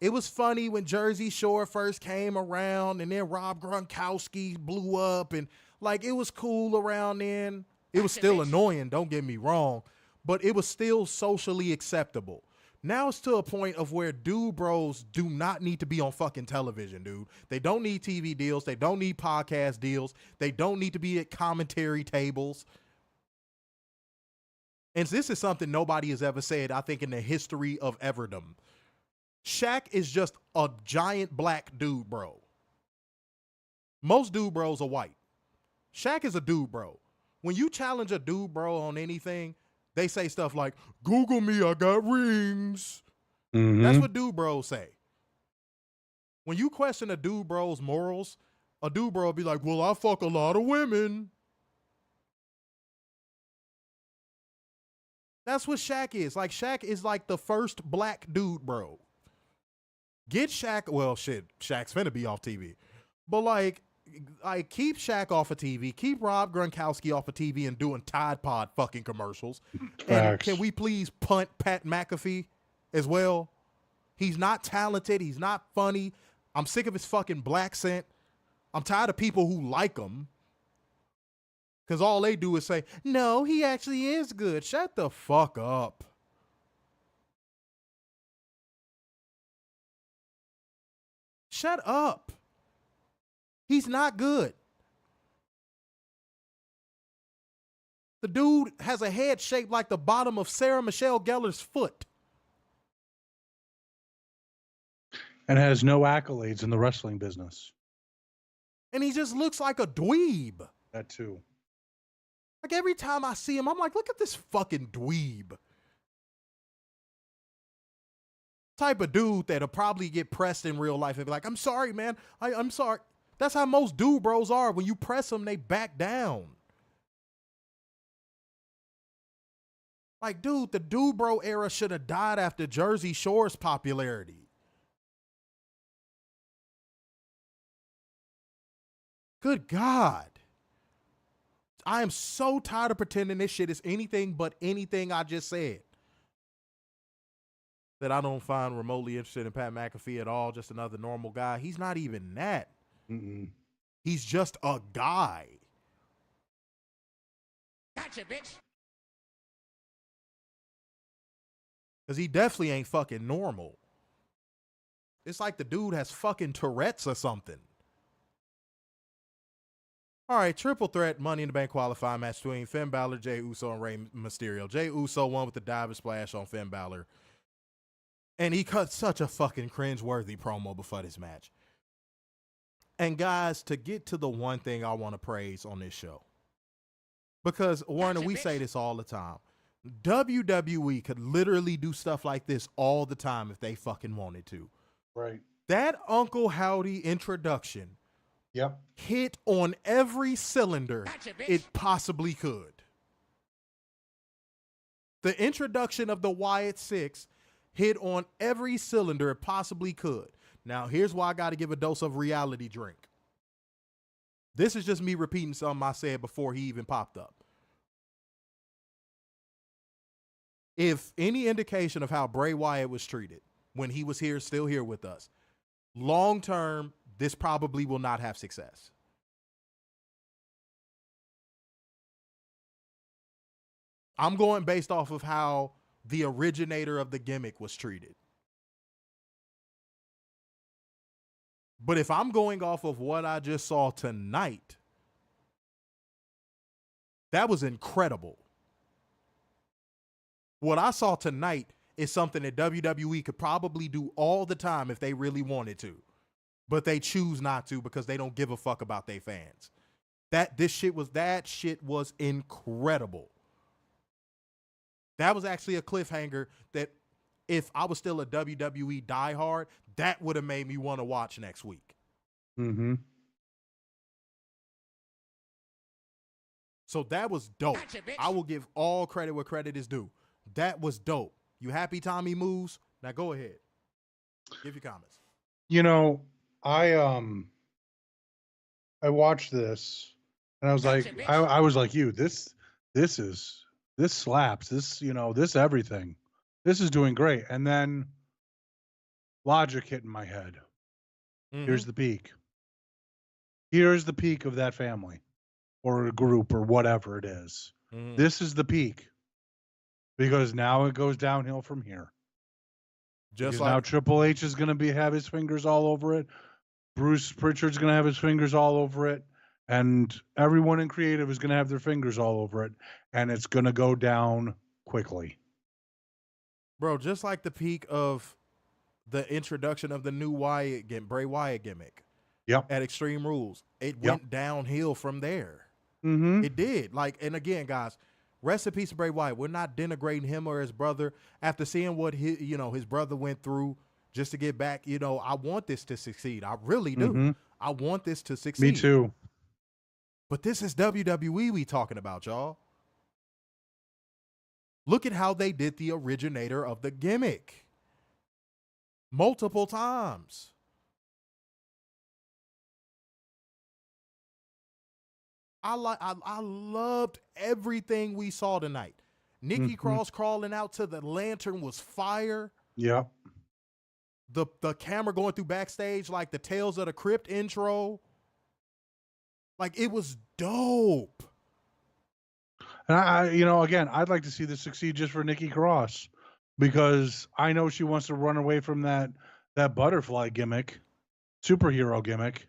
it was funny when Jersey Shore first came around and then Rob Gronkowski blew up and like it was cool around then. It was still annoying, don't get me wrong, but it was still socially acceptable. Now it's to a point of where dude bros do not need to be on fucking television, dude. They don't need TV deals. They don't need podcast deals. They don't need to be at commentary tables. And this is something nobody has ever said, I think, in the history of everdom. Shaq is just a giant black dude bro. Most dude bros are white. Shaq is a dude bro. When you challenge a dude bro on anything, they say stuff like, Google me, I got rings. That's what dude bros say. When you question a dude bro's morals, a dude bro will be like, well, I fuck a lot of women. That's what Shaq is. Like, Shaq is like the first black dude bro. Get Shaq, well, shit, Shaq's finna be off TV. But like keep Shaq off of TV. Keep Rob Gronkowski off of TV and doing Tide Pod fucking commercials. And can we please punt Pat McAfee as well? He's not talented. He's not funny. I'm sick of his fucking black scent. I'm tired of people who like him. Because all they do is say, no, he actually is good. Shut the fuck up. Shut up. He's not good. The dude has a head shaped like the bottom of Sarah Michelle Gellar's foot. And has no accolades in the wrestling business. And he just looks like a dweeb. That too. Like every time I see him, I'm like, look at this fucking dweeb. Type of dude that'll probably get pressed in real life and be like, I'm sorry, man. I'm sorry. That's how most dude bros are. When you press them, they back down. Like, dude, the dude bro era should have died after Jersey Shore's popularity. Good God. I am so tired of pretending this shit is anything but anything I just said. That I don't find remotely interested in Pat McAfee at all. Just another normal guy. He's not even that. Mm-mm. He's just a guy. Gotcha, bitch. Because he definitely ain't fucking normal. It's like the dude has fucking Tourette's or something. All right, triple threat Money in the Bank qualifying match between Finn Balor, Jey Uso, and Rey Mysterio. Jey Uso won with the diver splash on Finn Balor. And he cut such a fucking cringe-worthy promo before this match. And guys, to get to the one thing I want to praise on this show. Because, Warner, we say this all the time. WWE could literally do stuff like this all the time if they fucking wanted to. Right. That Uncle Howdy introduction hit on every cylinder it possibly could. The introduction of the Wyatt Six hit on every cylinder it possibly could. Now, here's why I got to give a dose of reality drink. This is just me repeating something I said before he even popped up. If any indication of how Bray Wyatt was treated when he was here, still here with us, long term, this probably will not have success. I'm going based off of how the originator of the gimmick was treated. But if I'm going off of what I just saw tonight, that was incredible. What I saw tonight is something that WWE could probably do all the time if they really wanted to. But they choose not to because they don't give a fuck about their fans. That shit was incredible. That was actually a cliffhanger that if I was still a WWE diehard, that would have made me want to watch next week. Mm-hmm. So that was dope. I will give all credit where credit is due. That was dope. You happy Tommy moves? Now go ahead. Give your comments. You know, I watched this and I was like, I was like you, this slaps, this everything. This is doing great. And then logic hit in my head. Mm-hmm. Here's the peak. Here's the peak of that family or a group or whatever it is. Mm-hmm. This is the peak. Because now it goes downhill from here. Just like now Triple H is going to have his fingers all over it. Bruce Pritchard's going to have his fingers all over it. And everyone in creative is going to have their fingers all over it. And it's going to go down quickly. Bro, just like the peak of the introduction of the new Bray Wyatt gimmick. Yep. At Extreme Rules. It went downhill from there. Mm-hmm. It did. And again, guys, rest in peace to Bray Wyatt. We're not denigrating him or his brother. After seeing what his brother went through just to get back, I want this to succeed. I really do. Mm-hmm. I want this to succeed. Me too. But this is WWE we talking about, y'all. Look at how they did the originator of the gimmick. Multiple times. I loved everything we saw tonight. Nikki Cross crawling out to the lantern was fire. Yeah. The camera going through backstage like the Tales of the Crypt intro. Like, it was dope. And again, I'd like to see this succeed just for Nikki Cross because I know she wants to run away from that butterfly gimmick, superhero gimmick.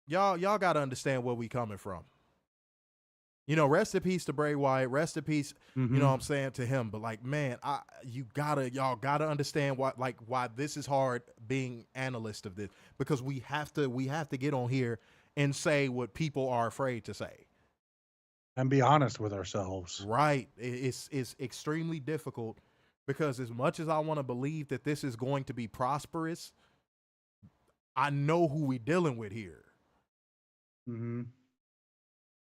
Y'all got to understand where we coming from. You know, rest in peace to Bray Wyatt. Rest in peace, Mm-hmm. you know what I'm saying, to him. But like, man, y'all gotta understand why this is hard being analyst of this, because we have to get on here and say what people are afraid to say. And be honest with ourselves. Right. It's extremely difficult, because as much as I want to believe that this is going to be prosperous, I know who we dealing with here. Mm-hmm.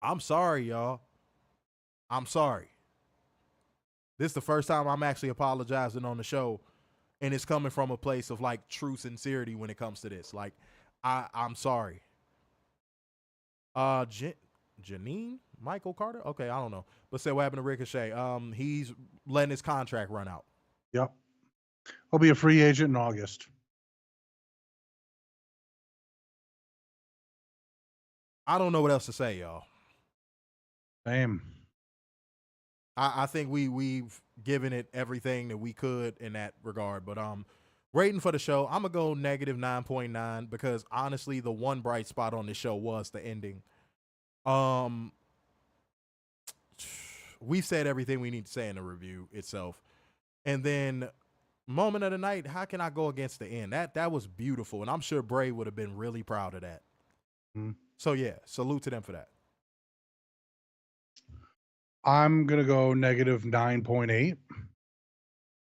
I'm sorry, y'all. I'm sorry. This is the first time I'm actually apologizing on the show, and it's coming from a place of like true sincerity when it comes to this. Like, I'm sorry. Janine Michael Carter? Okay, I don't know. But say what happened to Ricochet? He's letting his contract run out. Yep. He'll be a free agent in August. I don't know what else to say, y'all. Same. I think we've given it everything that we could in that regard. But rating for the show, I'm gonna go negative 9.9, because honestly, the one bright spot on this show was the ending. We said everything we need to say in the review itself. And then moment of the night, how can I go against the end? That was beautiful, and I'm sure Bray would have been really proud of that. Mm-hmm. So yeah, salute to them for that. I'm going to go negative 9.8,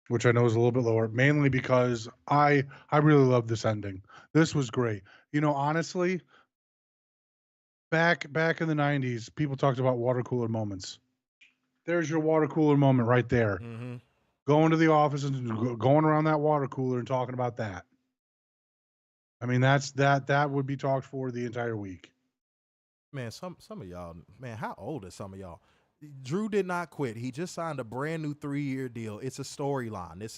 which I know is a little bit lower, mainly because I really love this ending. This was great. You know, honestly, back in the 90s, people talked about water cooler moments. There's your water cooler moment right there. Mm-hmm. Going to the office and going around that water cooler and talking about that. I mean, that would be talked for the entire week. Man, some of y'all, man, how old is some of y'all? Drew did not quit. He just signed a brand new 3-year deal. It's a storyline. It's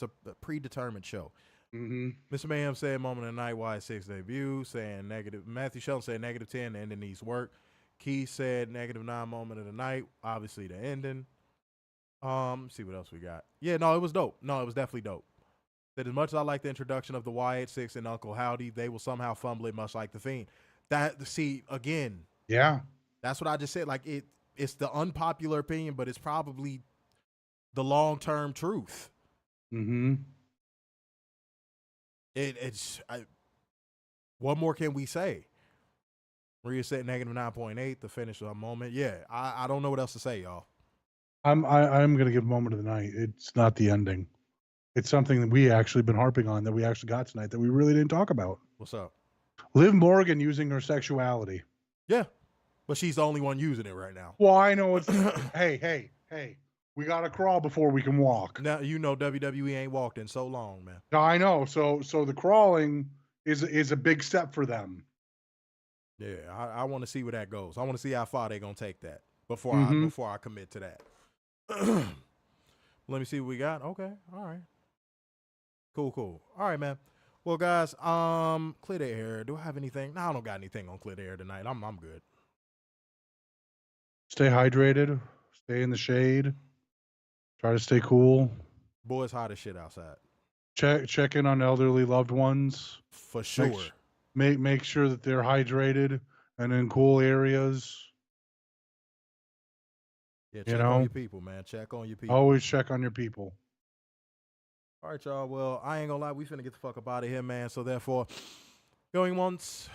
a predetermined show. Mm-hmm. Mr. Mayhem said moment of the night, Y6 debut, saying negative. Matthew Shelton said negative 10, the ending needs work. Keith said negative 9 moment of the night, obviously the ending. See what else we got. Yeah, no, it was dope. No, it was definitely dope. That as much as I like the introduction of the Y86 and Uncle Howdy, they will somehow fumble it much like the Fiend. Again. Yeah. That's what I just said. Like, it's the unpopular opinion, but it's probably the long-term truth. Mm-hmm. What more can we say? Maria said negative 9.8, the finish of a moment. Yeah, I don't know what else to say, y'all. I'm gonna give moment of the night. It's not the ending. It's something that we actually been harping on, that we actually got tonight, that we really didn't talk about. What's up? Liv Morgan using her sexuality. Yeah, but she's the only one using it right now. Well, I know it's hey. We gotta crawl before we can walk. Now you know WWE ain't walked in so long, man. I know. So the crawling is a big step for them. Yeah, I want to see where that goes. I want to see how far they're gonna take that before I commit to that. Let me see what we got. Okay, all right, cool. All right, man. Well, guys, clear the air. Do I have anything? No, I don't got anything on clear the air tonight. I'm good. Stay hydrated. Stay in the shade. Try to stay cool. Boy, it's hot as shit outside. Check in on elderly loved ones. For sure. Make sure that they're hydrated and in cool areas. Yeah, check on your people, man. Check on your people. Always check on your people. All right, y'all. Well, I ain't gonna lie. We finna get the fuck up out of here, man. So therefore, going once,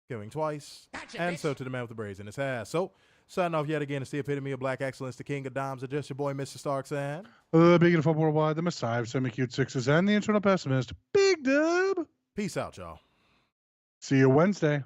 going twice, gotcha, and bitch. So to the man with the braids in his ass. So, signing off yet again, it's the epitome of black excellence, the king of dimes, just your boy, Mr. Starks, and Big and Fun Worldwide, the Messiah of semi-cute sixes, and the internal pessimist, Big Dub. Peace out, y'all. See you Wednesday.